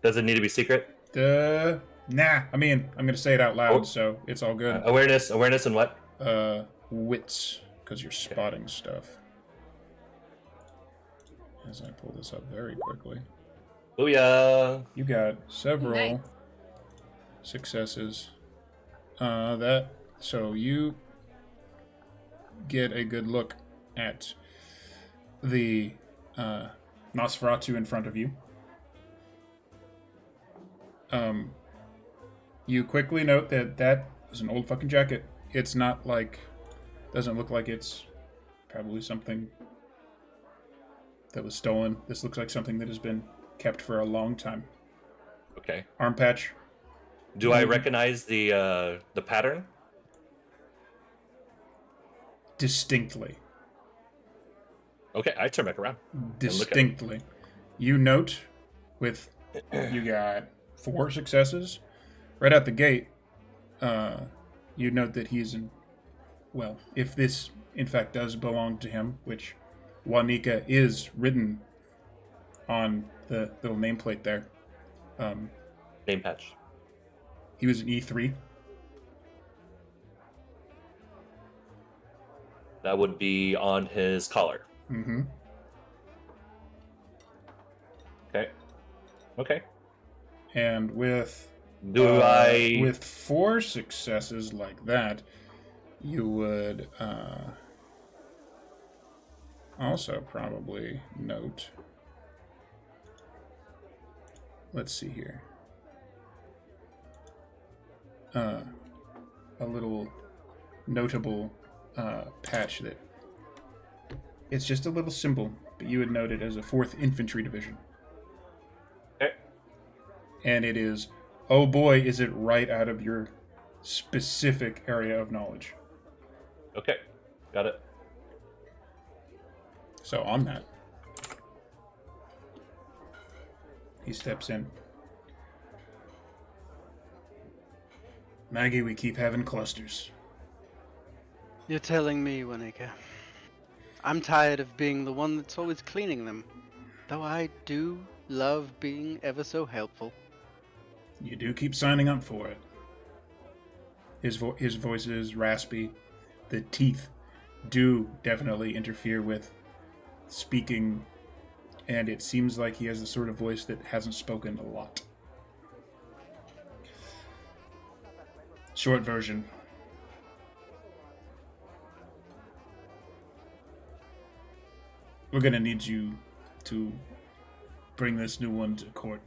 Does it need to be secret? Nah. I mean, I'm gonna say it out loud, so it's all good. Awareness and what? Wits, because you're spotting stuff. As I pull this up very quickly. Booyah! You got several Nice. successes. So you get a good look at the Nosferatu in front of you. You quickly note that that is an old fucking jacket. It's not like... Doesn't look like it's probably something that was stolen. This looks like something that has been kept for a long time. Okay. Arm patch. Do I recognize the pattern? Distinctly. Okay, I turn back around. Distinctly. You note with... You got 4 successes. Right out the gate, you note that he's in... Well, if this, in fact, does belong to him, which Juanica is written on the little nameplate there. Name patch. He was an E3. That would be on his collar. Mm-hmm. Okay. Okay. And with... With 4 successes like that, you would also probably note... Let's see here. A little notable patch that... It's just a little symbol, but you would note it as a 4th Infantry Division. Okay. And it is... Oh boy, is it right out of your specific area of knowledge. Okay, got it. So on that, he steps in. Maggie, we keep having clusters. You're telling me, Wanika. I'm tired of being the one that's always cleaning them. Though I do love being ever so helpful. You do keep signing up for it. His voice is raspy. The teeth do definitely interfere with speaking, and it seems like he has the sort of voice that hasn't spoken a lot. Short version. We're gonna need you to bring this new one to court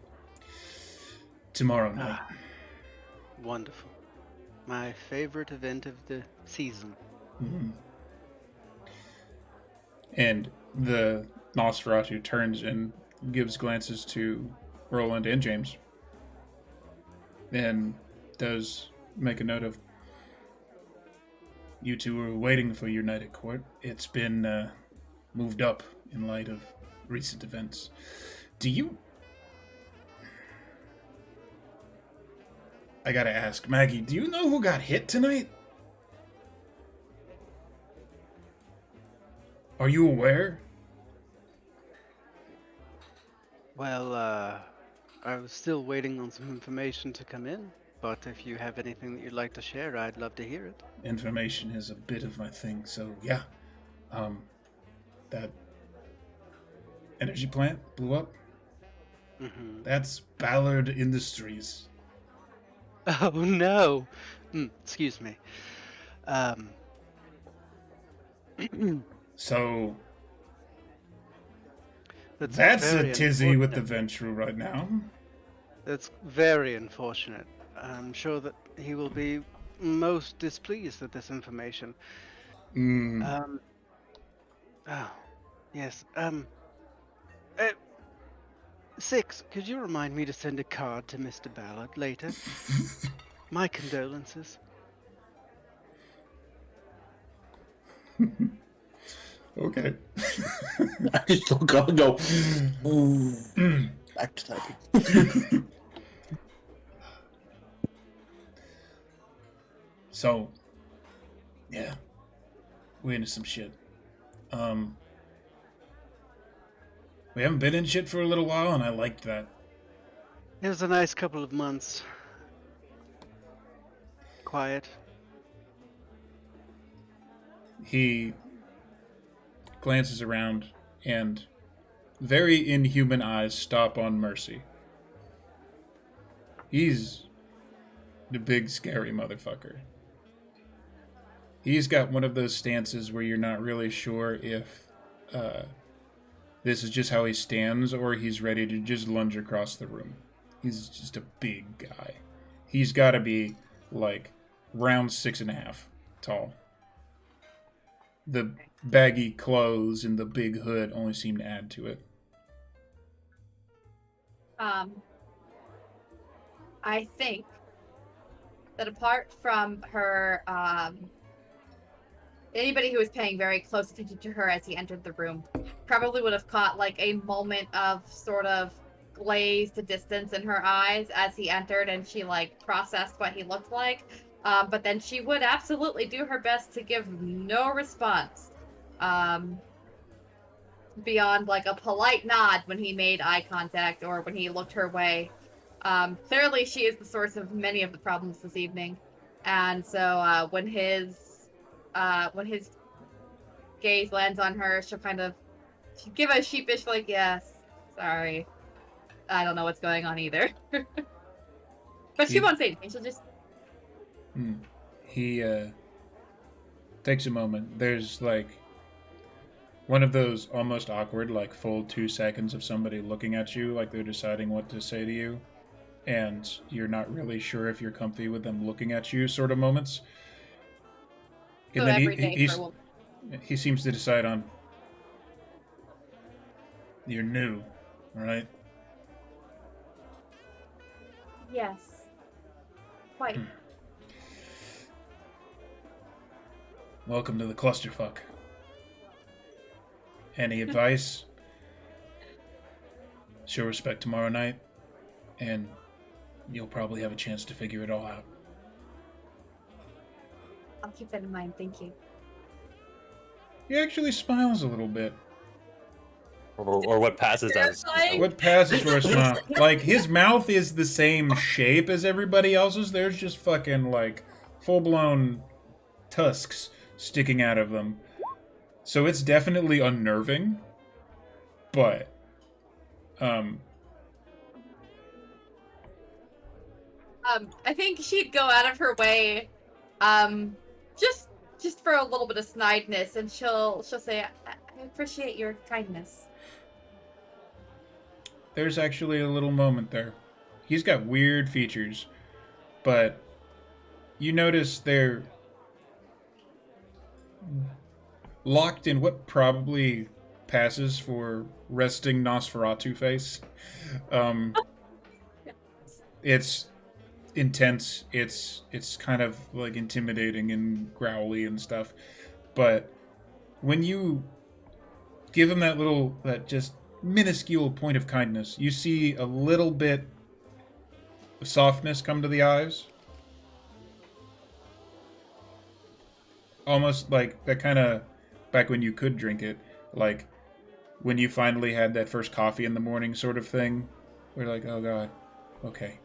tomorrow night. Wonderful. My favorite event of the season. Mm-hmm. And the Nosferatu turns and gives glances to Roland and James. And does make a note of, you two were waiting for your night at court. It's been moved up in light of recent events. Do you... I gotta ask, Maggie, do you know who got hit tonight? Are you aware? Well, I was still waiting on some information to come in, but if you have anything that you'd like to share, I'd love to hear it. Information is a bit of my thing, so yeah. That energy plant blew up. Mm-hmm. That's Ballard Industries. Oh no! Excuse me. So That's a very tizzy with the unfortunate. Ventru right now. That's very unfortunate. I'm sure that he will be most displeased with this information. Mm. Oh, yes. 6, could you remind me to send a card to Mr. Ballard later? My condolences. Okay. I just look up and go, back to typing. So, yeah, we're into some shit. We haven't been in shit for a little while, and I liked that. It was a nice couple of months. Quiet. He glances around, and very inhuman eyes stop on Mercy. He's the big, scary motherfucker. He's got one of those stances where you're not really sure if this is just how he stands or he's ready to just lunge across the room. He's just a big guy. He's got to be like round 6.5 tall. The baggy clothes and the big hood only seem to add to it. I think that apart from her, anybody who was paying very close attention to her as he entered the room probably would have caught like a moment of sort of glazed distance in her eyes as he entered, and she like processed what he looked like. But then she would absolutely do her best to give no response. Beyond like a polite nod when he made eye contact or when he looked her way. Clearly she is the source of many of the problems this evening. And so when his gaze lands on her, she'll give a sheepish like, yes, sorry. I don't know what's going on either. But she won't say anything, she'll just... He takes a moment. There's like one of those almost awkward, like full 2 seconds of somebody looking at you like they're deciding what to say to you, and you're not really sure if you're comfy with them looking at you sort of moments. And So then every day for a woman. he seems to decide on, you're new, right? Yes. Quite. Welcome to the clusterfuck. Any advice? Show respect tomorrow night, and you'll probably have a chance to figure it all out. I'll keep that in mind, thank you. He actually smiles a little bit. Or what passes as. What passes for a smile? Like, his mouth is the same shape as everybody else's. There's just fucking, like, full-blown tusks sticking out of them. So it's definitely unnerving, but I think she'd go out of her way, just for a little bit of snideness, and she'll say, I appreciate your kindness. there's actually a little moment there. He's got weird features, but you notice they're locked in what probably passes for resting Nosferatu face. It's intense. It's kind of like intimidating and growly and stuff. But when you give him that just minuscule point of kindness, you see a little bit of softness come to the eyes. Almost like that kind of back when you could drink it, like when you finally had that first coffee in the morning sort of thing. We're like, oh god, okay.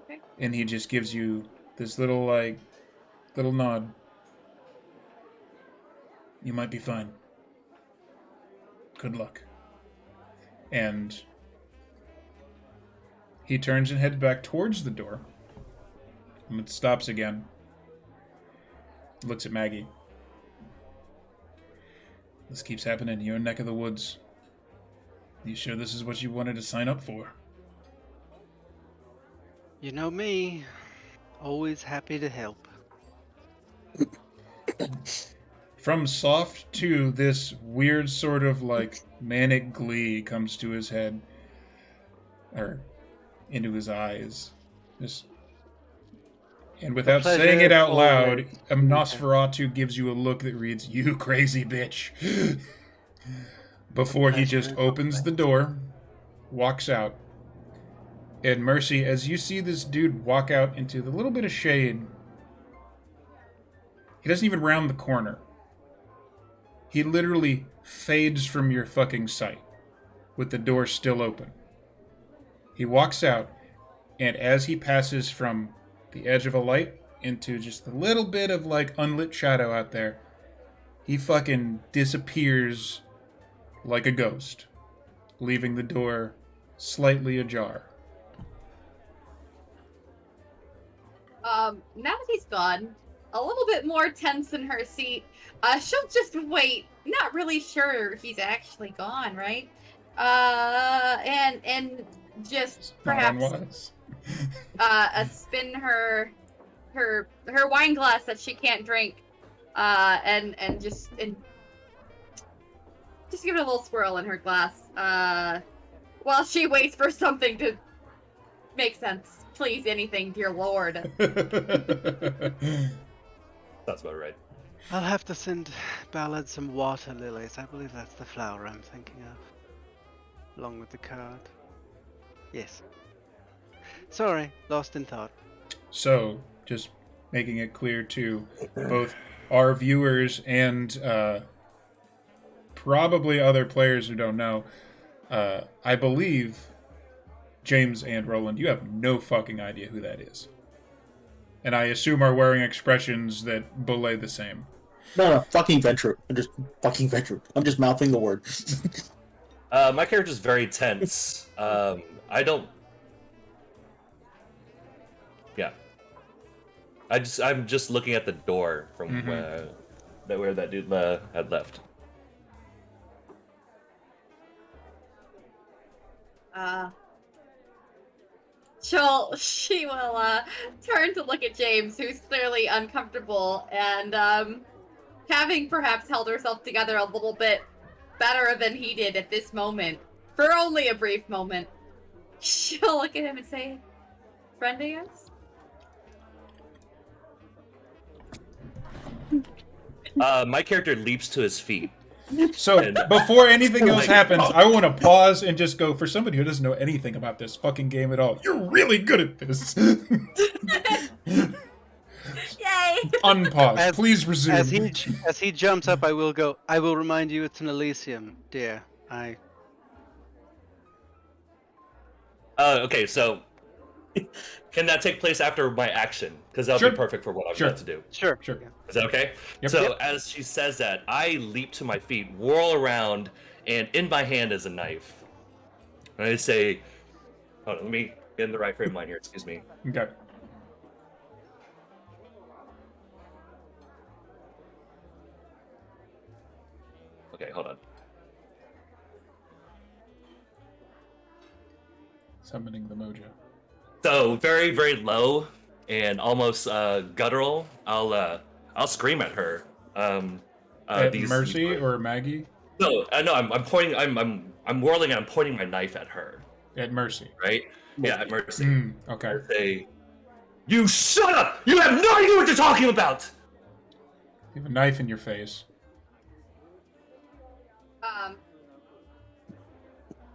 Okay. And he just gives you this little nod. You might be fine. Good luck. And he turns and heads back towards the door. And it stops again. Looks at Maggie. This keeps happening in your neck of the woods. You sure this is what you wanted to sign up for? You know me, always happy to help. From soft to this weird sort of like manic glee comes to his head. Or into his eyes. Just... And without saying it out loud, Nosferatu gives you a look that reads, "You crazy bitch." Before he just opens the door, walks out. And Mercy, as you see this dude walk out into the little bit of shade, he doesn't even round the corner. He literally fades from your fucking sight, with the door still open. He walks out, and as he passes from the edge of a light into just a little bit of like unlit shadow out there, he fucking disappears like a ghost, leaving the door slightly ajar. Now that he's gone, a little bit more tense in her seat, she'll just wait, not really sure he's actually gone, right? And just Not perhaps unwise. spin her wine glass that she can't drink, and just give it a little swirl in her glass, while she waits for something to make sense. Please, anything, dear lord. That's about right. I'll have to send Ballad some water lilies. I believe that's the flower I'm thinking of. Along with the card. Yes. Sorry, lost in thought. So, just making it clear to both our viewers and probably other players who don't know, I believe James and Roland, you have no fucking idea who that is. And I assume are wearing expressions that belay the same. No, fucking Ventru. I'm just fucking Ventru. I'm just mouthing the word. My character's very tense. I don't. Yeah. I'm just looking at the door from where that dude had left. She will turn to look at James, who's clearly uncomfortable, and having perhaps held herself together a little bit better than he did at this moment, for only a brief moment, she'll look at him and say, "Friend, I guess?" My character leaps to his feet. So, before anything else happens, I want to pause and just go, for somebody who doesn't know anything about this fucking game at all, you're really good at this. Yay! Unpause. Please resume. As he jumps up, I will go. I will remind you it's an Elysium, dear. Okay, so can that take place after my action? Because that'll be perfect for what I'm about to do. Sure. Is that okay? Yep. So as she says that, I leap to my feet, whirl around, and in my hand is a knife. And I say, hold on, let me get in the right frame of mind here. Excuse me. Okay. Okay, hold on. Summoning the mojo. So very, very low and almost guttural. I'll scream at her. At Mercy or Maggie? No, I'm pointing. I'm whirling and I'm pointing my knife at her. At Mercy. Right? Yeah, at Mercy. Okay. I say, "You shut up! You have no idea what you're talking about." You have a knife in your face.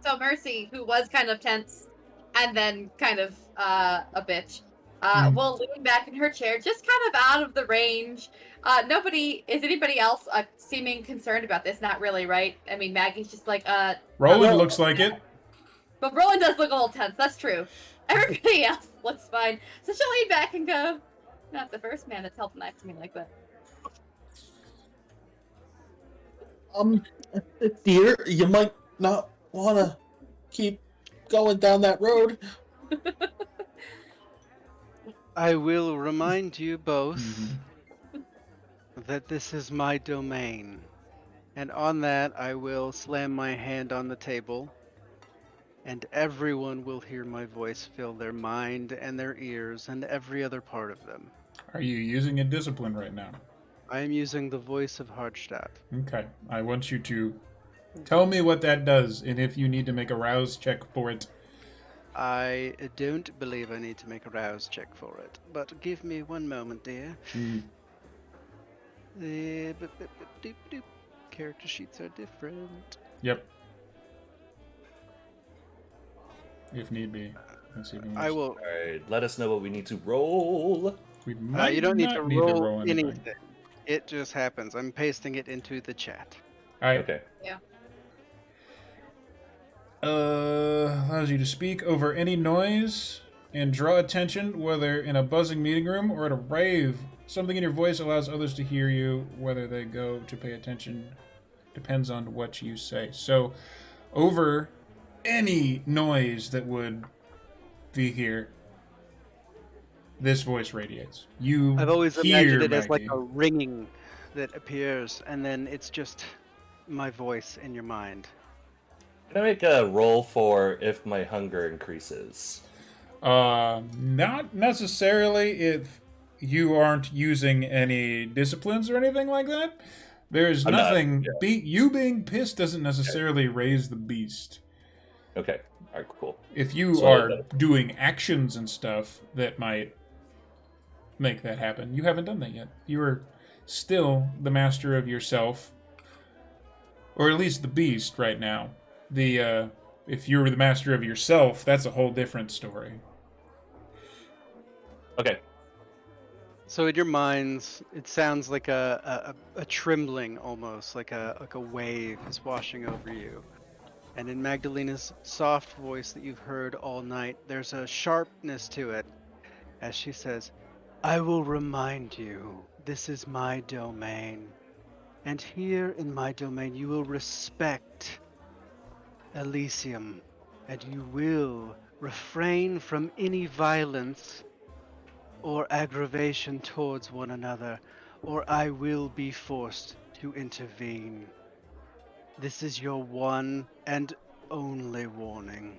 So Mercy, who was kind of tense and then kind of a bitch, will lean back in her chair, just kind of out of the range. Is anybody else seeming concerned about this? Not really, right? I mean, Maggie's just like, Roland looks like it. But Roland does look a little tense, that's true. Everybody else looks fine. So she'll lean back and go, "Not the first man that's held a knife to me like that." Dear, you might not want to keep going down that road. I will remind you both that this is my domain. And on that, I will slam my hand on the table, and everyone will hear my voice fill their mind and their ears and every other part of them. Are you using a discipline right now? I am using the voice of Hardstadt. Okay. I want you to tell me what that does, and if you need to make a rouse check for it. I don't believe I need to make a rouse check for it, but give me one moment, dear. Character sheets are different. Yep. If need be. Let's see if we can I will. All right, let us know what we need to roll. We might You don't need not to roll, roll anything. anything. It just happens. I'm pasting it into the chat. All right. Okay. Yeah. Allows you to speak over any noise and draw attention, whether in a buzzing meeting room or at a rave. Something in your voice allows others to hear you, whether they go to pay attention. Depends on what you say. So, over any noise that would be here, this voice radiates. I've always hear imagined it as like Maggie. a ringing that appears, and then it's just my voice in your mind. Can I make a roll for if my hunger increases? Not necessarily if you aren't using any disciplines or anything like that. There's I'm not. nothing. Yeah. You being pissed doesn't necessarily raise the beast. Okay. All right. Cool. If you So are doing actions and stuff that might make that happen, you haven't done that yet. You are still the master of yourself, or at least the beast right now. If you were the master of yourself, that's a whole different story. Okay. So in your minds, it sounds like a trembling almost, like a wave is washing over you. And in Magdalena's soft voice that you've heard all night, there's a sharpness to it as she says, I will remind you, this is my domain. And here in my domain, you will respect Elysium, and you will refrain from any violence or aggravation towards one another, or I will be forced to intervene. This is your one and only warning.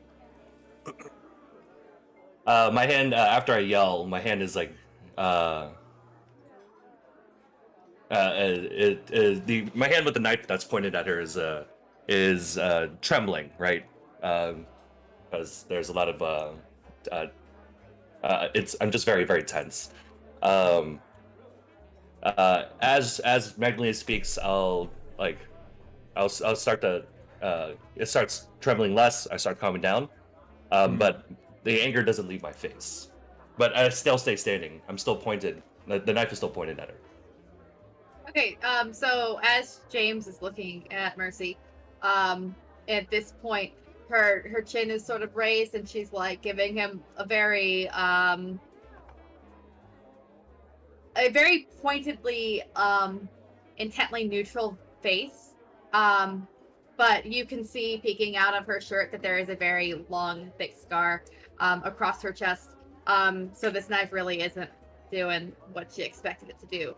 My hand after I yell, my hand is like my hand with the knife that's pointed at her is trembling, right? Because there's a lot of I'm just very very tense. As Magdalena speaks, I'll start to it starts trembling less. I start calming down, but the anger doesn't leave my face. But I still stay standing. I'm still pointed. The knife is still pointed at her. Okay, so as James is looking at Mercy, at this point, her chin is sort of raised, and she's like giving him a very pointedly, intently neutral face. But you can see peeking out of her shirt that there is a very long, thick scar across her chest. So this knife really isn't doing what she expected it to do.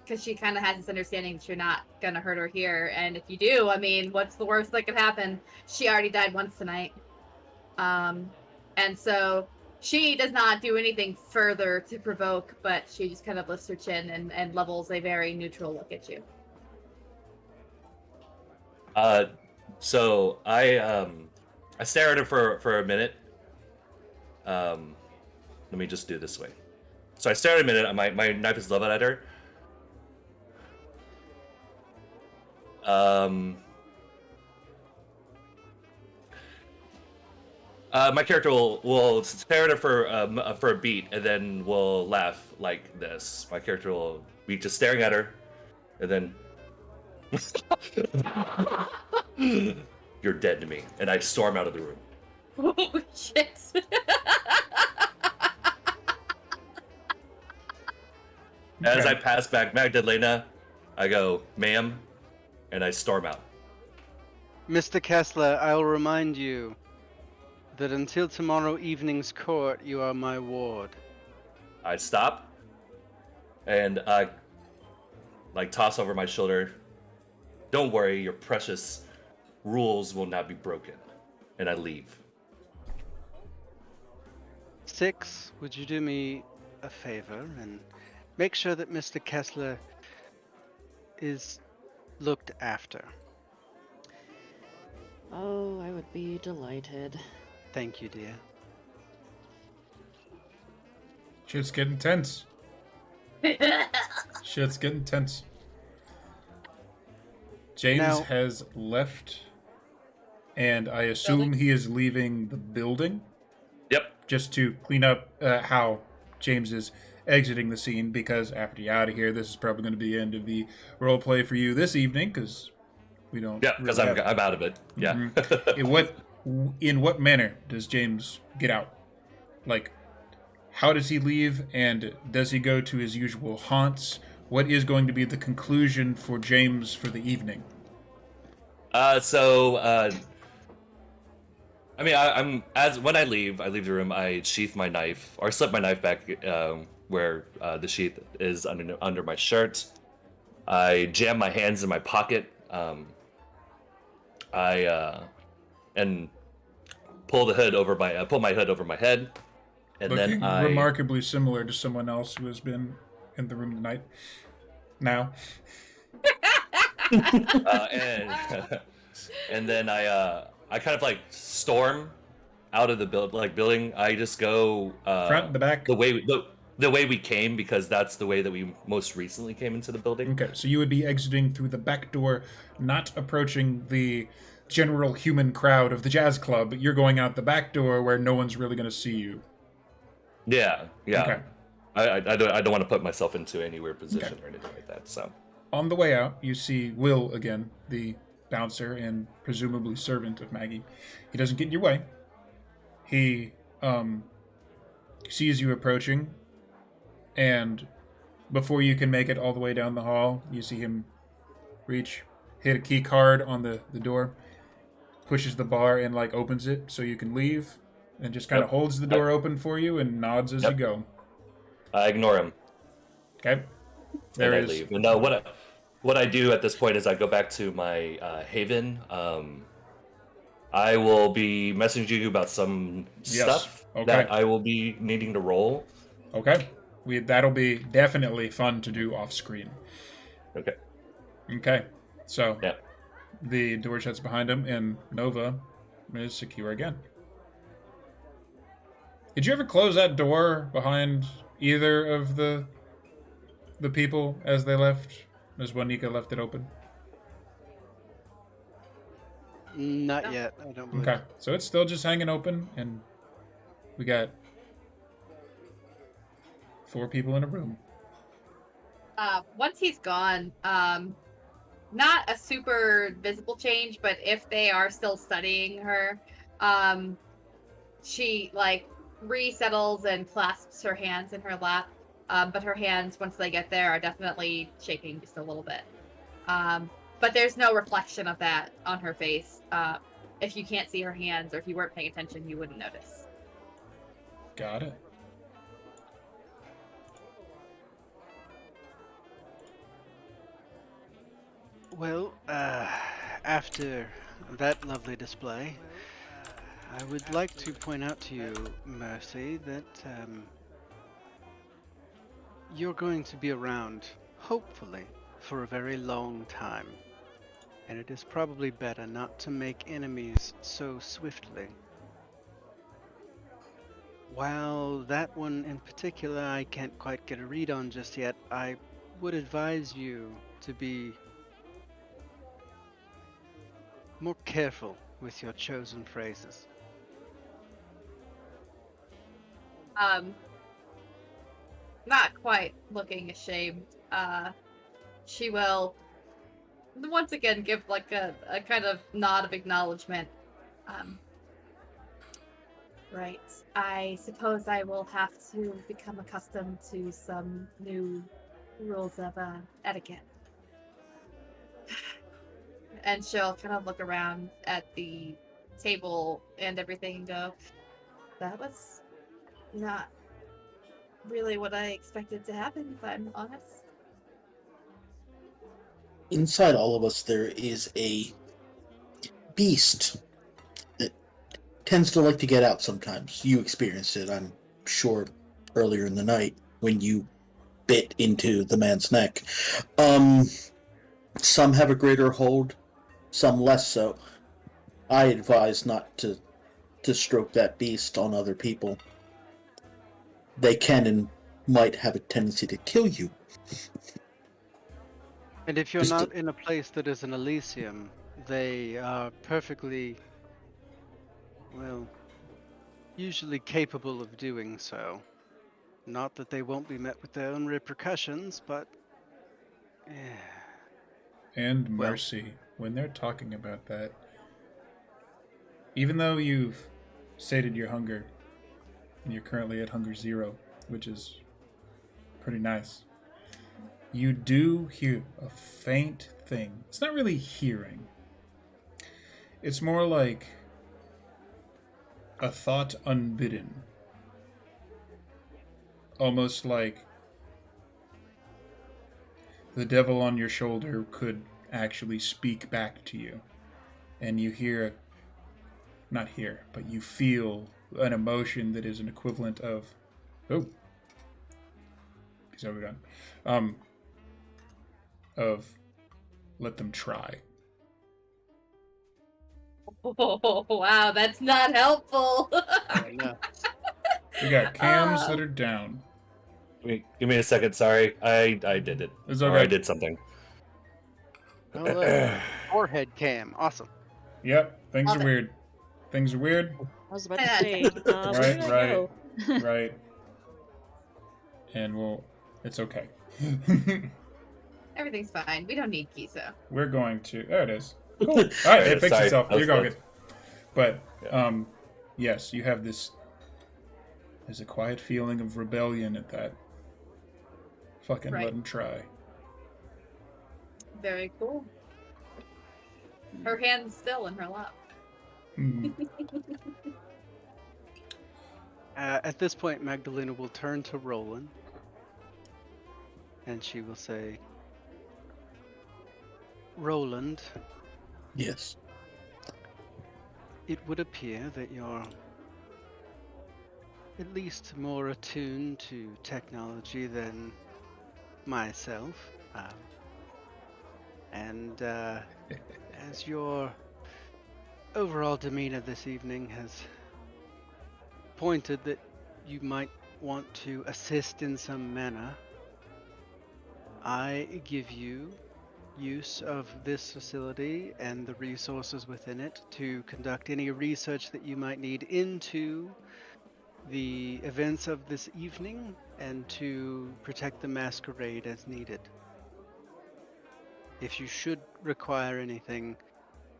Because she kind of has this understanding that you're not gonna hurt her here, and if you do, I mean, what's the worst that could happen? She already died once tonight, and so she does not do anything further to provoke, but she just kind of lifts her chin and levels a very neutral look at you. So I stare at her for a minute. Let me just do it this way. So I stare at her a minute. My knife is leveled at her. My character will stare at her for a beat, and then will laugh like this. My character will be just staring at her, and then you're dead to me, and I storm out of the room. Oh shit! As I pass back Magdalena, I go, ma'am, and I storm out. Mr. Kessler, I'll remind you that until tomorrow evening's court, you are my ward. I stop, and I toss over my shoulder. Don't worry, your precious rules will not be broken. And I leave. 6, would you do me a favor and make sure that Mr. Kessler is looked after? Oh, I would be delighted. Thank you, dear. Shit's getting tense. Shit's getting tense. James Now- has left, and I assume he is leaving the building. Yep. Just to clean up how James is exiting the scene, because after you're out of here, this is probably going to be the end of the role play for you this evening, because we don't. Yeah, because really I'm out of it. Yeah. In what manner does James get out? Like, how does he leave, and does he go to his usual haunts? What is going to be the conclusion for James for the evening? When I leave the room, I sheath my knife, or slip my knife back where the sheath is under my shirt. I jam my hands in my pocket. I and pull the hood over my pull my hood over my head, and Looking then I remarkably similar to someone else who has been in the room tonight. Now, and and then I kind of like storm out of the building. I just go front, the back. the way we came, because that's the way that we most recently came into the building. Okay, so you would be exiting through the back door, not approaching the general human crowd of the jazz club. You're going out the back door where no one's really going to see you. Yeah. Okay. I don't want to put myself into any weird position or anything like that. So On the way out, you see Will again, the bouncer and presumably servant of Maggie. He doesn't get in your way. He sees you approaching, and before you can make it all the way down the hall, you see him hit a key card on the door, pushes the bar and like opens it so you can leave, and just kind of holds the door open for you and nods as you go. I ignore him. Okay. And I leave. And what I do at this point is I go back to my haven. I will be messaging you about some stuff that I will be needing to roll. Okay. That'll be definitely fun to do off screen. Okay. Okay. So yeah. The door shuts behind him, and Nova is secure again. Did you ever close that door behind either of the people as they left? As Juanica left it open? Not yet. I don't believe. Okay. So it's still just hanging open, and we got 4 people in a room. Once he's gone, not a super visible change, but if they are still studying her, she like resettles and clasps her hands in her lap. But her hands, once they get there, are definitely shaking just a little bit. But there's no reflection of that on her face. If you can't see her hands, or if you weren't paying attention, you wouldn't notice. Got it. Well, after that lovely display, I would like to point out to you, Mercy, that you're going to be around, hopefully, for a very long time. And it is probably better not to make enemies so swiftly. While that one in particular I can't quite get a read on just yet, I would advise you to be more careful with your chosen phrases. Not quite looking ashamed. She will once again give like a kind of nod of acknowledgement. Right. I suppose I will have to become accustomed to some new rules of etiquette. And she'll kind of look around at the table and everything and go, that was not really what I expected to happen, if I'm honest. Inside all of us, there is a beast that tends to like to get out sometimes. You experienced it, I'm sure, earlier in the night when you bit into the man's neck. Some have a greater hold, some less so. I advise not to stroke that beast on other people. They can and might have a tendency to kill you. And if you're not in a place that is an Elysium, they are perfectly, well, usually capable of doing so. Not that they won't be met with their own repercussions, but... And Mercy, when they're talking about that, even though you've sated your hunger, and you're currently at hunger 0, which is pretty nice, you do hear a faint thing. It's not really hearing. It's more like a thought unbidden. Almost like the devil on your shoulder could actually speak back to you and you hear, not hear, but you feel an emotion that is an equivalent of, oh, he's overdone, of let them try. Oh, wow, that's not helpful. Oh, no. We got cams that are down. Give me a second. Sorry, I did it. It's Or I okay. did something. Oh, look. Forehead cam. Awesome. Yep, things Love are it. weird. Things are weird. I was about to say, where Right, did I right. go? Right. And it's okay. Everything's fine. We don't need Kiso. We're going to. There it is. Cool. All right, There it it is. fixed Sorry, itself. that was You're all good. good. But Yeah. yes, you have this. There's a quiet feeling of rebellion at that. Fucking Right. let him try. Very cool. Her hand's still in her lap. Hmm. At this point, Magdalena will turn to Roland, and she will say, Roland, Yes. it would appear that you're at least more attuned to technology than myself. And as your overall demeanor this evening has pointed that you might want to assist in some manner, I give you use of this facility and the resources within it to conduct any research that you might need into the events of this evening and to protect the masquerade as needed. If you should require anything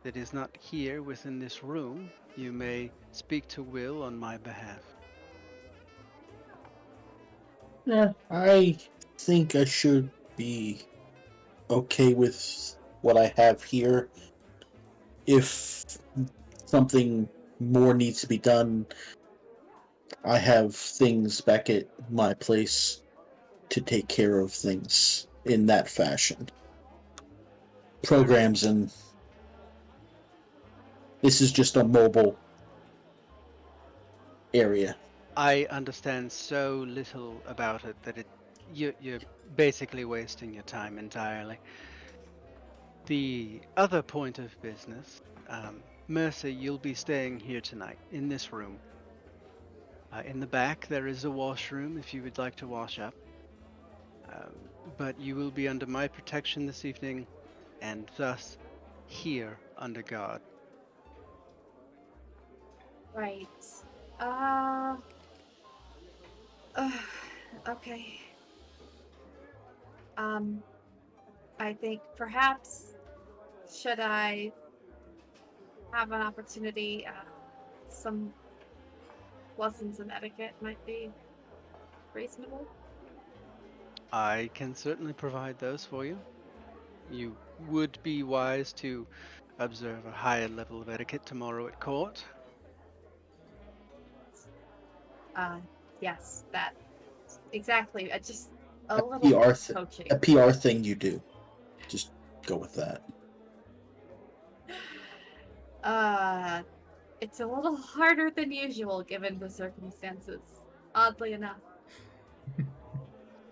that is not here within this room, you may speak to Will on my behalf. Yeah, I think I should be okay with what I have here. If something more needs to be done, I have things back at my place to take care of things in that fashion. Programs, and this is just a mobile area. I understand so little about it that you're basically wasting your time entirely. The other point of business, Mercy, you'll be staying here tonight in this room. In the back, there is a washroom if you would like to wash up. But you will be under my protection this evening, and thus here under guard. Right. Okay. I think perhaps should I have an opportunity, some lessons in etiquette might be reasonable. I can certainly provide those for you. You would be wise to observe a higher level of etiquette tomorrow at court. Yes, that exactly. Just a A little PR, coaching. a PR thing you do. Just go with that. It's a little harder than usual given the circumstances. Oddly enough.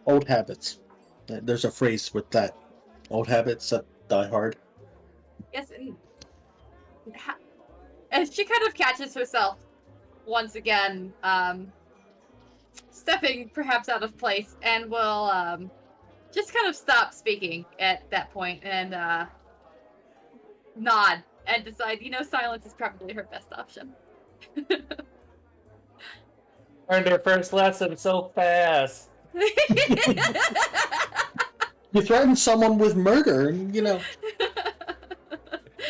Old habits. There's a phrase with that. Old habits that die hard. Yes, and she kind of catches herself once again, stepping perhaps out of place, and will just kind of stop speaking at that point and nod and decide, silence is probably her best option. Learned her first lesson so fast. You threaten someone with murder, and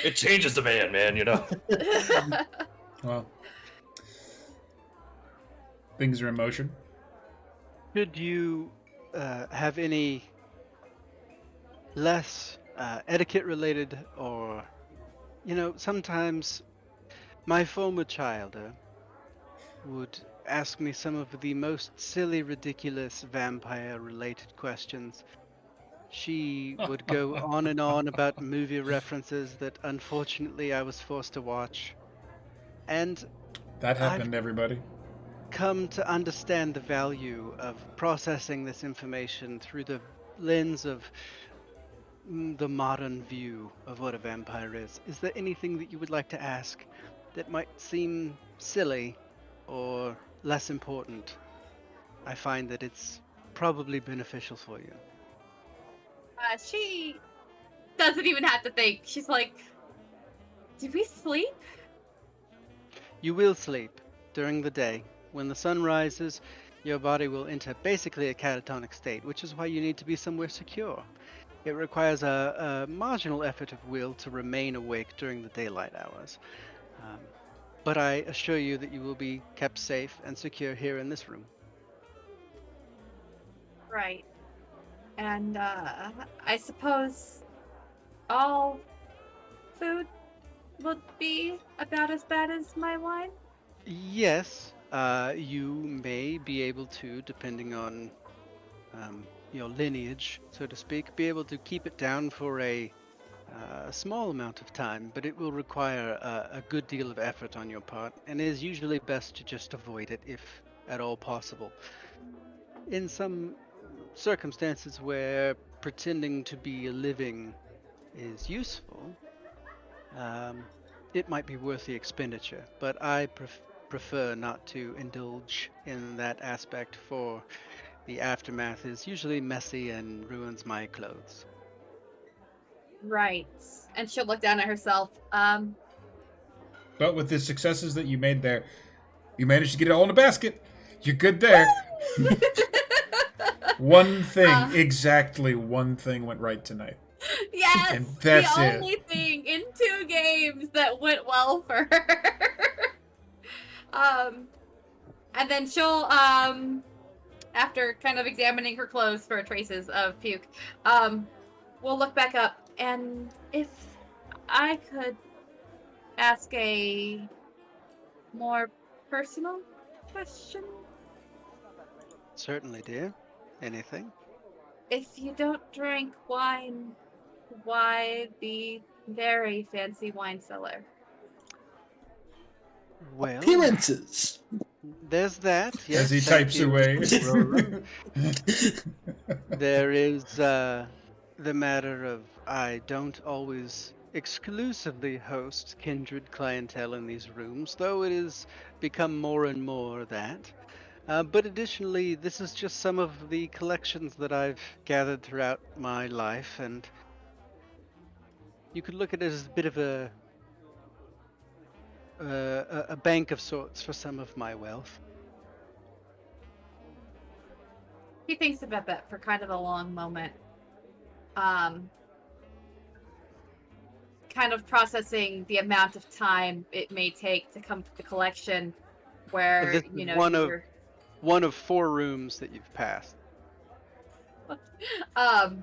It changes the man, you know. Well, things are in motion. Should you have any less etiquette related, or, sometimes my former childer would ask me some of the most silly, ridiculous vampire related questions. She would go on and on about movie references that unfortunately I was forced to watch. And That I've happened, everybody. come to understand the value of processing this information through the lens of the modern view of what a vampire is. Is there anything that you would like to ask that might seem silly or less important? I find that it's probably beneficial for you. She doesn't even have to think. She's like, did we sleep? You will sleep during the day. When the sun rises, your body will enter basically a catatonic state, which is why you need to be somewhere secure. It requires a marginal effort of will to remain awake during the daylight hours. But I assure you that you will be kept safe and secure here in this room. Right. And I suppose all food would be about as bad as my wine? Yes, you may be able to, depending on your lineage, so to speak, be able to keep it down for a small amount of time, but it will require a good deal of effort on your part, and it is usually best to just avoid it if at all possible. In some circumstances where pretending to be living is useful, it might be worth the expenditure, but I prefer not to indulge in that aspect, for the aftermath is usually messy and ruins my clothes. Right. And she'll look down at herself. But with the successes that you made there, you managed to get it all in a basket. You're good there. One thing, exactly one thing went right tonight. Yes, And that's the it. only thing in 2 games that went well for her. And then she'll, after kind of examining her clothes for traces of puke, we'll look back up, and if I could ask a more personal question? Certainly, dear. Anything? If you don't drink wine, why the very fancy wine cellar? Well, Appearances. there's that. Yes, As he thank types you, away. Roland. There is the matter of I don't always exclusively host kindred clientele in these rooms, though it has become more and more that. But additionally, this is just some of the collections that I've gathered throughout my life, and you could look at it as a bit of a bank of sorts for some of my wealth. He thinks about that for kind of a long moment. Kind of processing the amount of time it may take to come to the collection where, This you is know, one of 4 rooms that you've passed.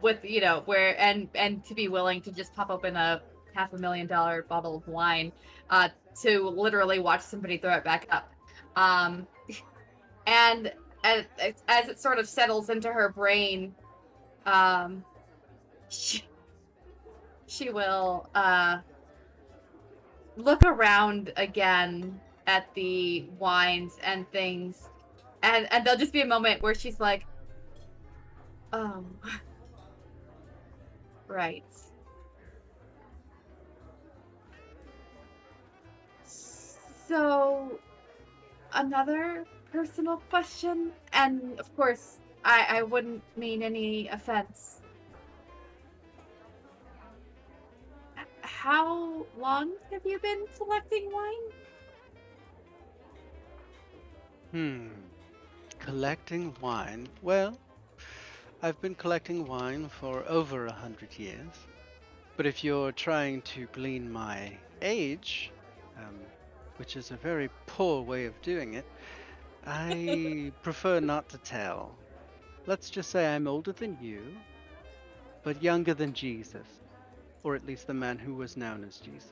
with, you know, where, and to be willing to just pop open a $500,000 bottle of wine, to literally watch somebody throw it back up. And as it sort of settles into her brain, she will look around again at the wines and things, and there'll just be a moment where she's like, right. So, another personal question, and of course, I wouldn't mean any offense. How long have you been collecting wine? Collecting wine. Well, I've been collecting wine for over 100 years. But if you're trying to glean my age, which is a very poor way of doing it, I prefer not to tell. Let's just say I'm older than you, but younger than Jesus. Or at least the man who was known as Jesus.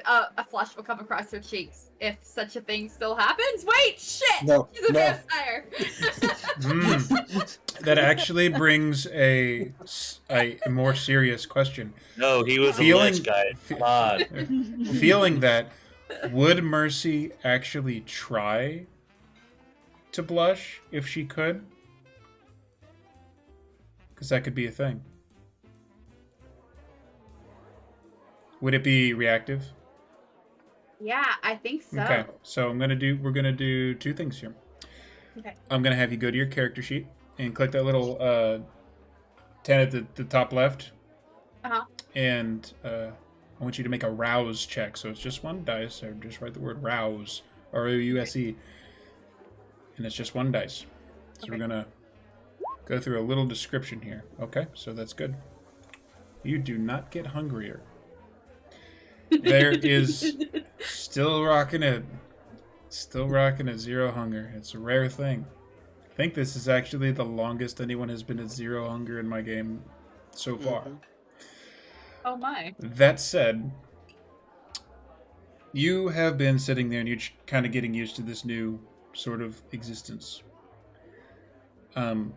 A flush will come across her cheeks if such a thing still happens. Wait, shit! No, She's a no. vampire. That actually brings a more serious question. No, he was a Feeling- lich, guys. Come on. Feeling that, would Mercy actually try to blush if she could? Because that could be a thing. Would it be reactive? Yeah, I think so. Okay, so we're gonna do two things here. Okay. I'm gonna have you go to your character sheet and click that little 10 at the top left. Uh-huh. And I want you to make a rouse check. So it's just one dice. So just write the word rouse, R-O-U-S-E, and it's just one dice. So Okay. we're gonna go through a little description here. Okay, so that's good. You do not get hungrier. There is still rocking at 0 hunger. It's a rare thing. I think this is actually the longest anyone has been at 0 hunger in my game so far. Oh my. That said, you have been sitting there and you're kind of getting used to this new sort of existence. You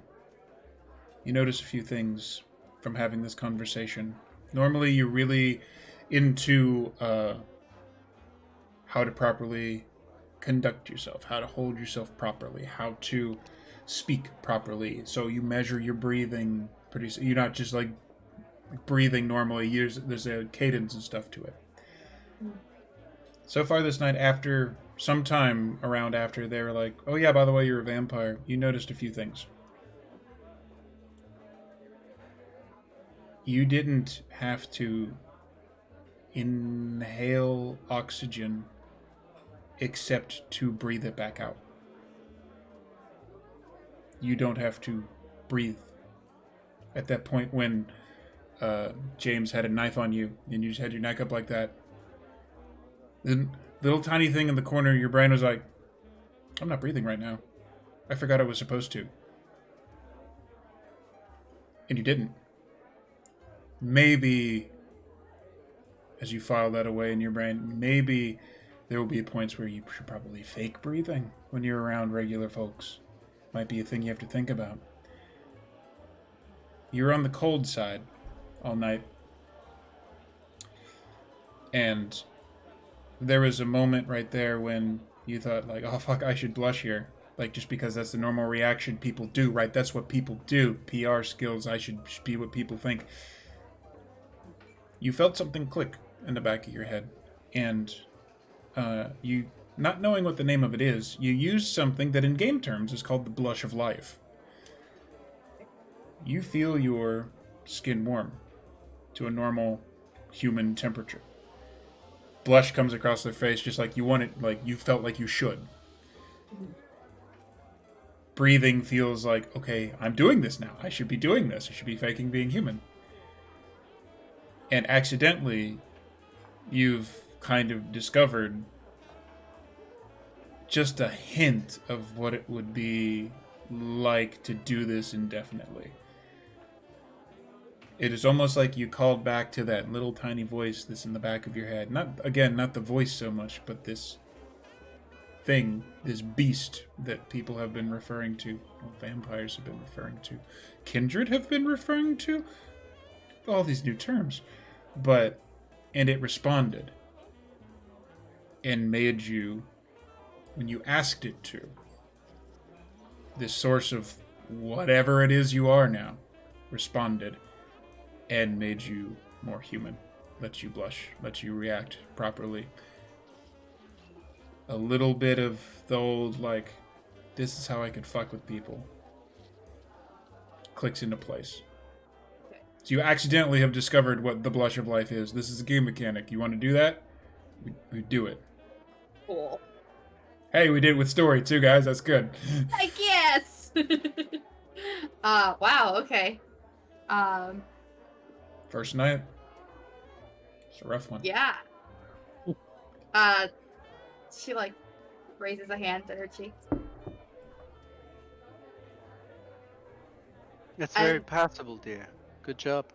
notice a few things from having this conversation. Normally, you're really into how to properly conduct yourself, how to hold yourself properly, how to speak properly. So you measure your breathing you're not just like breathing normally. There's a cadence and stuff to it. So far this night, after some time around after they were like, oh yeah, by the way, you're a vampire, you noticed a few things. You didn't have to inhale oxygen except to breathe it back out. You don't have to breathe. At that point when James had a knife on you and you just had your neck up like that, the little tiny thing in the corner of your brain was like, I'm not breathing right now. I forgot I was supposed to. And you didn't. Maybe, as you file that away in your brain, maybe there will be points where you should probably fake breathing when you're around regular folks. Might be a thing you have to think about. You're on the cold side all night. And there was a moment right there when you thought, like, oh, fuck, I should blush here. Like, just because that's the normal reaction people do, right? That's what people do. PR skills, I should be what people think. You felt something click in the back of your head. And you, not knowing what the name of it is, you used something that in game terms is called the blush of life. You feel your skin warm to a normal human temperature. Blush comes across their face just like you want it, like you felt like you should. Breathing feels like, okay, I'm doing this now. I should be doing this. I should be faking being human. And accidentally, you've kind of discovered just a hint of what it would be like to do this indefinitely. It is almost like you called back to that little tiny voice that's in the back of your head. Not the voice so much, but this thing, this beast that people have been referring to, well, vampires have been referring to, kindred have been referring to, all these new terms. And it responded and made you, when you asked it to, this source of whatever it is you are now, responded and made you more human, let you blush, let you react properly. A little bit of the old, like, this is how I could fuck with people, clicks into place. So you accidentally have discovered what the blush of life is. This is a game mechanic. You want to do that? We do it. Cool. Hey, we did it with story too, guys. That's good. I guess. Wow. Okay. First night. It's a rough one. Yeah. She like raises a hand to her cheeks. That's very passable, dear. Good job.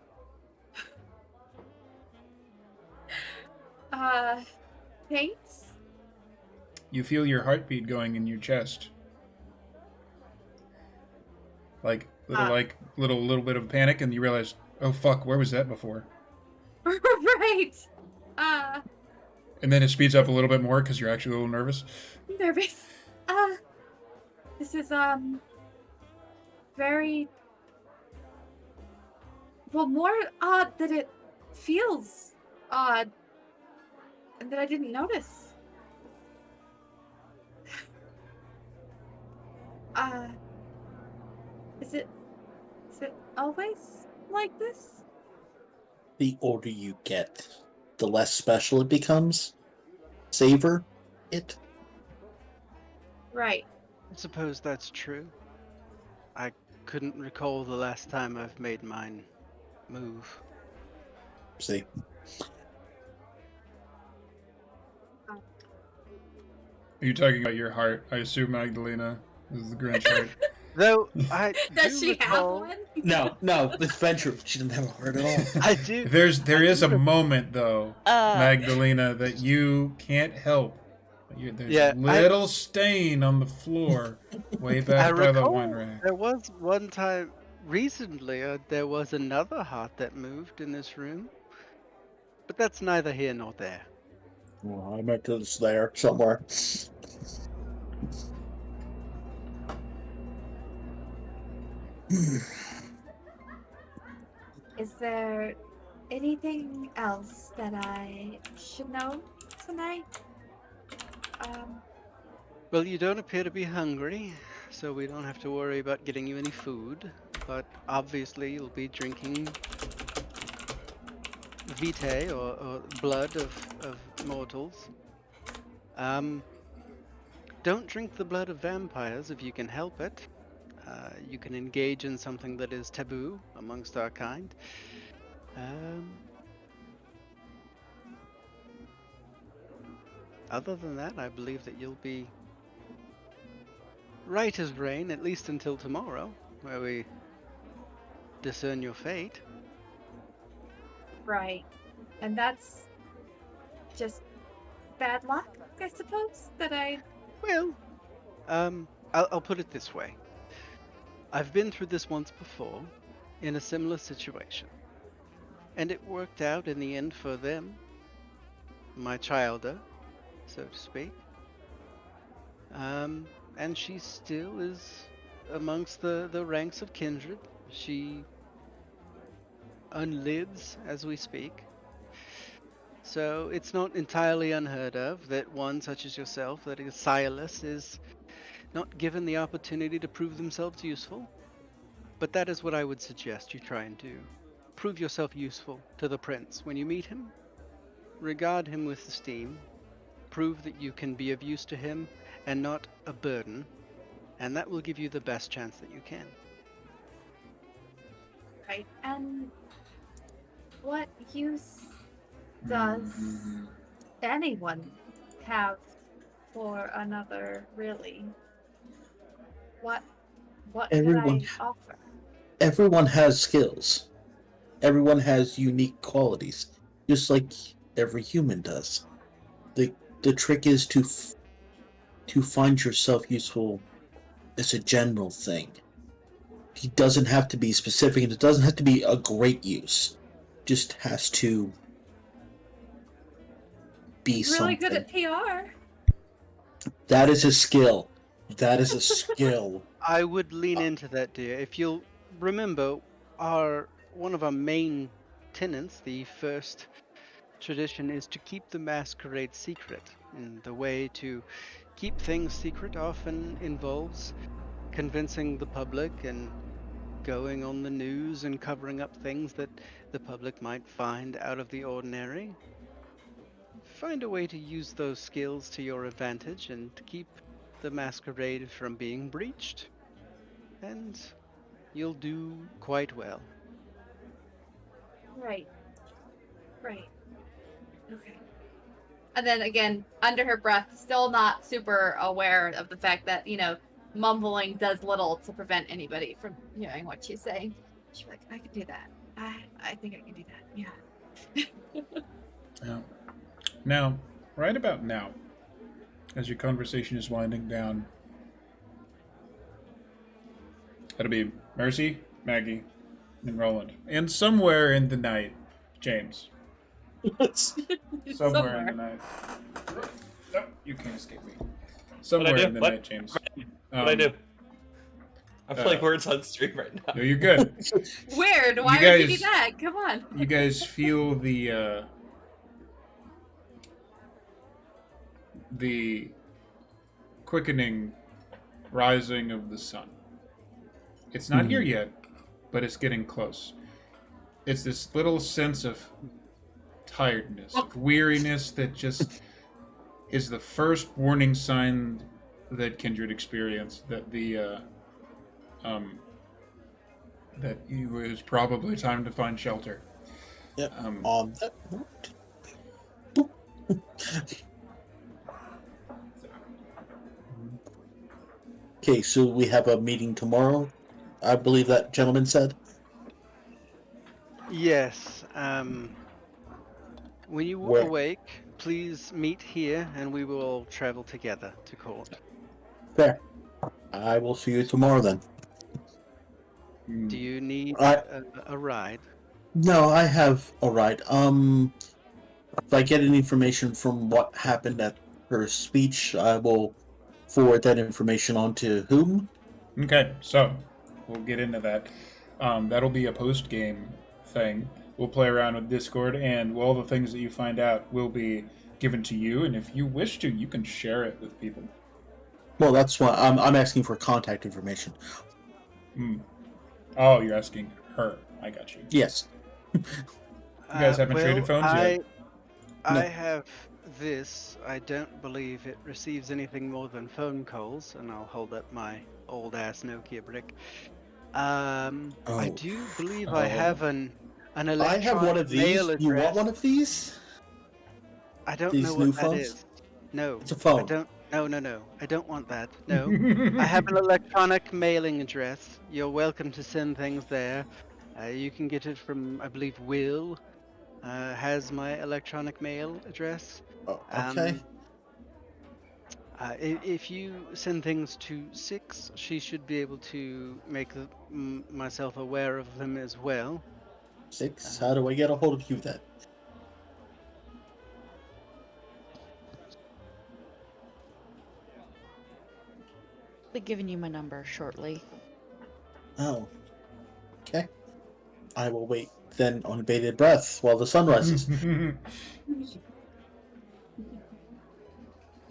Thanks. You feel your heartbeat going in your chest like little bit of panic, and you realize, oh fuck, where was that before? Right. And then it speeds up a little bit more because you're actually a little nervous. Nervous. This is very more odd that it feels odd and that I didn't notice. Is it always like this? The older you get, the less special it becomes. Savor it. Right. I suppose that's true. I couldn't recall the last time I've made mine move. See. Are you talking about your heart? I assume Magdalena is the Grinch heart. Though I Does do she recall, have one? No, it's Venture. She didn't have a heart at all. I do. There is a moment though, Magdalena, that you can't help. There's Yeah, a little stain on the floor, way back by the wine rack. There was one time recently. There was another heart that moved in this room, but that's neither here nor there. Well, I meant it's there somewhere. Is there anything else that I should know tonight? Well, you don't appear to be hungry, so we don't have to worry about getting you any food. But obviously, you'll be drinking vitae or blood of mortals. Don't drink the blood of vampires if you can help it. You can engage in something that is taboo amongst our kind. Other than that, I believe that you'll be right as rain, at least until tomorrow, where we discern your fate. Right. And that's just bad luck, I suppose, that I... Well, I'll put it this way. I've been through this once before, in a similar situation. And it worked out in the end for them. My childer, so to speak. And she still is amongst the ranks of kindred. She unlives as we speak. So it's not entirely unheard of that one such as yourself, that is Silas, is not given the opportunity to prove themselves useful. But that is what I would suggest you try and do. Prove yourself useful to the prince. When you meet him, regard him with esteem. Prove that you can be of use to him and not a burden. And that will give you the best chance that you can. Right. And what use does anyone have for another, really? What Everyone- can I offer? Everyone has skills. Everyone has unique qualities, just like every human does. The trick is to find yourself useful as a general thing. It doesn't have to be specific, and it doesn't have to be a great use. Just has to be Really something. good at PR. That is a skill. That is a skill. I would lean into that, dear. If you'll remember, one of our main tenets, the first tradition, is to keep the masquerade secret. And the way to keep things secret often involves convincing the public and going on the news and covering up things that the public might find out of the ordinary. Find a way to use those skills to your advantage and to keep the masquerade from being breached, and you'll do quite well. Right. Okay. And then again, under her breath, still not super aware of the fact that, mumbling does little to prevent anybody from hearing what she's saying. She's like, I can do that. I think I can do that. Yeah. Yeah. Now, right about now, as your conversation is winding down, That'll be Mercy, Maggie, and Roland. And somewhere in the night, James. Somewhere in the night. Nope, you can't escape me. Somewhere in the night, James. What I do? I'm playing words on stream right now. No, you're good. Weird. Why You would you guys- do that? Come on. You guys feel the quickening rising of the sun. It's not here yet, but it's getting close. It's this little sense of tiredness, of weariness that just is the first warning sign that Kindred experienced that that it was probably time to find shelter. Yep. On that note. Okay, so we have a meeting tomorrow. I believe that gentleman said. Yes. When you Where? awake, please meet here, and we will travel together to court. Fair. I will see you tomorrow then. Do you need I- a ride? No, I have a ride. If I get any information from what happened at her speech, I will forward that information on to whom? Okay, so we'll get into that. That'll be a post-game thing. We'll play around with Discord, and all the things that you find out will be given to you. And if you wish to, you can share it with people. Well, that's why I'm asking for contact information. Oh, you're asking her. I got you. Yes. You guys haven't traded phones yet? I No. have this. I don't believe it receives anything more than phone calls, and I'll hold up my old ass Nokia brick. I Oh. do believe I have an electronic I have one of these. mail You address. want one of these? I don't these know new what that phones? is. No, It's a phone. I don't. No. I don't want that. No. I have an electronic mailing address. You're welcome to send things there. You can get it from, I believe, Will. Has my electronic mail address. Oh, okay. If you send things to Six, she should be able to make myself aware of them as well. 6. How do I get a hold of you then? I'll be giving you my number shortly. Oh. Okay. I will wait then on bated breath while the sun rises.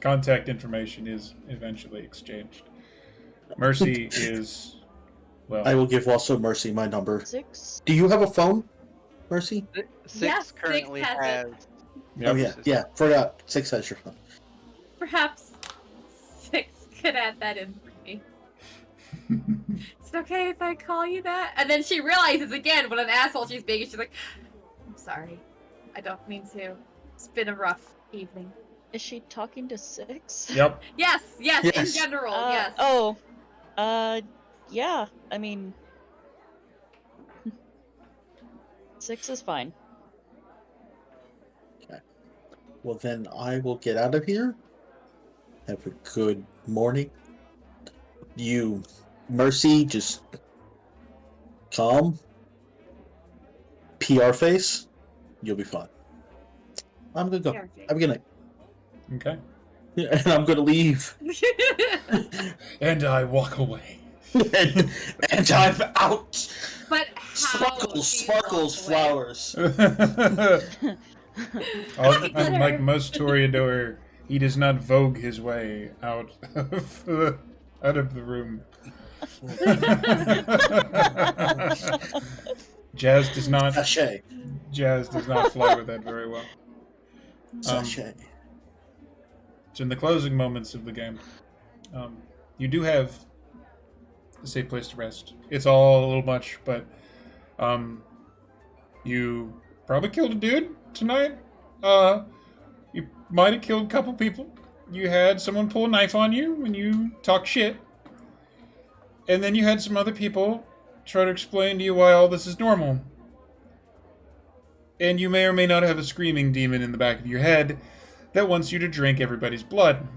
Contact information is eventually exchanged. Mercy is, well, I will give also Mercy my number. 6. Do you have a phone, Mercy? Six Yes, Six currently has has. it. yep. Oh yeah, forgot. 6 has your phone. Perhaps Six could add that in for me. Is it okay if I call you that? And then she realizes again what an asshole she's being. She's like, I'm sorry. I don't mean to. It's been a rough evening. Is she talking to 6? Yep. Yes, in Yes. general, yes. Oh. Yeah. I mean, 6 is fine. Well then I will get out of here. Have a good morning. You, Mercy, just calm. PR face. You'll be fine. I'm gonna go. Perfect. Have a good night. Okay. And I'm gonna leave. And I walk away. and I'm out. But how? Sparkles, do you walk away? flowers. Unlike most Toreador, he does not vogue his way out of the room. Jazz does not Sachet. fly with that very well. Sachet. So in the closing moments of the game, you do have a safe place to rest. It's all a little much, but you probably killed a dude tonight. You might have killed a couple people. You had someone pull a knife on you and you talk shit. And then you had some other people try to explain to you why all this is normal. And you may or may not have a screaming demon in the back of your head that wants you to drink everybody's blood.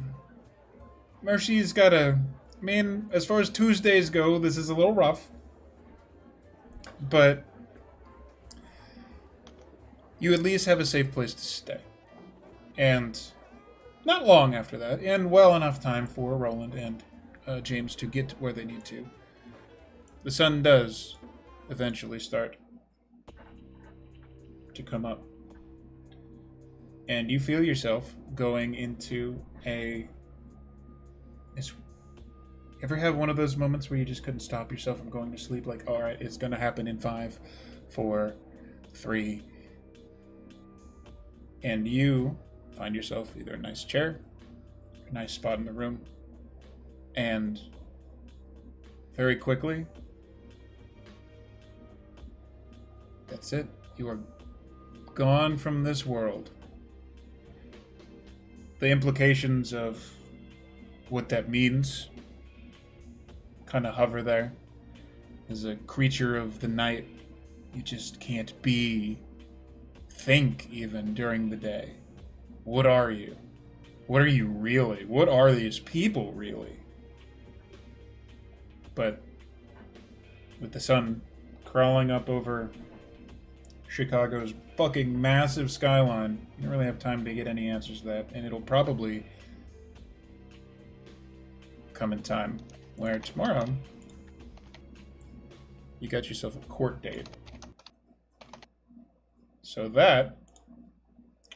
Mercy's got a I mean, as far as Tuesdays go, this is a little rough. But you at least have a safe place to stay. And not long after that, and well enough time for Roland and James to get to where they need to, the sun does eventually start to come up. And you feel yourself going into a... Ever have one of those moments where you just couldn't stop yourself from going to sleep? Like, all right, it's going to happen in 5, 4, 3. And you find yourself either a nice chair, a nice spot in the room, and very quickly, that's it. You are gone from this world. The implications of what that means kind of hover there. As a creature of the night, you just can't think even during the day. What are you? What are you really? What are these people really? But with the sun crawling up over Chicago's fucking massive skyline, you don't really have time to get any answers to that, and it'll probably come in time where tomorrow you got yourself a court date. So that,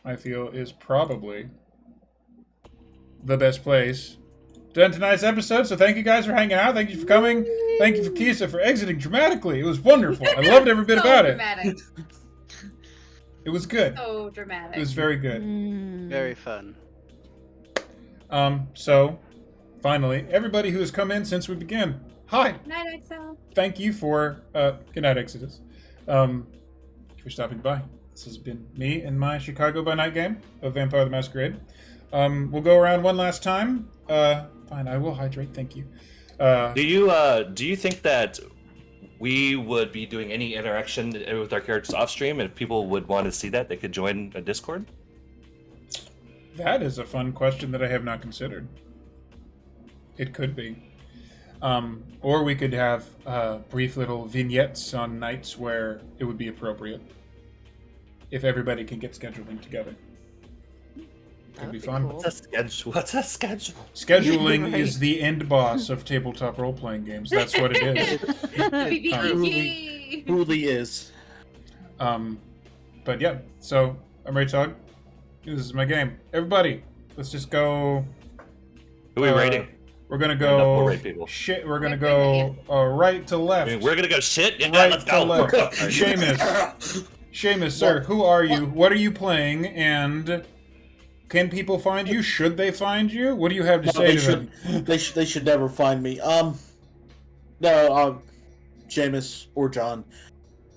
I feel, is probably the best place to end tonight's episode. So thank you guys for hanging out. Thank you for coming. Thank you for Kisa for exiting dramatically. It was wonderful. I loved every bit about dramatic. it. It was good. So dramatic. It was very good. Very fun. So, finally, everybody who has come in since we began, hi. Night, Excel. Thank you for, good night, Exodus. For stopping by. This has been me and my Chicago by Night game of Vampire the Masquerade. We'll go around one last time. Fine, I will hydrate, thank you. Do you think that we would be doing any interaction with our characters off stream, and if people would want to see that, they could join a Discord? That is a fun question that I have not considered. It could be. Or we could have brief little vignettes on nights where it would be appropriate. If everybody can get scheduling together. Could be fun. Cool. What's a schedule? Scheduling Right. is the end boss of tabletop role-playing games. That's what it is. BBG. Truly is. But yeah, so I'm Raetog. This is my game. Everybody, let's just go. Who are we rating? We're gonna We'll go. rate people. Shit. We're gonna go right to left. I mean, we're gonna go shit. Yeah, Right let's to go. left. Seamus, sir, who are you? What are you playing? And can people find you? Should they find you? What do you have to No, say they to should. them? They should never find me. Seamus or John.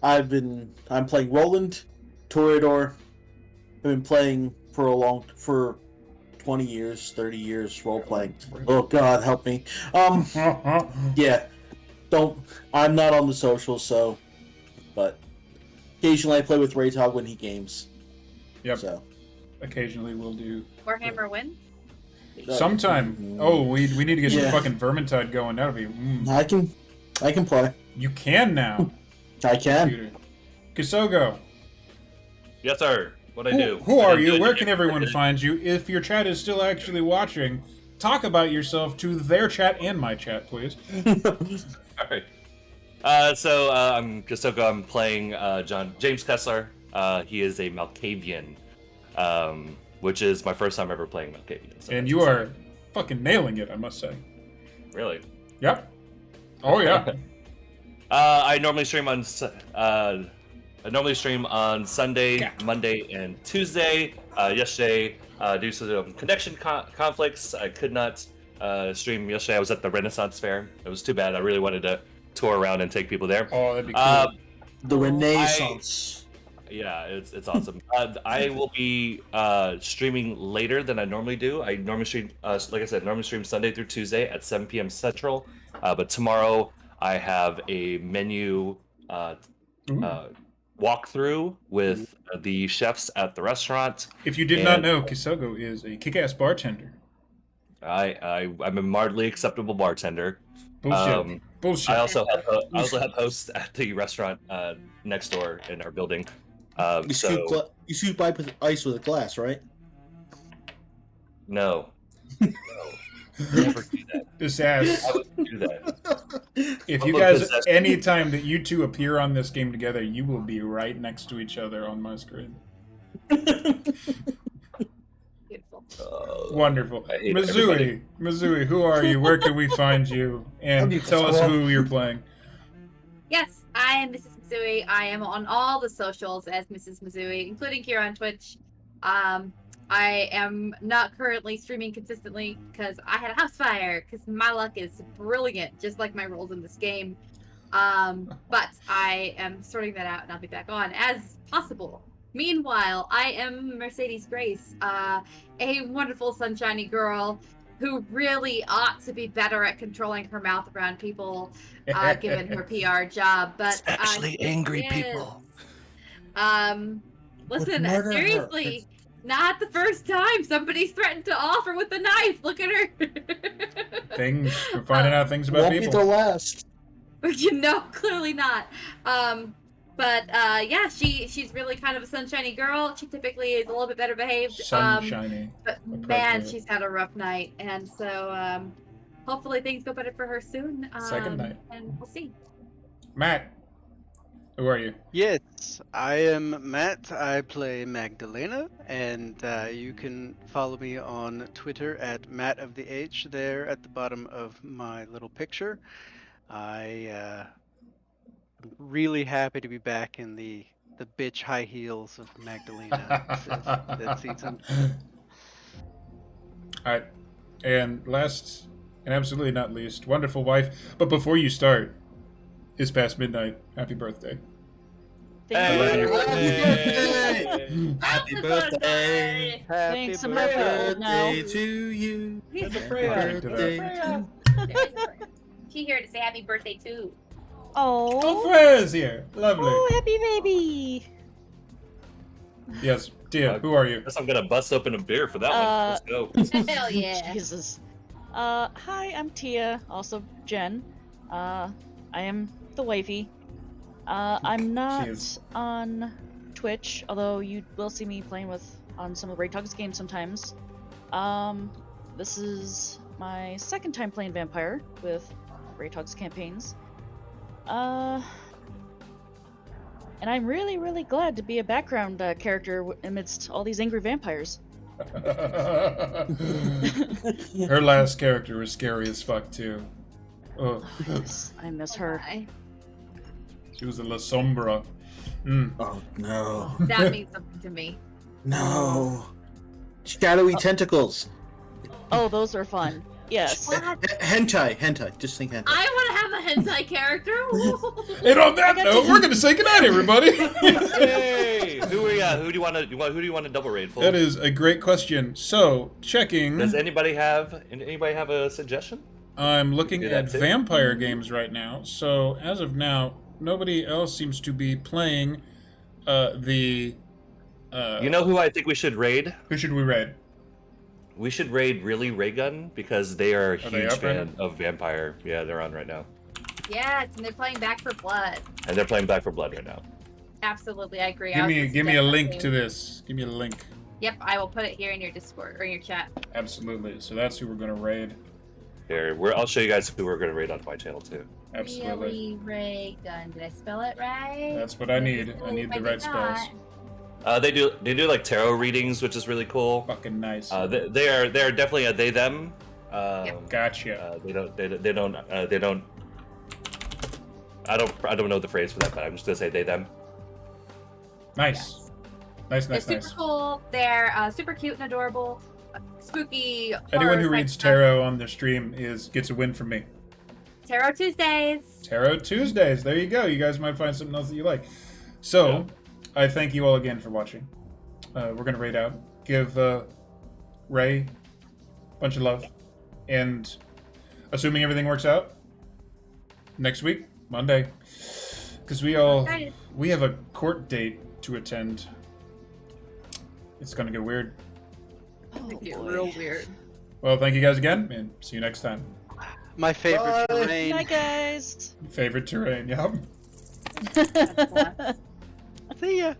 I'm playing Roland, Toreador. I've been playing for 20 years, 30 years role playing. Oh God, help me. Yeah. I'm not on the socials, so, but occasionally I play with Raetog when he games. Yep. So. Occasionally we'll do. Warhammer win. Sometime. Oh, we need to get some Yeah. fucking Vermintide going. That'll be. I can play. You can now. I can. Computer. Kisogo. Yes, sir. What I do? Who are I you? do Where it. can everyone find you? If your chat is still actually watching, talk about yourself to their chat and my chat, please. All right. I'm Kisogo. I'm playing James Kessler. He is a Malkavian, which is my first time ever playing Malkavian. So And that's you exciting. are fucking nailing it, I must say. Really. Yep. Oh yeah. I normally stream on Sunday, Monday, and Tuesday. Yesterday, due to the connection conflicts, I could not stream yesterday. I was at the Renaissance Fair. It was too bad. I really wanted to tour around and take people there. Oh, that'd be cool. The Renaissance. Yeah, it's awesome. I will be streaming later than I normally do. I normally stream, like I said, normally stream Sunday through Tuesday at 7 p.m. Central. But tomorrow I have a menu walkthrough with the chefs at the restaurant. If you did not and- know, Kisogo is a kick-ass bartender. I'm a mildly acceptable bartender. Bullshit. Bullshit. I also have hosts at the restaurant next door in our building. You scoop ice with a glass, right? No, never do that. Just ask. I wouldn't do that. If I'm you a guys, possessed- anytime that you two appear on this game together, you will be right next to each other on my screen. Beautiful. Wonderful. I hate everybody. Mizui, who are you? Where can we find you? And tell us who you're playing. Yes, I am Mrs. Mizui. I am on all the socials as Mrs. Mizui, including here on Twitch. I am not currently streaming consistently because I had a house fire, because my luck is brilliant, just like my roles in this game. But I am sorting that out, and I'll be back on as possible. Meanwhile, I am Mercedes Grace, a wonderful sunshiny girl who really ought to be better at controlling her mouth around people, given her PR job. But Especially angry she people. is. Listen, murder her. seriously, not the first time somebody's threatened to offer with a knife. Look at her. We're finding out things about Won't be the people. last. Clearly not. But yeah, she's really kind of a sunshiny girl. She typically is a little bit better behaved. Sunshiny. But man, she's had a rough night, and so hopefully things go better for her soon. Second night. And we'll see. Matt, who are you? Yes, I am Matt. I play Magdalena, and you can follow me on Twitter at Matt of the H there at the bottom of my little picture. I'm really happy to be back in the bitch high heels of Magdalena this season. All right. And last and absolutely not least, wonderful wife. But before you start, it's past midnight. Happy birthday. Thank you. Birthday! Happy birthday! Thanks, I'm happy old now. Birthday to you. Birthday to that. She's here to say happy birthday too. Oh, Oh, Freya's here. Lovely. oh, happy baby. Yes, Tia, who are you? Guess I'm gonna bust open a beer for that one. Let's go. Hell yeah. Jesus. Hi, I'm Tia, also Jen. I am the wifey. I'm not is. on Twitch, although you will see me playing on some of Raetog's games sometimes. This is my second time playing Vampire with Raetog's campaigns. And I'm really, really glad to be a background character amidst all these angry vampires. Her last character was scary as fuck too. Oh, I miss her. she was a La Sombra. Mm. Oh no. That means something to me. No. Shadowy tentacles. Oh, those are fun. Yes. Hentai. Just think hentai. I want to have a hentai character. And on that note, we're gonna say goodnight, everybody. Hey, who do you want to double raid for? That is a great question. So, checking. Does anybody have a suggestion? I'm looking Do that at too. vampire games right now. So, as of now, nobody else seems to be playing the. You know who I think we should raid? Who should we raid? We should raid really Raygun because they are a they huge up right fan of Vampire. Yeah, they're on right now, Yes, and they're playing Back for Blood. and they're playing Back for Blood right now. Absolutely, I agree. Give me a link to this. Give me a link. Yep, I will put it here in your Discord or in your chat. Absolutely. So that's who we're gonna raid. Here, I'll show you guys who we're going to raid on my channel too. Absolutely. Really, Ray Gun. Did I spell it right? That's what I need. I need the right spells. They do like tarot readings, which is really cool. Fucking nice. They are definitely a they them. Gotcha. They don't. I don't know the phrase for that, but I'm just gonna say they them. Nice. Nice. They're super cool. They're super cute and adorable. Spooky. Anyone who horror reads sci-fi. tarot on their stream gets a win from me. Tarot Tuesdays. Tarot Tuesdays. There you go. You guys might find something else that you like. So, I thank you all again for watching. We're gonna raid out. Give Ray a bunch of love, and assuming everything works out, next week, Monday, because we have a court date to attend. It's gonna get weird. Oh, Get boy. real weird. Well, thank you guys again, and see you next time. My favorite Bye. terrain. Night, guys. Favorite terrain, yep. That's the one. See ya.